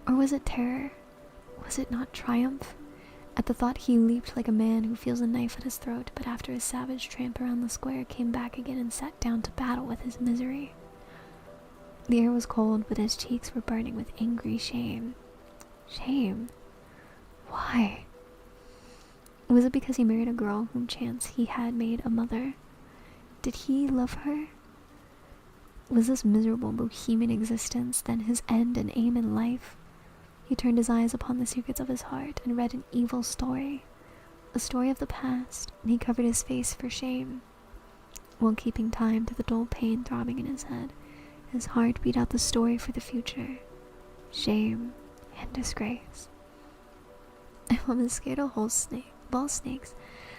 Speaker 1: Or was it terror? Was it not triumph? At the thought he leaped like a man who feels a knife at his throat, but after a savage tramp around the square came back again and sat down to battle with his misery. The air was cold, but his cheeks were burning with angry shame. Shame? Why? Was it because he married a girl whom chance he had made a mother? Did he love her? Was this miserable bohemian existence then his end and aim in life? He turned his eyes upon the secrets of his heart and read an evil story, a story of the past, and he covered his face for shame. While keeping time to the dull pain throbbing in his head, his heart beat out the story for the future. Shame and disgrace. If I'm scared of ball snakes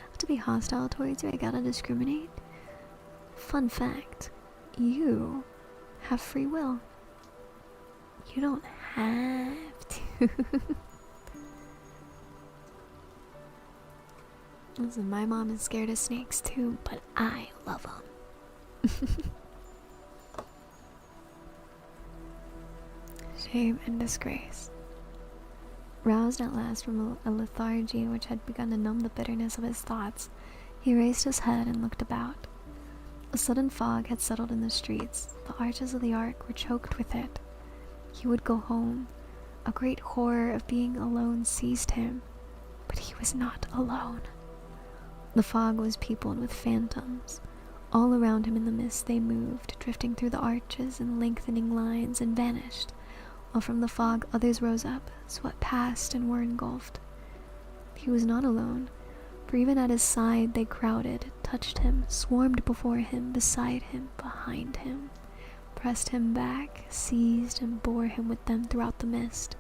Speaker 1: have to be hostile towards you, I gotta discriminate. Fun fact, you have free will. You don't have to. Listen, my mom is scared of snakes too, but I love them. Shame and disgrace. Roused at last from a lethargy which had begun to numb the bitterness of his thoughts, he raised his head and looked about. A sudden fog had settled in the streets. The arches of the Arc were choked with it. He would go home. A great horror of being alone seized him, but he was not alone. The fog was peopled with phantoms. All around him in the mist they moved, drifting through the arches in lengthening lines, and vanished, while from the fog others rose up, swept past, and were engulfed. He was not alone, for even at his side they crowded, touched him, swarmed before him, beside him, behind him. pressed him back, seized and bore him with them throughout the mist.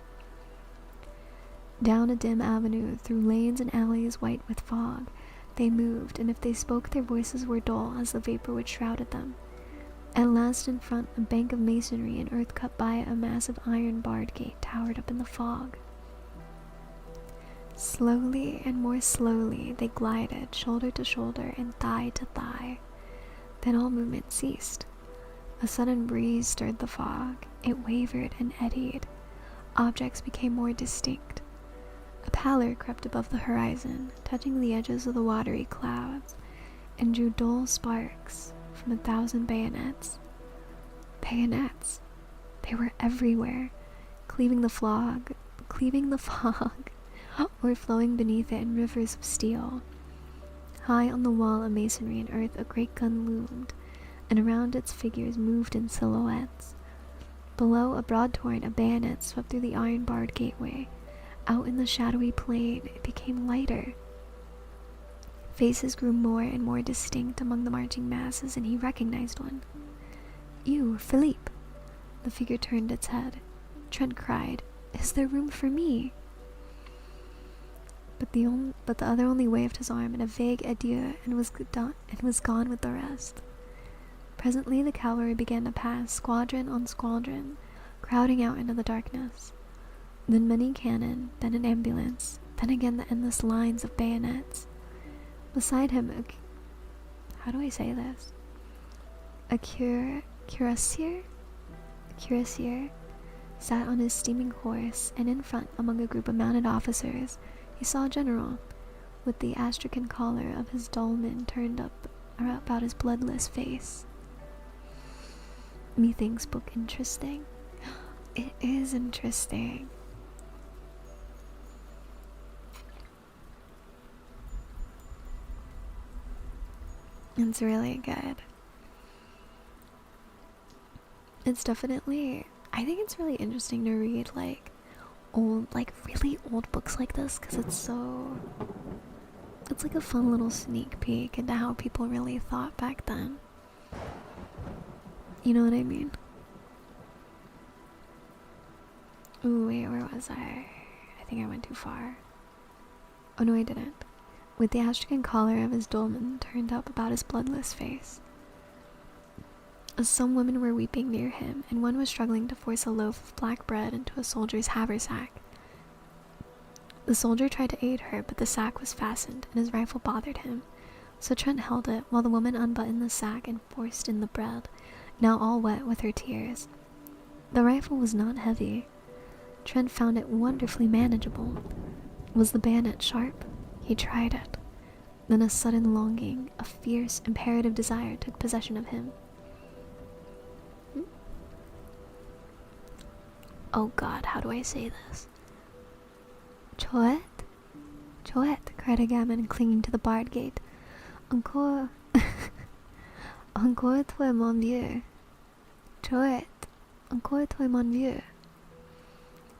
Speaker 1: Down a dim avenue, through lanes and alleys white with fog, they moved, and if they spoke their voices were dull as the vapor which shrouded them. At last in front, a bank of masonry and earth cut by a massive iron barred gate towered up in the fog. Slowly and more slowly they glided, shoulder to shoulder and thigh to thigh. Then all movement ceased. A sudden breeze stirred the fog. It wavered and eddied. Objects became more distinct. A pallor crept above the horizon, touching the edges of the watery clouds, and drew dull sparks from 1,000 bayonets. Bayonets! They were everywhere, cleaving the fog, or flowing beneath it in rivers of steel. High on the wall of masonry and earth a great gun loomed, and around its figures moved in silhouettes. Below, a broad torrent of bayonets swept through the iron-barred gateway. Out in the shadowy plain, it became lighter. Faces grew more and more distinct among the marching masses, and he recognized one. "You, Philippe!" The figure turned its head. Trent cried, "Is there room for me?" But the other only waved his arm in a vague adieu and was gone with the rest. Presently the cavalry began to pass, squadron on squadron, crowding out into the darkness. Then many cannon, then an ambulance, then again the endless lines of bayonets. Beside him, how do I say this? A cuirassier sat on his steaming horse, and in front, among a group of mounted officers, he saw a general, with the astrakhan collar of his dolman turned up about his bloodless face. Methinks book interesting. It is interesting. It's really good. It's definitely, I think it's really interesting to read like really old books like this, because it's like a fun little sneak peek into how people really thought back then. You know what I mean? Ooh, wait, where was I? I think I went too far. Oh no, I didn't. With the astrakhan collar of his dolman turned up about his bloodless face. Some women were weeping near him, and one was struggling to force a loaf of black bread into a soldier's haversack. The soldier tried to aid her, but the sack was fastened, and his rifle bothered him, so Trent held it while the woman unbuttoned the sack and forced in the bread, now all wet with her tears. The rifle was not heavy. Trent found it wonderfully manageable. Was the bayonet sharp? He tried it. Then a sudden longing, a fierce, imperative desire took possession of him. Oh God, how do I say this? Choet? Choet, cried Agamemnon, clinging to the barred gate. Encore... Encore toi, mon vieux. Choet, encore toi, mon vieux.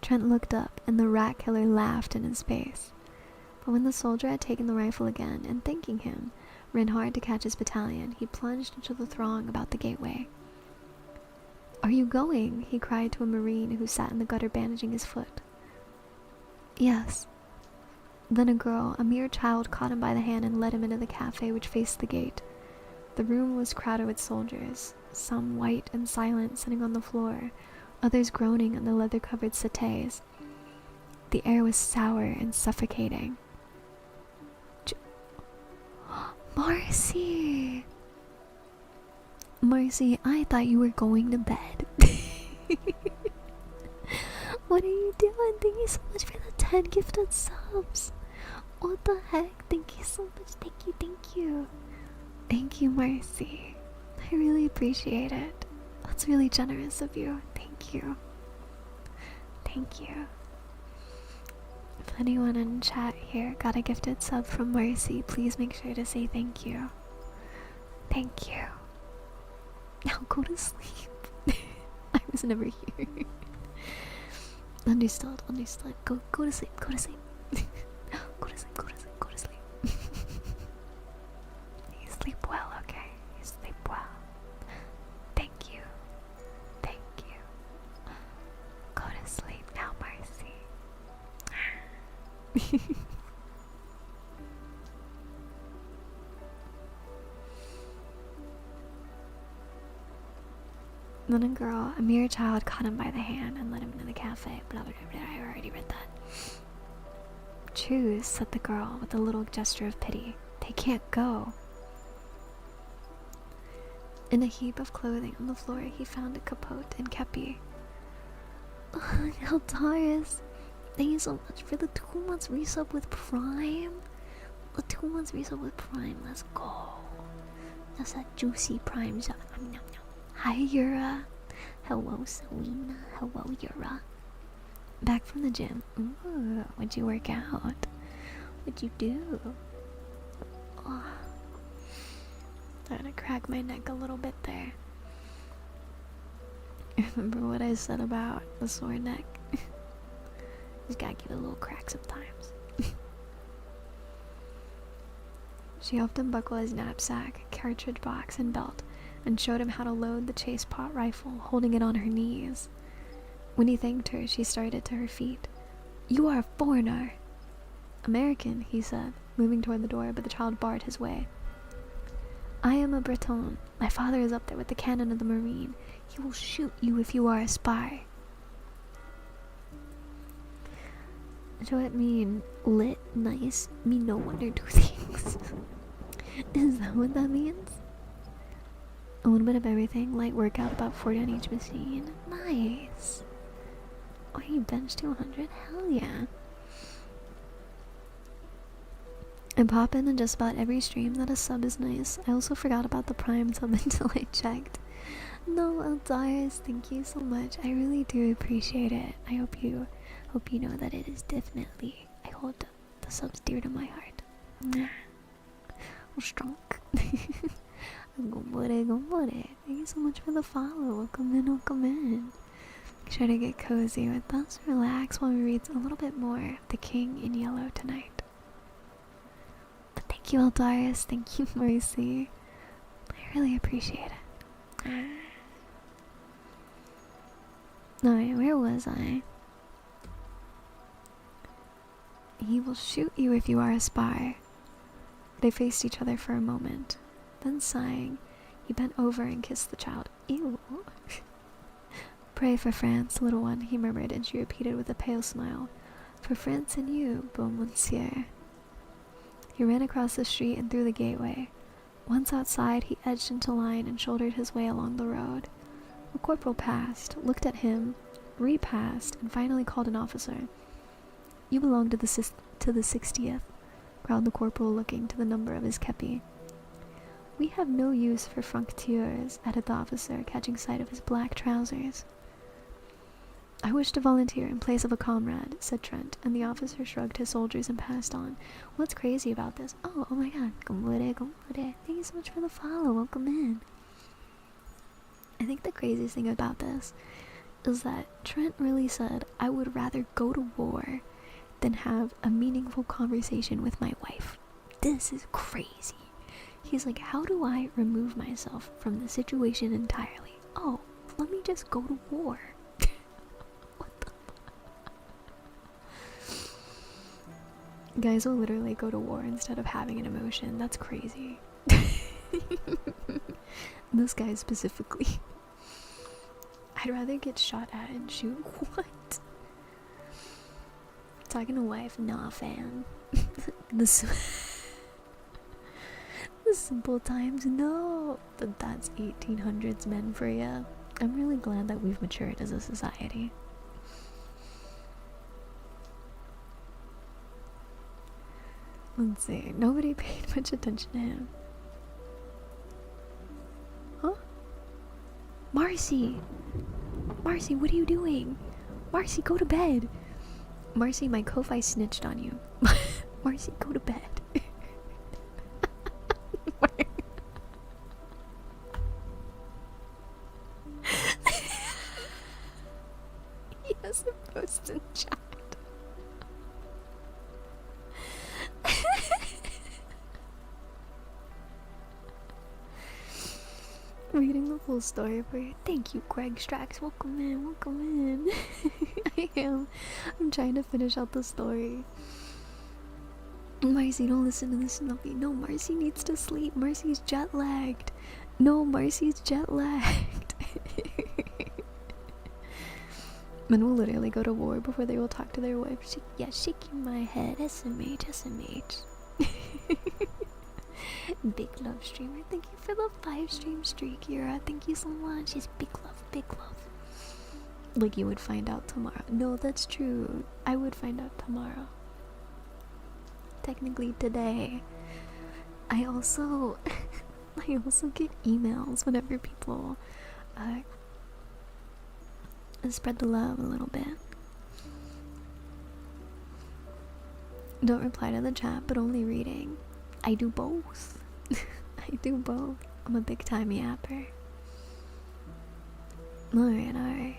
Speaker 1: Trent looked up, and the rat killer laughed in his face. But when the soldier had taken the rifle again, and thanking him, ran hard to catch his battalion, he plunged into the throng about the gateway. "Are you going?" he cried to a marine who sat in the gutter bandaging his foot. "Yes." Then a girl, a mere child, caught him by the hand and led him into the cafe which faced the gate. The room was crowded with soldiers, some white and silent, sitting on the floor, others groaning on the leather-covered settees. The air was sour and suffocating. Marcy! Marcy, I thought you were going to bed. What are you doing? Thank you so much for the 10 gifted subs. What the heck? Thank you so much. Thank you, thank you. Thank you, Marcy. I really appreciate it. That's really generous of you. Thank you. Thank you. If anyone in chat here got a gifted sub from Marcy, please make sure to say thank you. Thank you. Now go to sleep. I was never here. Understood, understood. Go to sleep, go to sleep. Go to sleep, go to sleep, go to sleep. You sleep well, okay? You sleep well. Thank you. Then a girl, a mere child, caught him by the hand and led him into the cafe. Blah, blah, blah, blah. I already read that. Choose, said the girl with a little gesture of pity. They can't go. In a heap of clothing on the floor, he found a capote and kepi. Oh, Eldaris, thank you so much for the 2 months resub with Prime. The 2 months resub with Prime, let's go. That's that juicy Prime sub. Hi, Yura. Hello, Selena. Hello, Yura. Back from the gym. Ooh, what'd you work out? What'd you do? Oh, I'm gonna crack my neck a little bit there. Remember what I said about the sore neck? Just gotta give it a little crack sometimes. She helped him buckle his knapsack, cartridge box, and belt, and showed him how to load the chase pot rifle, holding it on her knees. When he thanked her, she started to her feet. You are a foreigner. American, he said, moving toward the door, but the child barred his way. I am a Breton. My father is up there with the cannon of the Marine. He will shoot you if you are a spy. So it mean lit, nice, me no wonder two things. Is that what that means? A little bit of everything, light workout, about 40 on each machine. Nice. Oh, you bench 200? Hell yeah. I pop in just about every stream that a sub is nice. I also forgot about the Prime sub until I checked. No, Eldaris, thank you so much. I really do appreciate it. I hope you know that it is definitely, I hold the subs dear to my heart. I'm strong. Gombore. Thank you so much for the follow. Welcome in. Make sure to get cozy with us. Relax while we read a little bit more of The King in Yellow tonight. But thank you, Eldaris. Thank you, Mercy. I really appreciate it. Alright, where was I? He will shoot you if you are a spy. They faced each other for a moment. Then sighing, he bent over and kissed the child. Ew. Pray for France, little one, he murmured, and she repeated with a pale smile. For France and you, beau monsieur. He ran across the street and through the gateway. Once outside, he edged into line and shouldered his way along the road. A corporal passed, looked at him, repassed, and finally called an officer. You belong to the 60th, growled the corporal, looking to the number of his kepi. We have no use for francs-tireurs, added the officer, catching sight of his black trousers. I wish to volunteer in place of a comrade, said Trent, and the officer shrugged his shoulders and passed on. What's crazy about this? Oh my god. Gombore. Thank you so much for the follow. Welcome in. I think the craziest thing about this is that Trent really said, I would rather go to war than have a meaningful conversation with my wife. This is crazy. He's like, how do I remove myself from the situation entirely? Oh, let me just go to war. What the fuck? Guys will literally go to war instead of having an emotion. That's crazy. This guy specifically. I'd rather get shot at and shoot. What? Talking to wife? Nah, fam. The simple times, no. But that's 1800s men for ya. I'm really glad that we've matured as a society. Let's see. Nobody paid much attention to him. Huh? Marcy! Marcy, what are you doing? Marcy, go to bed! Marcy, my Ko-Fi snitched on you. Marcy, go to bed. He has a post in chat. Reading the full story for you. Thank you, Greg Strax. Welcome in. I'm trying to finish out the story. Marcy, don't listen to this Snuffy. No, Marcy needs to sleep. Marcy's jet lagged. No, Marcy's jet lagged. Men will literally go to war before they will talk to their wife. Yeah, shaking my head. SMH, SMH. Big love streamer. Thank you for the 5 stream streak, Yura. Thank you so much. It's big love, big love. Like you would find out tomorrow. No, that's true. I would find out tomorrow. Technically today. I also get emails whenever people spread the love a little bit. Don't reply to the chat, but only reading. I do both. I do both. I'm a big time yapper. Alright.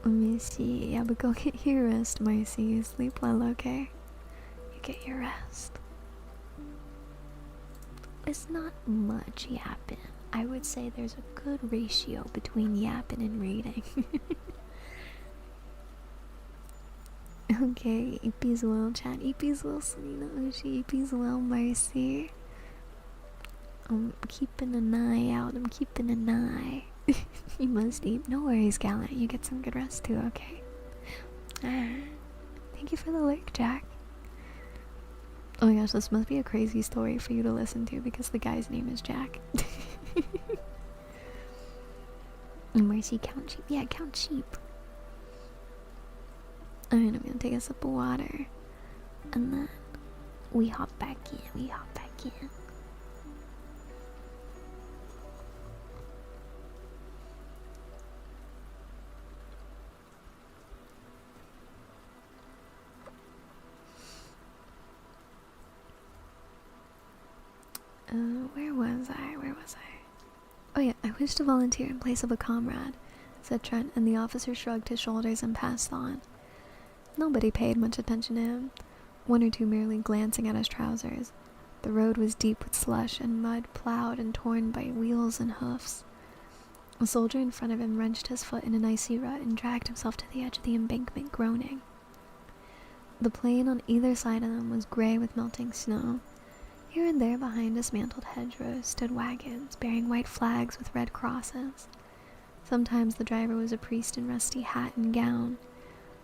Speaker 1: Let me see. Yeah, but go get your rest, Marcy. Sleep well, okay? You get your rest. It's not much yapping. I would say there's a good ratio between yapping and reading. Okay, EP's well, chat. EP's well, Selena Oshi. EP's well, Marcy. I'm keeping an eye out. I'm keeping an eye. You must eat. No worries, Gallant. You get some good rest too, okay? Thank you for the lurk, Jack. Oh my gosh, this must be a crazy story for you to listen to because the guy's name is Jack. Marcy, count sheep. Yeah, count sheep. Alright, I'm gonna take a sip of water. And then we hop back in. We hop back in. Where was I? Oh yeah, I wish to volunteer in place of a comrade, said Trent, and the officer shrugged his shoulders and passed on. Nobody paid much attention to him, 1 or 2 merely glancing at his trousers. The road was deep with slush and mud, plowed and torn by wheels and hoofs. A soldier in front of him wrenched his foot in an icy rut and dragged himself to the edge of the embankment, groaning. The plain on either side of them was grey with melting snow. Here and there behind dismantled hedgerows stood wagons bearing white flags with red crosses. Sometimes the driver was a priest in rusty hat and gown,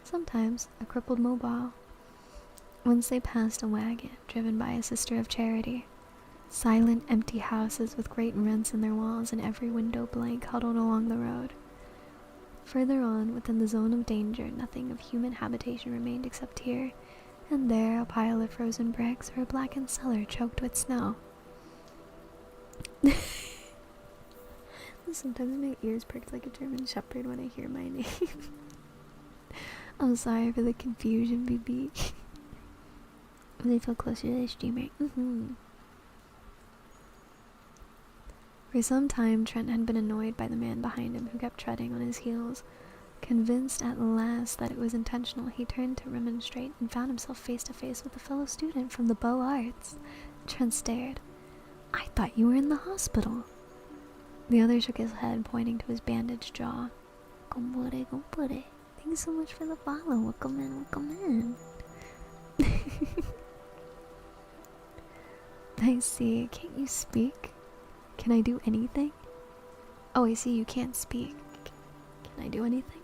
Speaker 1: sometimes a crippled mobile. Once they passed a wagon driven by a sister of charity. Silent, empty houses with great rents in their walls and every window blank huddled along the road. Further on, within the zone of danger, nothing of human habitation remained except here and there a pile of frozen bricks or a blackened cellar choked with snow. Sometimes my ears perk like a German shepherd when I hear my name. I'm sorry for the confusion, BB. They feel closer to the streamer. For some time, Trent had been annoyed by the man behind him who kept treading on his heels. Convinced at last that it was intentional, he turned to remonstrate and found himself face to face with a fellow student from the Beaux Arts. Trent stared. I thought you were in the hospital. The other shook his head, pointing to his bandaged jaw. Compore. Thanks so much for the follow. Welcome in. I see. Can't you speak? Can I do anything? Oh, I see you can't speak. Can I do anything?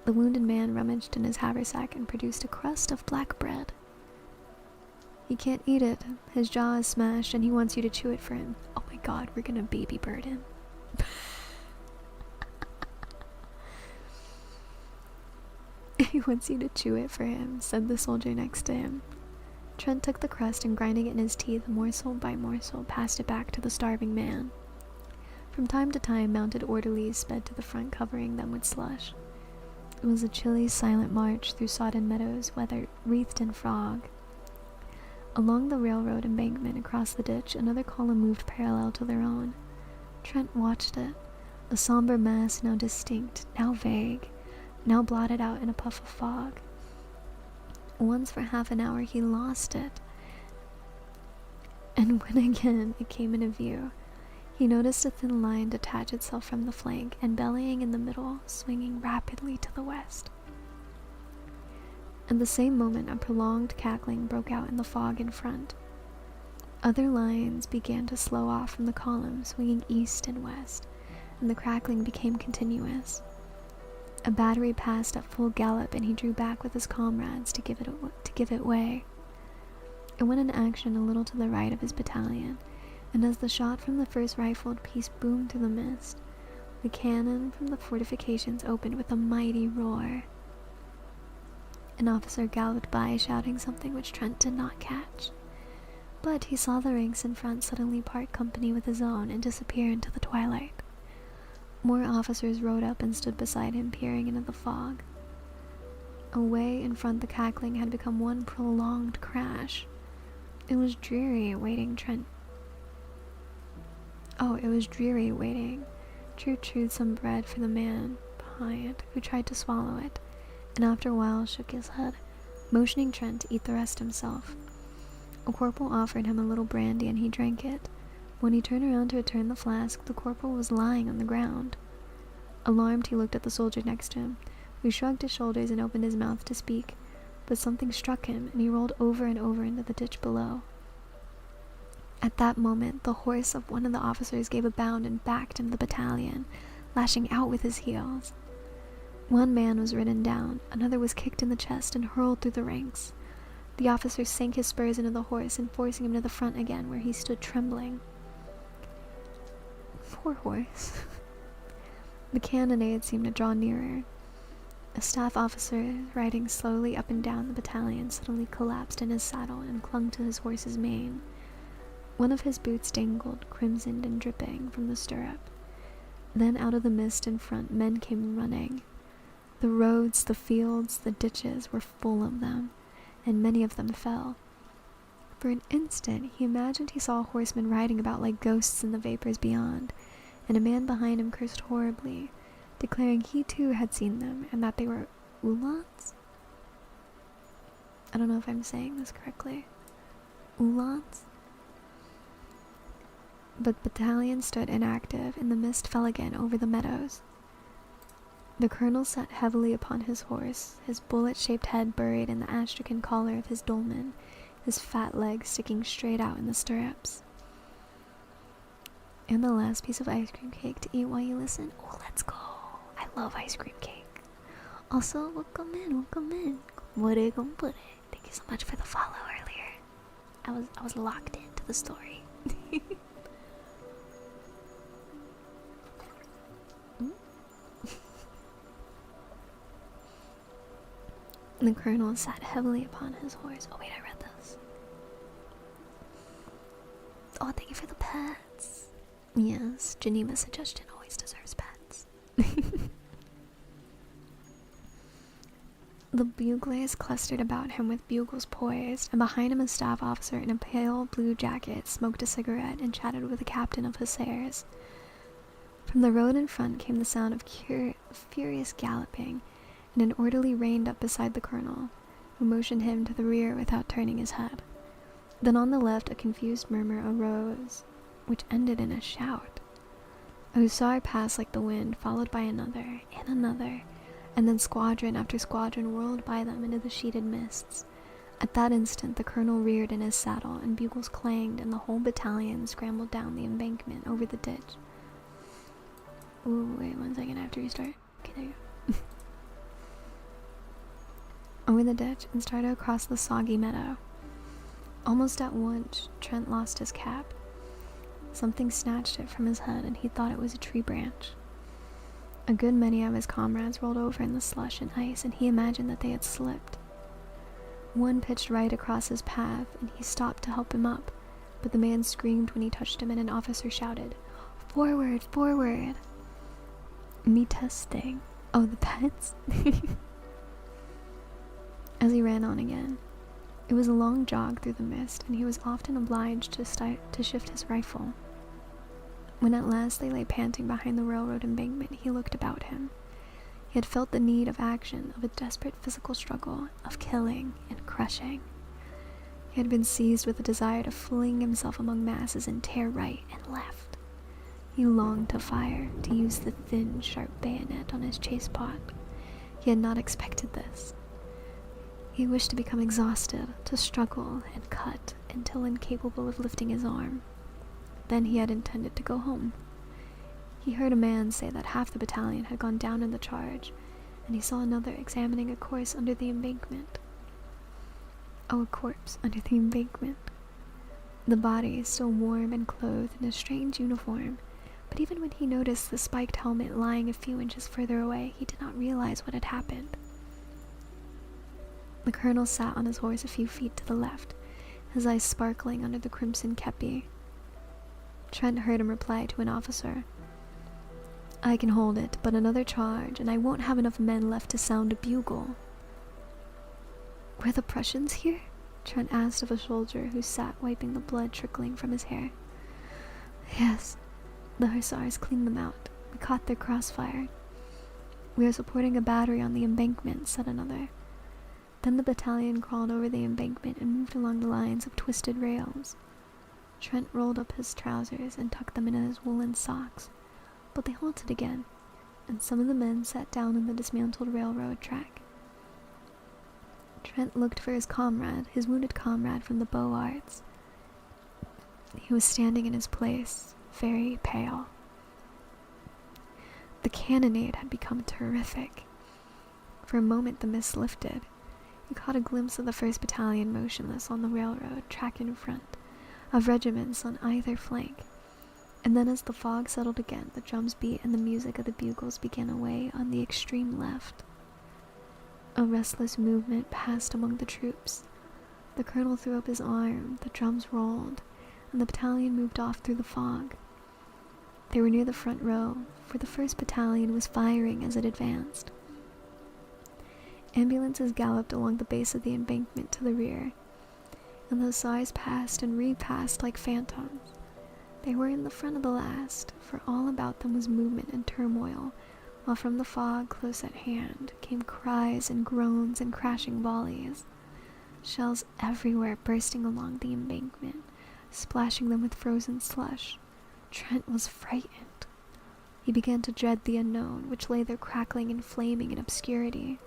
Speaker 1: The wounded man rummaged in his haversack and produced a crust of black bread. He can't eat it. His jaw is smashed and he wants you to chew it for him. Oh my god, we're gonna baby bird him. He wants you to chew it for him, said the soldier next to him. Trent took the crust and, grinding it in his teeth morsel by morsel, passed it back to the starving man. From time to time, mounted orderlies sped to the front, covering them with slush. It was a chilly, silent march through sodden meadows, wreathed in fog. Along the railroad embankment across the ditch, another column moved parallel to their own. Trent watched it, a somber mass now distinct, now vague, now blotted out in a puff of fog. Once for half an hour he lost it, and when again it came into view, he noticed a thin line detach itself from the flank and, bellying in the middle, swinging rapidly to the west. At the same moment, a prolonged cackling broke out in the fog in front. Other lines began to slow off from the column, swinging east and west, and the crackling became continuous. A battery passed at full gallop, and he drew back with his comrades to give it way. It went in action a little to the right of his battalion, and as the shot from the first rifled piece boomed through the mist, the cannon from the fortifications opened with a mighty roar. An officer galloped by, shouting something which Trent did not catch, but he saw the ranks in front suddenly part company with his own and disappear into the twilight. More officers rode up and stood beside him, peering into the fog. Away in front, the cackling had become one prolonged crash. It was dreary awaiting Trent. It was dreary waiting. True chewed some bread for the man behind, who tried to swallow it, and after a while shook his head, motioning Trent to eat the rest himself. A corporal offered him a little brandy, and he drank it. When he turned around to return the flask, the corporal was lying on the ground. Alarmed, he looked at the soldier next to him, who shrugged his shoulders and opened his mouth to speak, but something struck him, and he rolled over and over into the ditch below. At that moment, the horse of one of the officers gave a bound and backed into the battalion, lashing out with his heels. One man was ridden down, another was kicked in the chest and hurled through the ranks. The officer sank his spurs into the horse, enforcing him to the front again, where he stood trembling. Poor horse. The cannonade seemed to draw nearer. A staff officer, riding slowly up and down the battalion, suddenly collapsed in his saddle and clung to his horse's mane. One of his boots dangled, crimsoned and dripping, from the stirrup. Then out of the mist in front, men came running. The roads, the fields, the ditches were full of them, and many of them fell. For an instant, he imagined he saw a horseman riding about like ghosts in the vapors beyond, and a man behind him cursed horribly, declaring he too had seen them, and that they were Uhlans? I don't know if I'm saying this correctly. Uhlans? But the battalion stood inactive, and the mist fell again over the meadows. The colonel sat heavily upon his horse, his bullet-shaped head buried in the astrakhan collar of his dolman, his fat legs sticking straight out in the stirrups. And the last piece of ice cream cake to eat while you listen. Oh, let's go. I love ice cream cake. Also, welcome in. Gumpure. Thank you so much for the follow earlier. I was locked into the story. The colonel sat heavily upon his horse. Oh wait, I read this. Oh, thank you for the pets. Yes, Geneva's suggestion always deserves pets. The buglers clustered about him with bugles poised, and behind him a staff officer in a pale blue jacket smoked a cigarette and chatted with the captain of hussars. From the road in front came the sound of furious galloping, and an orderly reined up beside the colonel, who motioned him to the rear without turning his head. Then on the left a confused murmur arose, which ended in a shout. A hussar passed like the wind, followed by another, and another, and then squadron after squadron whirled by them into the sheeted mists. At that instant the colonel reared in his saddle, and bugles clanged, and the whole battalion scrambled down the embankment over the ditch. Ooh, wait 1 second, I have to restart. Okay, there you go. Over the ditch and started across the soggy meadow. Almost at once, Trent lost his cap. Something snatched it from his head, and he thought it was a tree branch. A good many of his comrades rolled over in the slush and ice, and he imagined that they had slipped. One pitched right across his path, and he stopped to help him up, but the man screamed when he touched him, and an officer shouted, "Forward, forward!" Me testing. Oh, the pets? As he ran on again. It was a long jog through the mist, and he was often obliged to shift his rifle. When at last they lay panting behind the railroad embankment, he looked about him. He had felt the need of action, of a desperate physical struggle, of killing and crushing. He had been seized with a desire to fling himself among masses and tear right and left. He longed to fire, to use the thin, sharp bayonet on his chase pot. He had not expected this. He wished to become exhausted, to struggle and cut until incapable of lifting his arm. Then he had intended to go home. He heard a man say that half the battalion had gone down in the charge, and he saw another examining a corpse under the embankment. Oh, a corpse under the embankment. The body, still warm and clothed in a strange uniform, but even when he noticed the spiked helmet lying a few inches further away, he did not realize what had happened. The colonel sat on his horse a few feet to the left, his eyes sparkling under the crimson kepi. Trent heard him reply to an officer. "I can hold it, but another charge, and I won't have enough men left to sound a bugle." "Were the Prussians here?" Trent asked of a soldier who sat wiping the blood trickling from his hair. "Yes. The hussars cleaned them out. We caught their crossfire." "We are supporting a battery on the embankment," said another. Then the battalion crawled over the embankment and moved along the lines of twisted rails. Trent rolled up his trousers and tucked them into his woolen socks, but they halted again, and some of the men sat down on the dismantled railroad track. Trent looked for his comrade, his wounded comrade from the Beaux Arts. He was standing in his place, very pale. The cannonade had become terrific. For a moment the mist lifted. He caught a glimpse of the 1st Battalion motionless on the railroad track in front, of regiments on either flank, and then as the fog settled again, the drums beat and the music of the bugles began away on the extreme left. A restless movement passed among the troops. The colonel threw up his arm, the drums rolled, and the battalion moved off through the fog. They were near the front row, for the 1st Battalion was firing as it advanced. Ambulances galloped along the base of the embankment to the rear, and the hussars passed and repassed like phantoms. They were in the front of the last, for all about them was movement and turmoil, while from the fog close at hand came cries and groans and crashing volleys. Shells everywhere bursting along the embankment, splashing them with frozen slush. Trent was frightened. He began to dread the unknown, which lay there crackling and flaming in obscurity.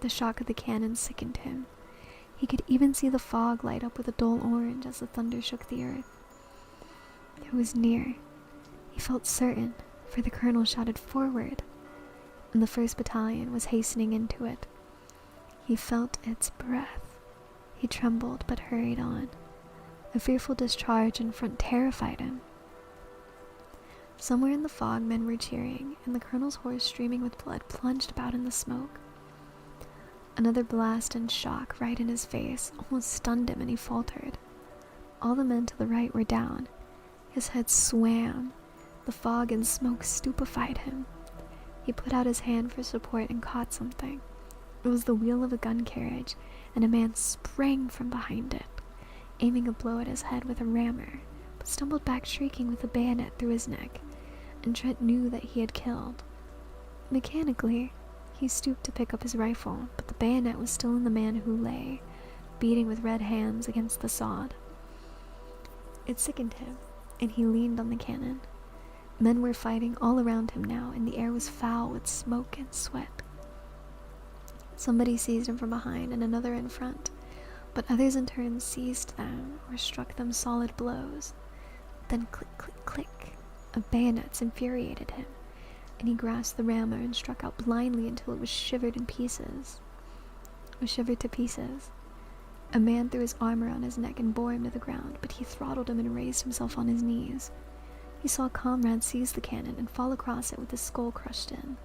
Speaker 1: The shock of the cannon sickened him. He could even see the fog light up with a dull orange as the thunder shook the earth. It was near. He felt certain, for the colonel shouted forward, and the 1st Battalion was hastening into it. He felt its breath. He trembled but hurried on. A fearful discharge in front terrified him. Somewhere in the fog men were cheering, and the colonel's horse, streaming with blood, plunged about in the smoke. Another blast and shock right in his face almost stunned him, and he faltered. All the men to the right were down. His head swam. The fog and smoke stupefied him. He put out his hand for support and caught something. It was the wheel of a gun carriage, and a man sprang from behind it, aiming a blow at his head with a rammer, but stumbled back shrieking with a bayonet through his neck, and Trent knew that he had killed. Mechanically, he stooped to pick up his rifle, but the bayonet was still in the man who lay, beating with red hands against the sod. It sickened him, and he leaned on the cannon. Men were fighting all around him now, and the air was foul with smoke and sweat. Somebody seized him from behind and another in front, but others in turn seized them or struck them solid blows. Then click, click, click, of bayonets infuriated him, and he grasped the rammer and struck out blindly until it was shivered to pieces. A man threw his arm around his neck and bore him to the ground, but he throttled him and raised himself on his knees. He saw a comrade seize the cannon and fall across it with his skull crushed in.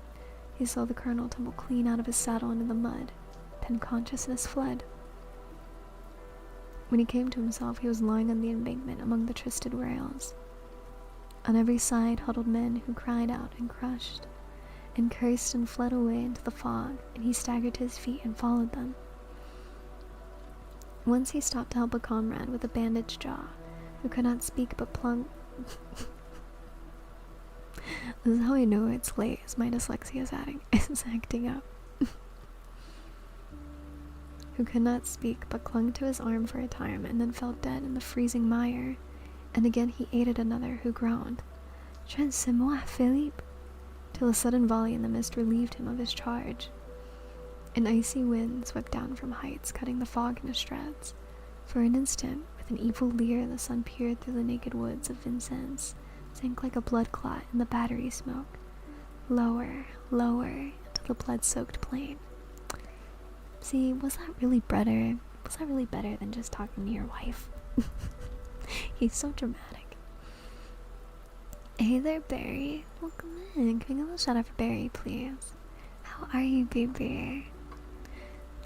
Speaker 1: He saw the colonel tumble clean out of his saddle into the mud. Then consciousness fled. When he came to himself, he was lying on the embankment among the twisted rails. On every side huddled men who cried out and crushed, and cursed and fled away into the fog, and he staggered to his feet and followed them. Once he stopped to help a comrade with a bandaged jaw, who could not speak but plunged. This is how I know it's late, as my dyslexia is acting up. Who could not speak but clung to his arm for a time and then fell dead in the freezing mire, and again he aided another who groaned, "Trent, c'est moi, Philippe," till a sudden volley in the mist relieved him of his charge. An icy wind swept down from heights, cutting the fog into shreds. For an instant, with an evil leer, the sun peered through the naked woods of Vincennes, sank like a blood clot in the battery smoke. Lower, lower, into the blood-soaked plain. See, was that really better? Was that really better than just talking to your wife? He's so dramatic. Hey there, Barry. Welcome in. Can we give a shout out for Barry, please? How are you, baby?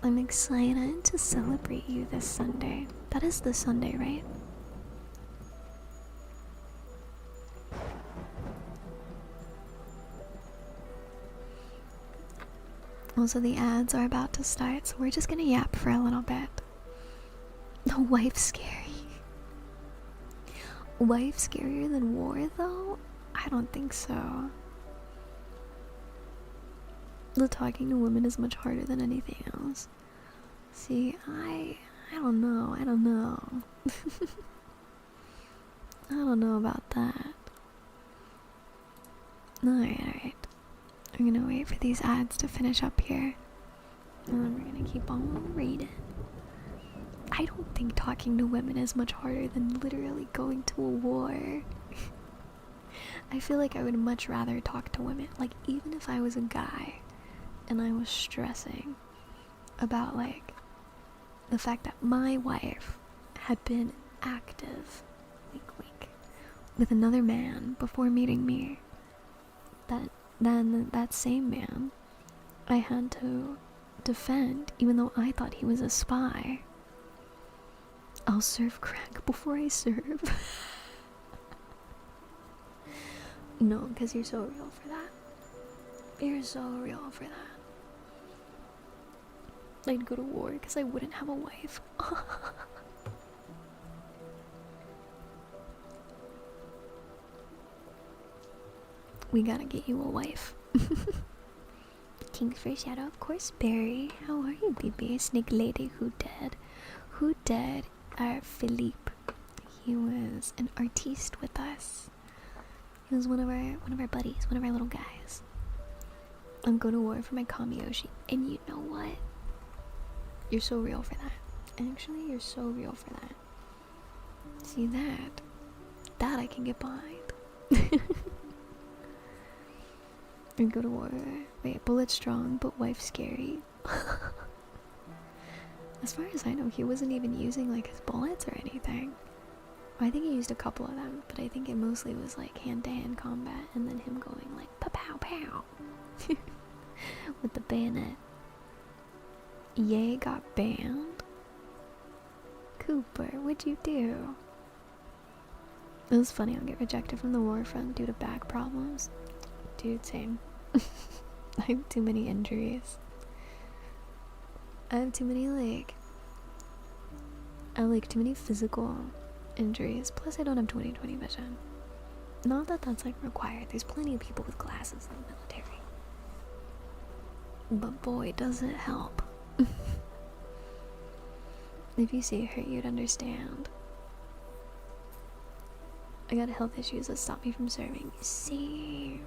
Speaker 1: I'm excited to celebrate you this Sunday. That is this Sunday, right? Also, the ads are about to start, so we're just gonna yap for a little bit. The wife's scary. Wife scarier than war, though? I don't think so. The talking to women is much harder than anything else. See, I don't know. I don't know about that. Alright. I'm gonna wait for these ads to finish up here. And then we're gonna keep on reading. I don't think talking to women is much harder than literally going to a war. I feel like I would much rather talk to women. Like, even if I was a guy and I was stressing about, like, the fact that my wife had been active, wink wink, with another man before meeting me, then that same man I had to defend even though I thought he was a spy. I'll serve crack before I serve. No, because you're so real for that. You're so real for that. I'd go to war because I wouldn't have a wife. We gotta get you a wife. King's first shadow, of course, Barry. How are you, baby? Snake lady, who dead? Who dead? Philippe. He was an artiste with us. He was one of our buddies, one of our little guys. I'm going to war for my Kamiyoshi. And you know what? You're so real for that. Actually, you're so real for that. See that? That I can get behind. And go to war. Wait, bullet strong, but wife scary. As far as I know, he wasn't even using like his bullets or anything. I think he used a couple of them, but I think it mostly was like hand-to-hand combat and then him going like pow pow with the bayonet. Ye got banned? Cooper, what'd you do? It was funny, I'll get rejected from the war front due to back problems. Dude, same. I have too many injuries. I have too many too many physical injuries. Plus I don't have 20/20 vision. Not that that's like required. There's plenty of people with glasses in the military. But boy, does it help. If you see it hurt, you'd understand. I got health issues that stop me from serving. Same.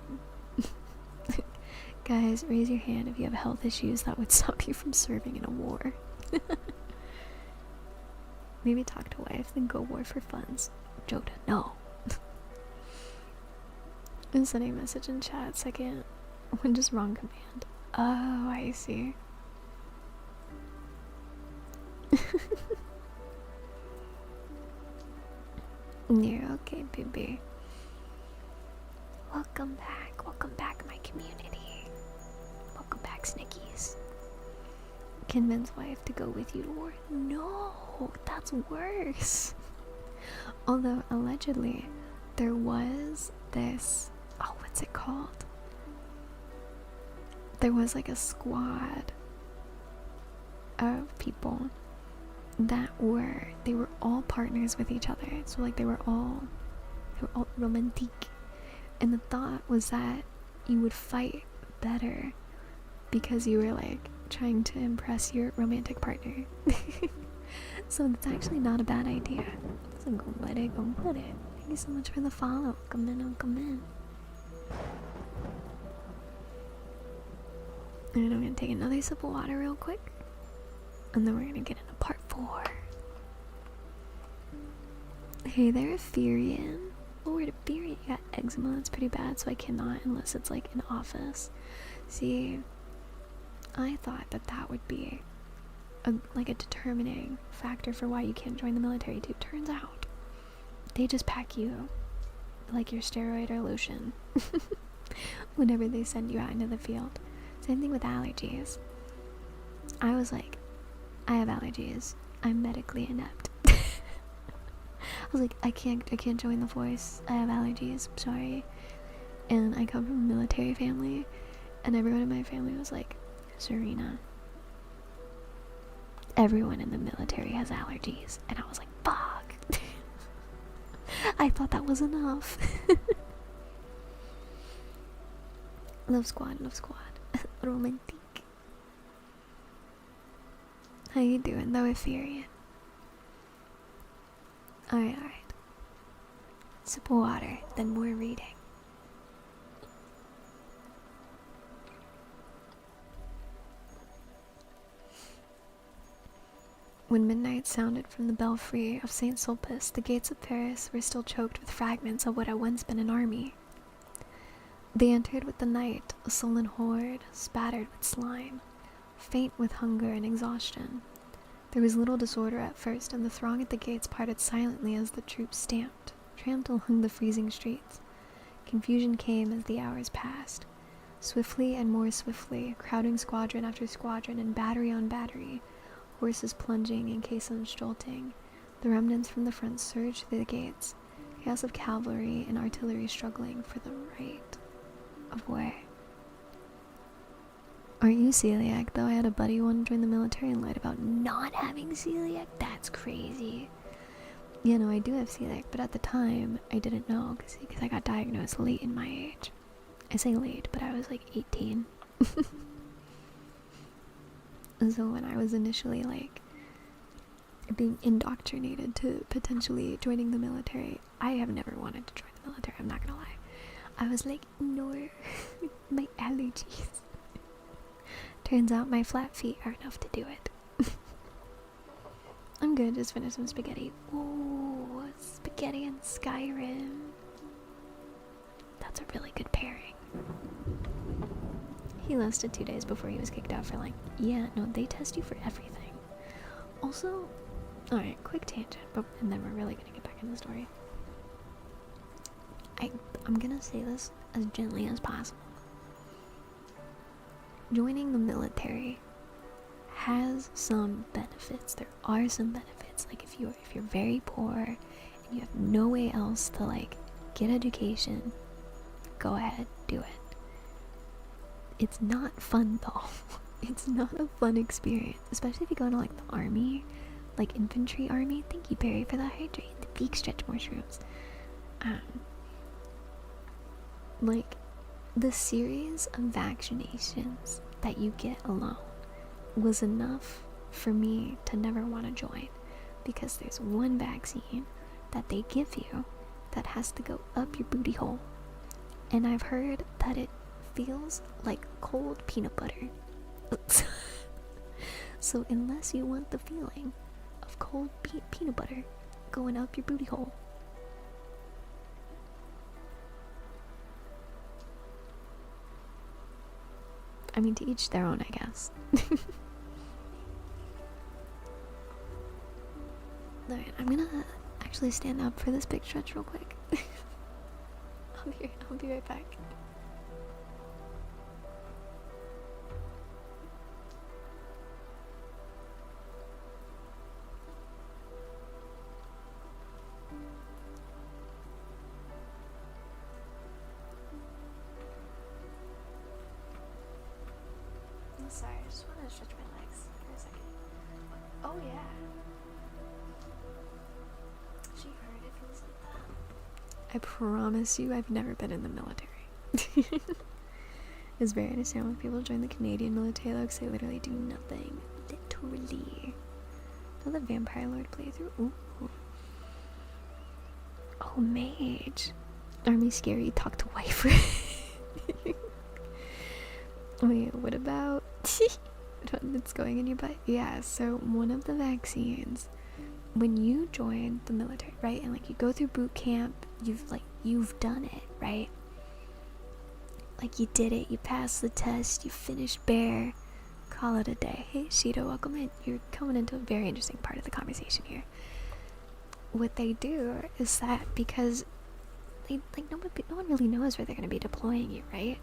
Speaker 1: Guys, raise your hand if you have health issues that would stop you from serving in a war. Maybe talk to wife, then go war for funds. Joda, no. I'm sending a message in chat, second. When just wrong command. Oh, I see. You're okay, baby. Welcome back, my community. Welcome back, Snickies. Convince wife to go with you to war. No, that's worse. Although, allegedly, there was this, oh, what's it called? There was like a squad of people that they were all partners with each other. So like they were all romantic. And the thought was that you would fight better because you were like trying to impress your romantic partner. So it's actually not a bad idea. So go let it. Thank you so much for the follow. Come in. And I'm gonna take another sip of water real quick. And then we're gonna get into part 4. Hey there, Etherean. Oh, we're at Etherean. You got eczema. That's pretty bad, so I cannot unless it's like in office. See, I thought that would be a determining factor for why you can't join the military too. Turns out, they just pack you like your steroid or lotion whenever they send you out into the field. Same thing with allergies. I was like, I have allergies. I'm medically inept. I was like, I can't join the force. I have allergies. I'm sorry. And I come from a military family, and everyone in my family was like, Serena, everyone in the military has allergies. And I was like, fuck. I thought that was enough. Love squad. Romantic. How you doing though, Etherean? Alright. Sip of water, then more reading. When midnight sounded from the belfry of St. Sulpice, the gates of Paris were still choked with fragments of what had once been an army. They entered with the night, a sullen horde, spattered with slime, faint with hunger and exhaustion. There was little disorder at first, and the throng at the gates parted silently as the troops tramped along the freezing streets. Confusion came as the hours passed. Swiftly and more swiftly, crowding squadron after squadron and battery on battery, horses plunging and caissons jolting, the remnants from the front surged through the gates, chaos of cavalry and artillery struggling for the right of way. Aren't you celiac though? I had a buddy want to join the military and lied about not having celiac. That's crazy. You know, I do have celiac, but at the time I didn't know because I got diagnosed late in my age. I say late, but I was like 18. And so when I was initially like being indoctrinated to potentially joining the military, I have never wanted to join the military, I'm not gonna lie. I was like, no, my allergies. Turns out my flat feet are enough to do it. I'm good, just finished some spaghetti. Ooh, spaghetti and Skyrim. That's a really good pairing. He lasted 2 days before he was kicked out for like, yeah, no, they test you for everything. Also, alright, quick tangent, and then we're really gonna get back into the story. I'm gonna say this as gently as possible. Joining the military has some benefits. There are some benefits. Like if you're very poor and you have no way else to like get education, go ahead, do it. It's not fun though. It's not a fun experience, especially if you go into like the army, like infantry army. Thank you, Barry, for the hydrate. The peak stretch mushrooms. Like the series of vaccinations that you get alone was enough for me to never want to join, because there's one vaccine that they give you that has to go up your booty hole, and I've heard that it feels like cold peanut butter. So unless you want the feeling of cold peanut butter going up your booty hole, I mean, to each their own, I guess. Alright, I'm gonna actually stand up for this big stretch real quick. I'll be right back. Sorry, I just want to stretch my legs for a second. Oh yeah. She heard it feels like that. I promise you I've never been in the military. It's very understandable when people join the Canadian military because they literally do nothing. Literally. Does the Vampire Lord playthrough? Ooh. Oh, mage. Army scary, talk to wife. Wait, what about it's going in your butt? Yeah, so one of the vaccines, when you join the military, right, and like you go through boot camp, you've done it, right? Like you did it, you passed the test, you finished bear, call it a day. Hey Shito, welcome in. You're coming into a very interesting part of the conversation here. What they do is that because they like no one really knows where they're gonna be deploying you, right?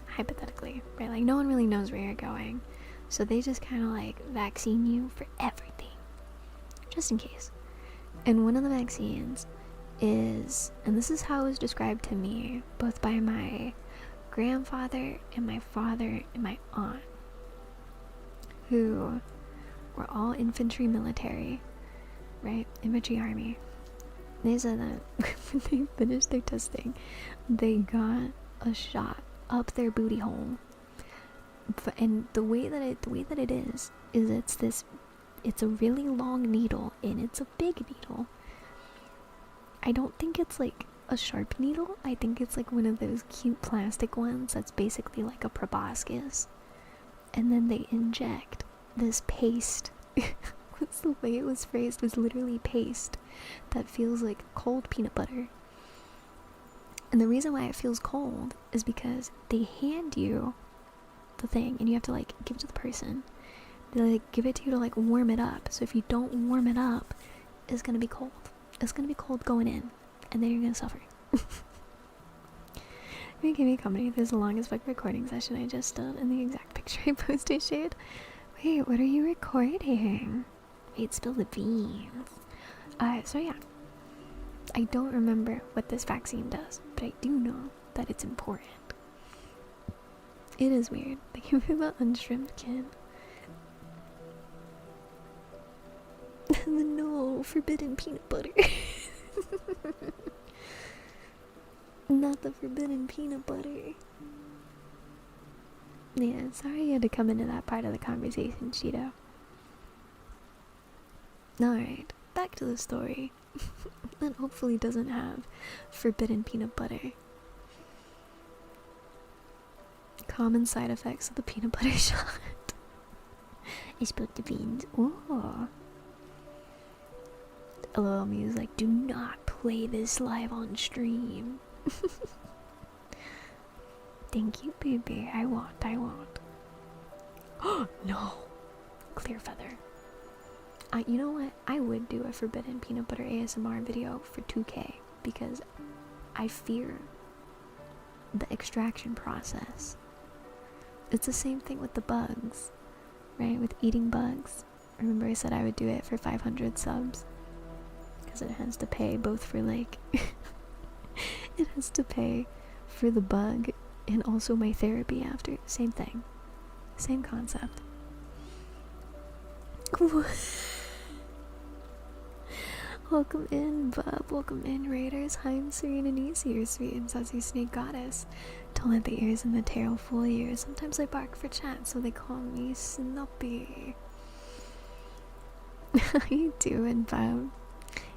Speaker 1: Hypothetically, right? Like no one really knows where you're going, so they just kind of like vaccine you for everything, just in case. And one of the vaccines is, and this is how it was described to me, both by my grandfather and my father and my aunt, who were all infantry military, right? Infantry army. They said that when they finished their testing, they got a shot up their booty hole. And the way that it is it's a really long needle, and it's a big needle. I don't think it's like a sharp needle. I think it's like one of those cute plastic ones that's basically like a proboscis. And then they inject this paste. What's the way it was phrased? Was literally paste that feels like cold peanut butter. And the reason why it feels cold is because they hand you the thing and you have to like give it to the person. They like give it to you to like warm it up. So if you don't warm it up, it's gonna be cold. It's gonna be cold going in, and then you're gonna suffer. You give me company. This is the longest fuck recording session I just did in the exact picture I posted. Shade. Wait, what are you recording? Wait, spill the beans. So yeah, I don't remember what this vaccine does, but I do know that it's important. It is weird. Thank you for the unshrimped kid. No, forbidden peanut butter. Not the forbidden peanut butter. Yeah, sorry you had to come into that part of the conversation, Cheeto. Alright, back to the story. That hopefully doesn't have forbidden peanut butter. Common side effects of the peanut butter shot. I spilled the beans. Ooh. LOL me is like, do not play this live on stream. Thank you, baby. I won't. Oh no, clear feather. You know what? I would do a forbidden peanut butter ASMR video for 2K because I fear the extraction process. It's the same thing with the bugs, right? With eating bugs. Remember I said I would do it for 500 subs? Because it has to pay both for like it has to pay for the bug and also my therapy after. Same thing, same concept. Welcome in, bub. Welcome in, raiders. Hi, I'm Serena Nisi, your sweet and sassy snake goddess. Don't let the ears and the tail fool you. Sometimes I bark for chat, so they call me Snoopy. How you doing, bub?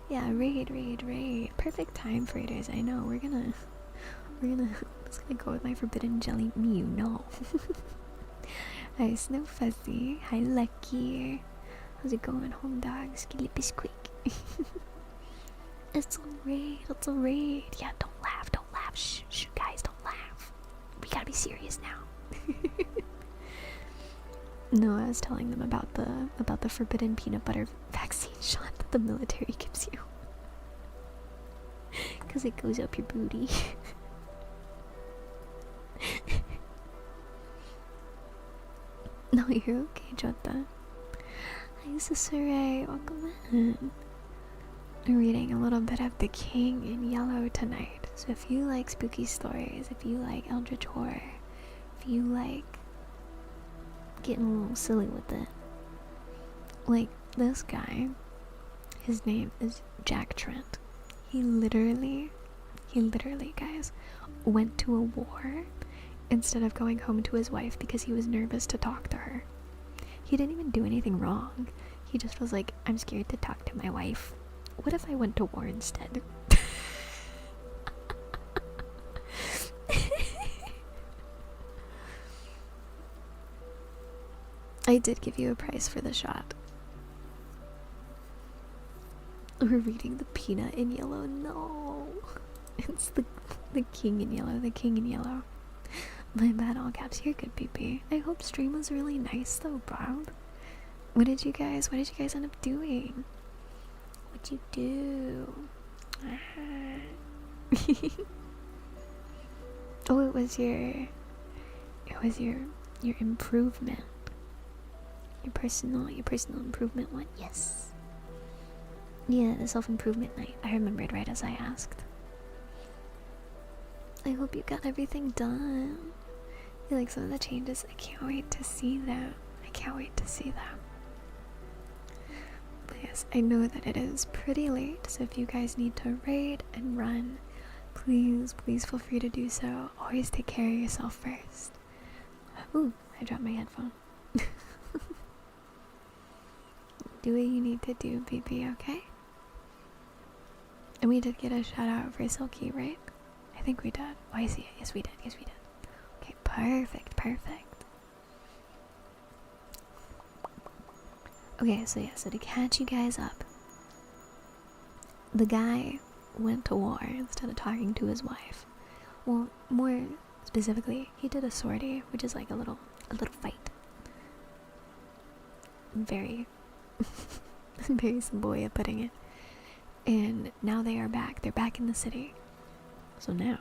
Speaker 1: Yeah, raid. Perfect time for raiders. I know. We're gonna just gonna go with my forbidden jelly. Me, you know. Hi, Snow Fuzzy. Hi, Lucky. How's it going, home dog? Skilly bisquick. It's a raid. Yeah, don't laugh. Shh, guys, don't laugh. We gotta be serious now. No, I was telling them about the forbidden peanut butter vaccine shot that the military gives you. Cause it goes up your booty. No, you're okay, Jota. Hi, Sister Ray. Welcome in. I'm reading a little bit of The King in Yellow tonight. So if you like spooky stories, if you like eldritch horror, if you like getting a little silly with it, like this guy, his name is Jack Trent. He literally, guys, went to a war instead of going home to his wife because he was nervous to talk to her. He didn't even do anything wrong. He just was like, I'm scared to talk to my wife. What if I went to war instead? I did give you a price for the shot. We're reading the peanut in yellow. No, it's the king in yellow. The king in yellow. My bad, all caps. You're good, PP. I hope stream was really nice though, Bob. What did you guys end up doing? What'd you do? Oh, it was your improvement. Your personal improvement one. Yes. Yeah, the self-improvement night. I remembered right as I asked. I hope you got everything done. You like some of the changes? I can't wait to see them. But yes, I know that it is pretty late, so if you guys need to raid and run, please feel free to do so. Always take care of yourself first. Ooh, I dropped my headphone. Do what you need to do, baby, okay? And we did get a shout out for Silky, right? I think we did. Oh, I see it. Yes, we did. Okay, perfect. Okay, so to catch you guys up, the guy went to war instead of talking to his wife. Well, more specifically, he did a sortie, which is like a little fight. Very simple way of putting it. And now they are back. They're back in the city. So now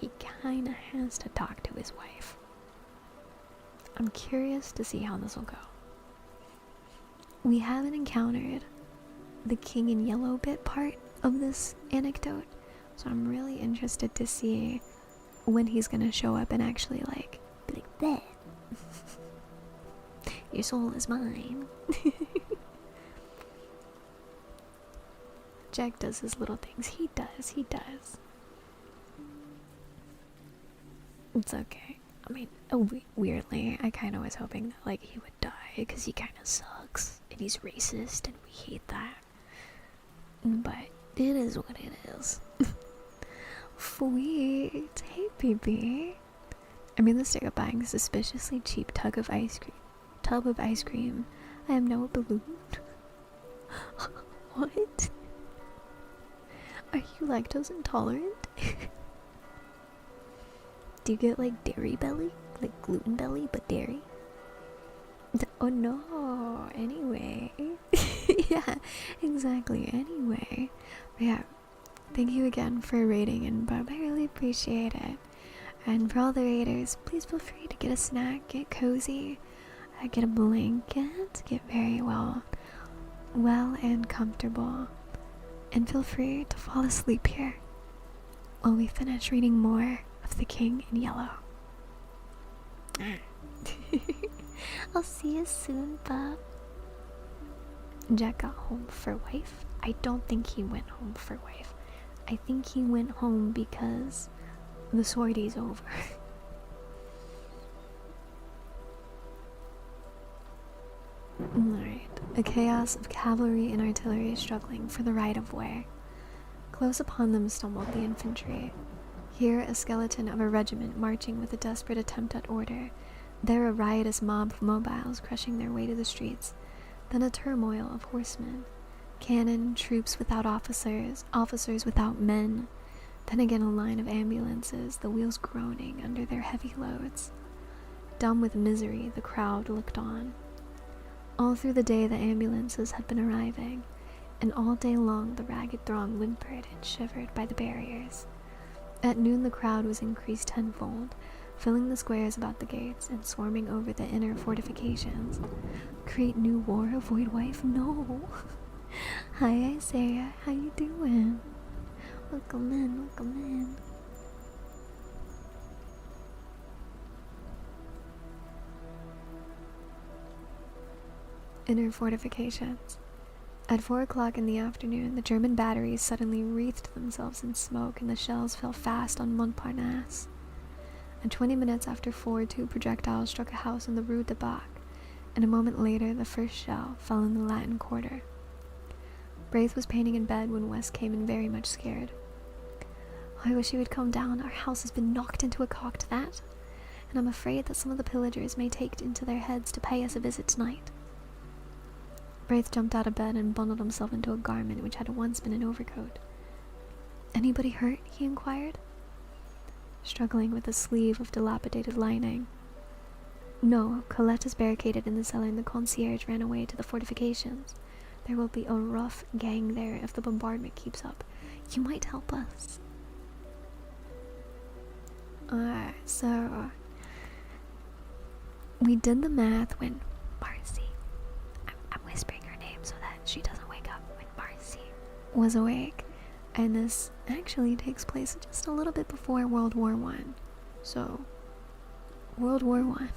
Speaker 1: he kinda has to talk to his wife. I'm curious to see how this will go. We haven't encountered the king in yellow bit part of this anecdote, so I'm really interested to see when he's gonna show up and actually like be like, "That your soul is mine." Jack does his little things. He does. It's okay. I mean, weirdly, I kind of was hoping that like he would die because he kind of sucks and he's racist and we hate that. But it is what it is. Sweet. Hey, baby. I'm in the state of buying a suspiciously cheap tub of ice cream. I am now a balloon. What? Are you lactose intolerant? Do you get like dairy belly? Like gluten belly, but dairy? Oh no, anyway. Yeah, exactly, anyway. But yeah, thank you again for raiding and Bob, I really appreciate it. And for all the raiders, please feel free to get a snack, get cozy, get a blanket, get very well and comfortable. And feel free to fall asleep here while we finish reading more of The King in Yellow. I'll see you soon, Bob. Jack got home for wife. I don't think he went home for wife. I think he went home because the sortie's over. Alright, a chaos of cavalry and artillery struggling for the right of way. Close upon them stumbled the infantry. Here a skeleton of a regiment marching with a desperate attempt at order. There a riotous mob of mobiles crushing their way to the streets. Then a turmoil of horsemen. Cannon, troops without officers, officers without men. Then again a line of ambulances, the wheels groaning under their heavy loads. Dumb with misery, the crowd looked on. All through the day the ambulances had been arriving, and all day long the ragged throng whimpered and shivered by the barriers. At noon the crowd was increased tenfold, filling the squares about the gates and swarming over the inner fortifications. Create new war, avoid wife? No! Hi Isaiah, how you doing? Welcome in. Inner fortifications. At 4 o'clock in the afternoon, the German batteries suddenly wreathed themselves in smoke and the shells fell fast on Montparnasse. And 20 minutes after 4, 2 projectiles struck a house in the Rue de Bac, and a moment later the first shell fell in the Latin Quarter. Braith was painting in bed when Wes came in very much scared. "I wish you would calm down. Our house has been knocked into a cocked that, and I'm afraid that some of the pillagers may take it into their heads to pay us a visit tonight. Braith jumped out of bed and bundled himself into a garment which had once been an overcoat. Anybody hurt? He inquired, struggling with a sleeve of dilapidated lining. No, Colette is barricaded in the cellar and the concierge ran away to the fortifications. There will be a rough gang there if the bombardment keeps up. You might help us. Alright, so we did the math when Marcy, I'm whispering her name so that she doesn't wake up, when Marcy was awake, and this actually takes place just a little bit before World War One. So World War One.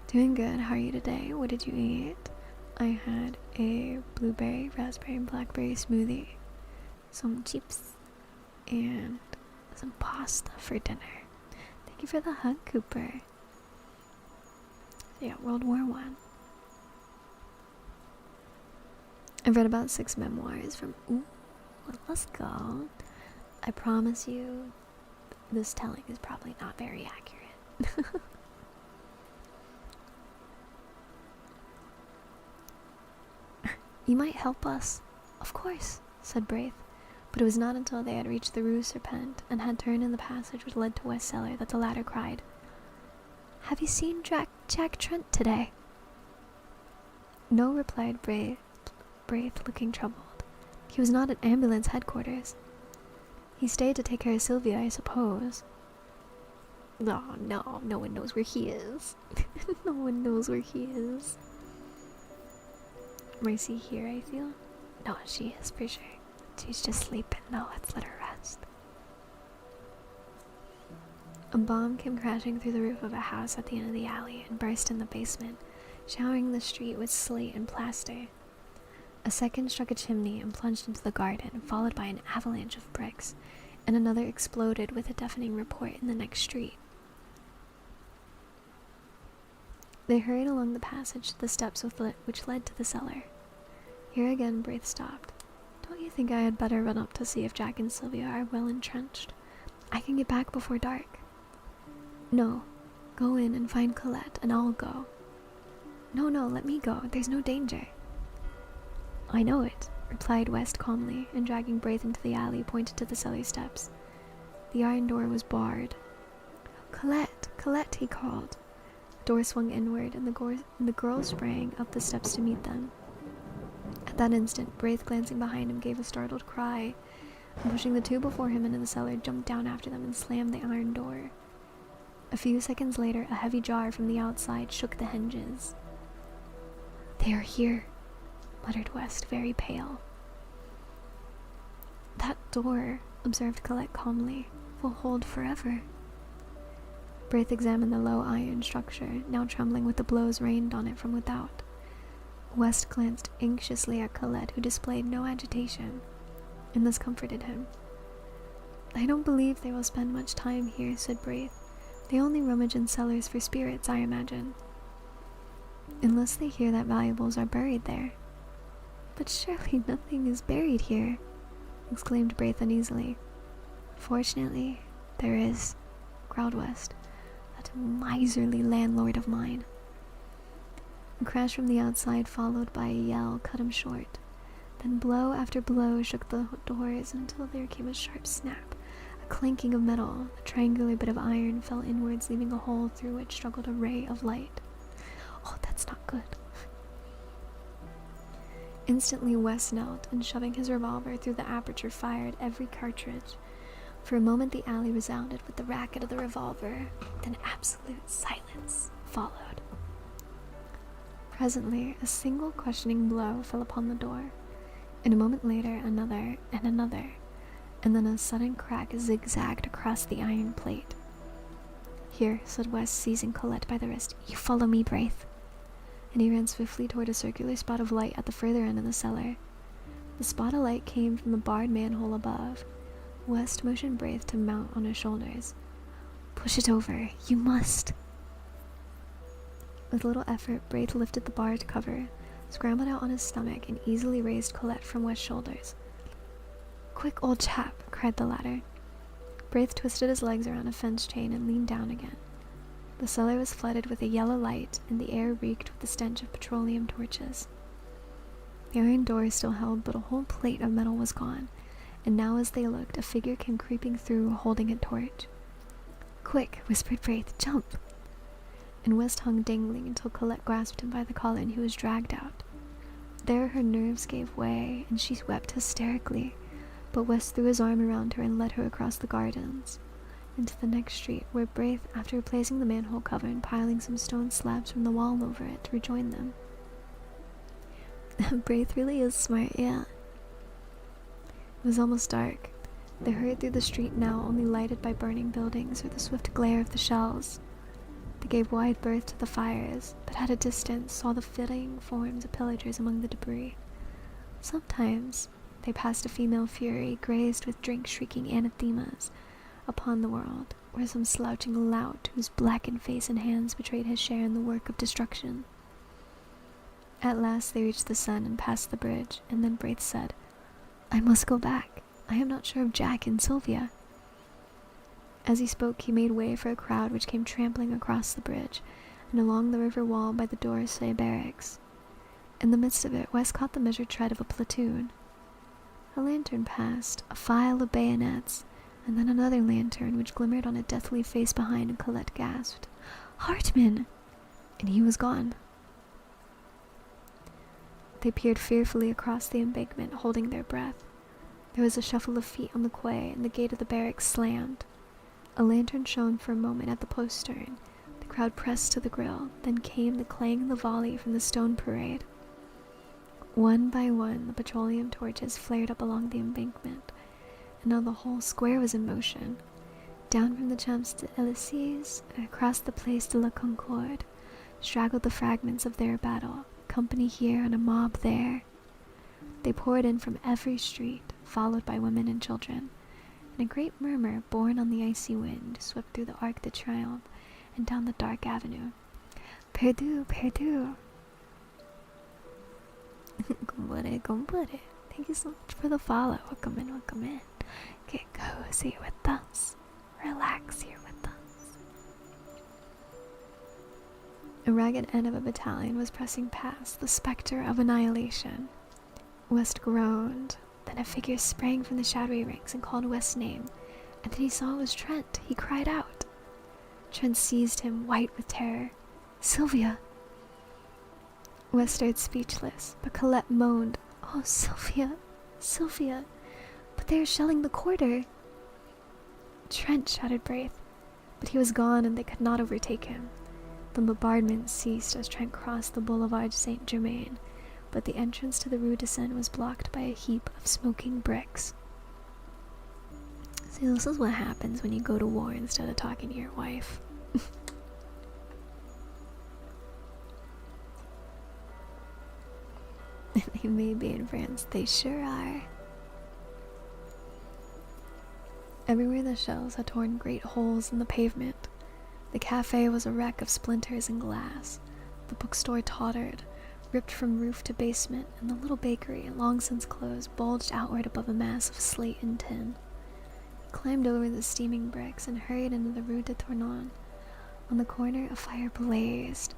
Speaker 1: Doing good. How are you today? What did you eat? I had a blueberry, raspberry, and blackberry smoothie, some chips, and some pasta for dinner. Thank you for the hug, Cooper. Yeah, World War One. I've read about 6 memoirs from. Ooh, let's go. I promise you, this telling is probably not very accurate. You might help us. Of course, said Braith. But it was not until they had reached the Rue Serpent and had turned in the passage which led to West Cellar that the latter cried, "Have you seen Jack Trent today?" No, replied Braith, looking troubled. He was not at ambulance headquarters. He stayed to take care of Sylvia, I suppose. Oh, no one knows where he is. No one knows where he is. Marcy here, I feel? No, she is for sure. She's just sleeping. No, let's let her rest. A bomb came crashing through the roof of a house at the end of the alley and burst in the basement, showering the street with slate and plaster. A second struck a chimney and plunged into the garden, followed by an avalanche of bricks, and another exploded with a deafening report in the next street. They hurried along the passage to the steps which led to the cellar. Here again Braith stopped. Don't you think I had better run up to see if Jack and Sylvia are well entrenched? I can get back before dark. No, go in and find Colette, and I'll go. No, let me go. There's no danger. I know it, replied West calmly, and dragging Braith into the alley, pointed to the cellar steps. The iron door was barred. Colette, he called. The door swung inward, and the girl sprang up the steps to meet them. At that instant, Braith, glancing behind him, gave a startled cry, and pushing the two before him into the cellar, jumped down after them and slammed the iron door. A few seconds later, a heavy jar from the outside shook the hinges. They are here, muttered West, very pale. That door, observed Colette calmly, will hold forever. Braith examined the low iron structure, now trembling with the blows rained on it from without. West glanced anxiously at Colette, who displayed no agitation, and this comforted him. I don't believe they will spend much time here, said Braith. They only rummage in cellars for spirits, I imagine. Unless they hear that valuables are buried there. But surely nothing is buried here, exclaimed Braith uneasily. Fortunately, there is, growled West. That miserly landlord of mine. A crash from the outside, followed by a yell, cut him short. Then blow after blow shook the doors until there came a sharp snap, a clanking of metal. A triangular bit of iron fell inwards, leaving a hole through which struggled a ray of light. Oh, that's not good. Instantly West knelt, and shoving his revolver through the aperture, fired every cartridge. For a moment the alley resounded with the racket of the revolver, then absolute silence followed. Presently, a single questioning blow fell upon the door, and a moment later another and another, and then a sudden crack zigzagged across the iron plate. Here, said West, seizing Colette by the wrist, you follow me, Braith. And he ran swiftly toward a circular spot of light at the further end of the cellar. The spot of light came from the barred manhole above. West motioned Braith to mount on his shoulders. Push it over. You must. With little effort, Braith lifted the barred cover, scrambled out on his stomach, and easily raised Colette from West's shoulders. Quick, old chap, cried the latter. Braith twisted his legs around a fence chain and leaned down again. The cellar was flooded with a yellow light, and the air reeked with the stench of petroleum torches. The iron door still held, but a whole plate of metal was gone, and now as they looked, a figure came creeping through, holding a torch. "Quick," whispered Braith, "jump!" And West hung dangling until Colette grasped him by the collar and he was dragged out. There her nerves gave way, and she wept hysterically, but West threw his arm around her and led her across the gardens, into the next street, where Braith, after replacing the manhole cover and piling some stone slabs from the wall over it, rejoined them. Braith really is smart, yeah. It was almost dark. They hurried through the street now, only lighted by burning buildings or the swift glare of the shells. They gave wide berth to the fires, but at a distance saw the flitting forms of pillagers among the debris. Sometimes they passed a female fury, grazed with drink-shrieking anathemas upon the world, or some slouching lout whose blackened face and hands betrayed his share in the work of destruction. At last they reached the sun and passed the bridge, and then Braith said, "I must go back. I am not sure of Jack and Sylvia." As he spoke, he made way for a crowd which came trampling across the bridge and along the river wall by the D'Orsay barracks. In the midst of it, West caught the measured tread of a platoon. A lantern passed, a file of bayonets, and then another lantern which glimmered on a deathly face behind, and Colette gasped, "Hartman!" And he was gone. They peered fearfully across the embankment, holding their breath. There was a shuffle of feet on the quay, and the gate of the barracks slammed. A lantern shone for a moment at the postern. The crowd pressed to the grill. Then came the clang and the volley from the stone parade. One by one, the petroleum torches flared up along the embankment, and now the whole square was in motion. Down from the Champs-Élysées and across the Place de la Concorde straggled the fragments of their battle, a company here and a mob there. They poured in from every street, followed by women and children, and a great murmur, borne on the icy wind, swept through the Arc de Triomphe and down the dark avenue. "Perdu, perdu!" Compare. Thank you so much for the follow. Welcome in, welcome in. Get cozy with us. Relax here with us. A ragged end of a battalion was pressing past, the spectre of annihilation. West groaned. Then a figure sprang from the shadowy ranks and called West's name, and then he saw it was Trent. He cried out. Trent seized him, white with terror. "Sylvia!" West stared speechless, but Colette moaned, "Oh, Sylvia, Sylvia, but they are shelling the quarter." "Trent!" shouted Braith, but he was gone and they could not overtake him. The bombardment ceased as Trent crossed the Boulevard Saint-Germain, but the entrance to the Rue de Seine was blocked by a heap of smoking bricks. See, this is what happens when you go to war instead of talking to your wife. They may be in France, they sure are. Everywhere the shells had torn great holes in the pavement. The cafe was a wreck of splinters and glass. The bookstore tottered, ripped from roof to basement, and the little bakery, long since closed, bulged outward above a mass of slate and tin. He climbed over the steaming bricks and hurried into the Rue de Tournon. On the corner, a fire blazed,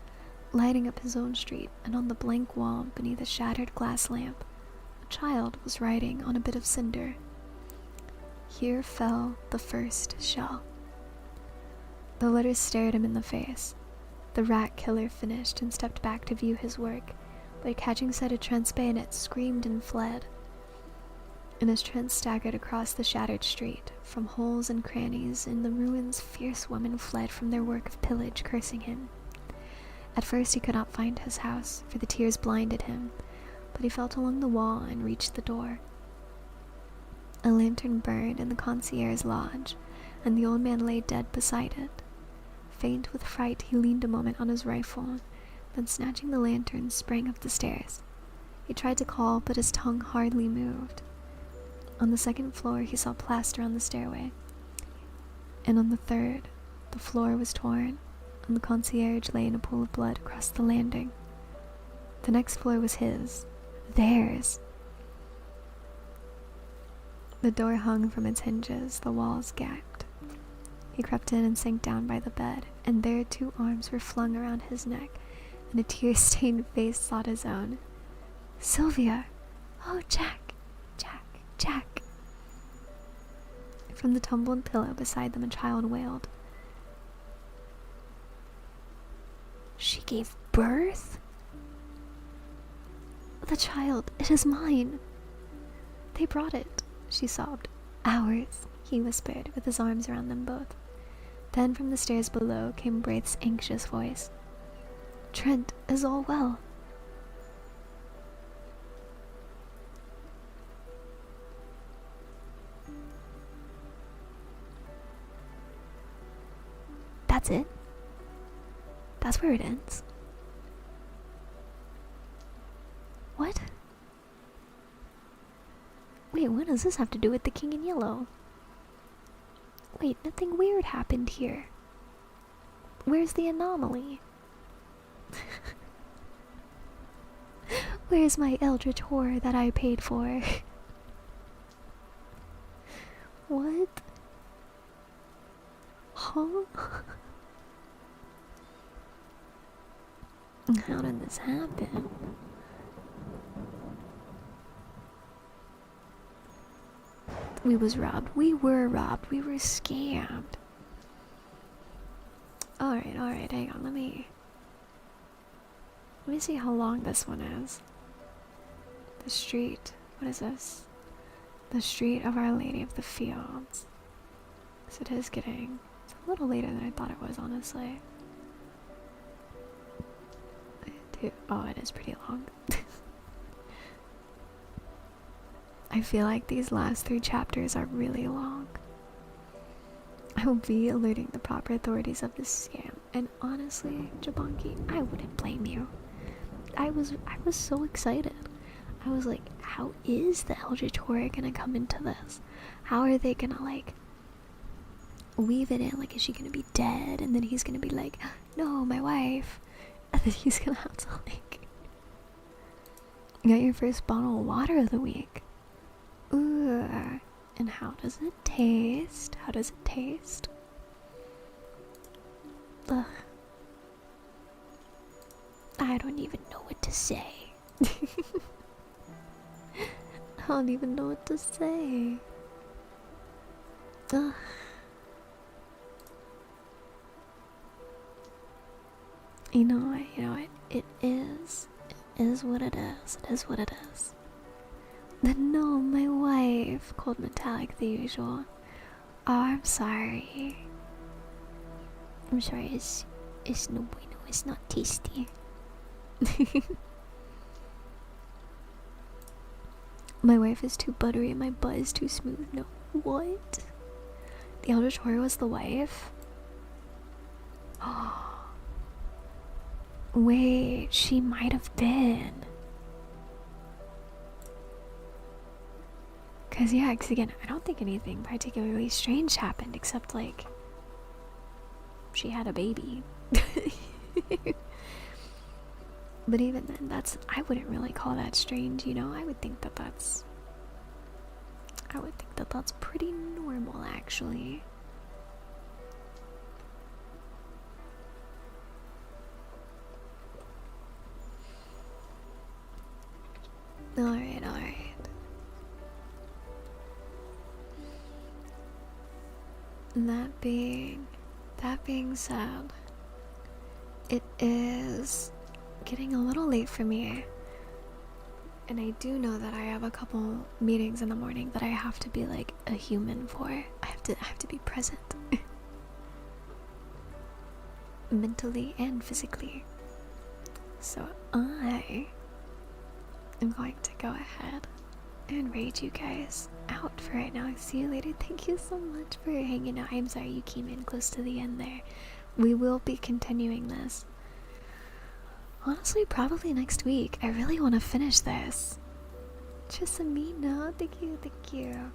Speaker 1: lighting up his own street, and on the blank wall, beneath a shattered glass lamp, a child was writing on a bit of cinder. Here fell the first shell. The letter stared him in the face. The rat killer finished and stepped back to view his work, but catching sight of Trent's bayonet, screamed and fled. And as Trent staggered across the shattered street, from holes and crannies in the ruins, fierce women fled from their work of pillage, cursing him. At first he could not find his house, for the tears blinded him, but he felt along the wall and reached the door. A lantern burned in the concierge's lodge, and the old man lay dead beside it. Faint with fright, he leaned a moment on his rifle, then snatching the lantern, sprang up the stairs. He tried to call, but his tongue hardly moved. On the second floor, he saw plaster on the stairway, and on the third, the floor was torn, and the concierge lay in a pool of blood across the landing. The next floor was his, theirs. The door hung from its hinges, the walls gaped, He crept in and sank down by the bed, and there 2 arms were flung around his neck, and a tear-stained face sought his own. Sylvia! Oh, Jack! Jack! Jack! From the tumbled pillow beside them, a child wailed. She gave birth? The child, it is mine. They brought it, she sobbed. Ours, he whispered, with his arms around them both. Then from the stairs below came Braith's anxious voice. Trent, is all well? That's it? That's where it ends? What? Wait, what does this have to do with the King in Yellow? Wait, nothing weird happened here. Where's the anomaly? Where's my eldritch horror that I paid for? What? Huh? How did this happen? We was robbed. We were robbed. We were scammed. Alright, hang on, let me see how long this one is. The street. What is this? The street of Our Lady of the Fields. So it is getting... It's a little later than I thought it was, honestly. Oh, it is pretty long. I feel like these last 3 chapters are really long. I will be alerting the proper authorities of this scam, and honestly, Jabanki, I wouldn't blame you. I was so excited. I was like, how is the Eldritch Horror gonna come into this? How are they gonna, like, weave it in? Like, is she gonna be dead? And then he's gonna be like, no, my wife. And then he's gonna have to, like, you got your first bottle of water of the week. Ooh. And how does it taste? How does it taste? Ugh. I don't even know what to say. I don't even know what to say. Ugh. You know what? It is what it is. It is what it is. No, my wife, called Metallic the usual. Oh, I'm sorry. I'm sorry, it's no bueno, it's not tasty. My wife is too buttery and my butt is too smooth. No, what? The Eldritch Horror was the wife? Wait, she might have been. Cause again, I don't think anything particularly strange happened except like she had a baby. But even then, I wouldn't really call that strange, you know? I would think that that's pretty normal, actually. Alright. That being said, it is getting a little late for me, and I do know that I have a couple meetings in the morning that I have to be like a human for. I have to be present. Mentally and physically. So I am going to go ahead and raid you guys out for right now. See you later. Thank you so much for hanging out. I'm sorry you came in close to the end there. We will be continuing this. Honestly, probably next week. I really want to finish this. Trisamino, thank you.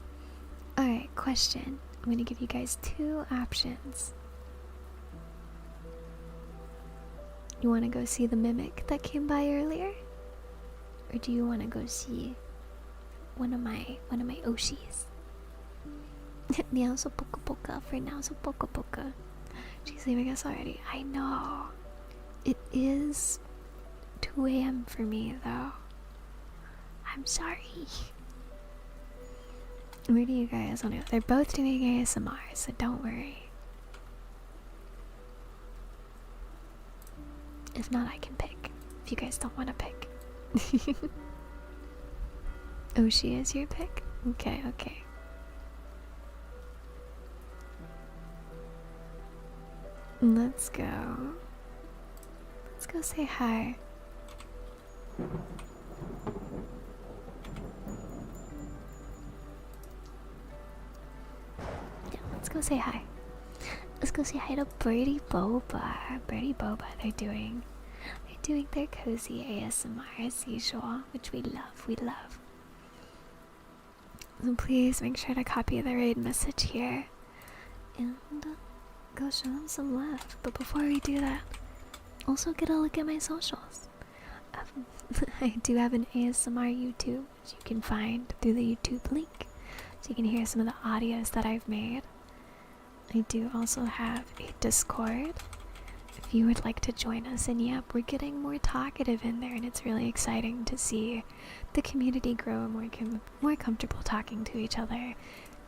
Speaker 1: Alright, question. I'm going to give you guys 2 options. You want to go see the mimic that came by earlier? Or do you want to go see one of my Oshis? Meow so poka poka for now so poka poka. She's leaving us already. I know. It is 2 a.m. for me though. I'm sorry. Where do you guys want to go? They're both doing ASMR, so don't worry. If not, I can pick. If you guys don't want to pick. Oh, she is your pick? Okay, okay. Let's go. Let's go say hi. Yeah, let's go say hi. Let's go say hi to Birdie Boba. Birdie Boba, they're doing their cozy ASMR as usual, which we love, So please make sure to copy the raid message here and go show them some love. But before we do that, also get a look at my socials. I do have an ASMR YouTube, which you can find through the YouTube link, so you can hear some of the audios that I've made. I do also have a Discord if you would like to join us, and yep, we're getting more talkative in there, and it's really exciting to see the community grow and more comfortable talking to each other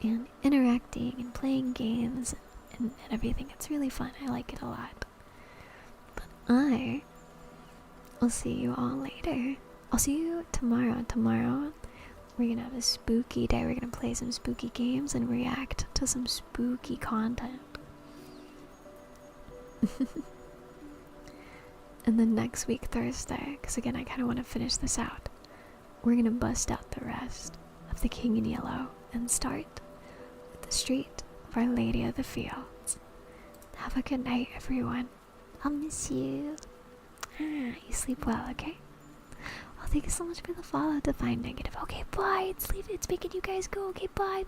Speaker 1: and interacting and playing games and everything. It's really fun. I like it a lot. But I will see you all later. I'll see you tomorrow. Tomorrow we're gonna have a spooky day. We're gonna play some spooky games and react to some spooky content. And then next week, Thursday, because again, I kind of want to finish this out, we're gonna bust out the rest of The King in Yellow and start with the Street of Our Lady of the Fields. Have a good night, everyone. I'll miss you. You sleep well, okay? Well, thank you so much for the follow, Define Negative. Okay, bye. It's making you guys go. Okay, bye.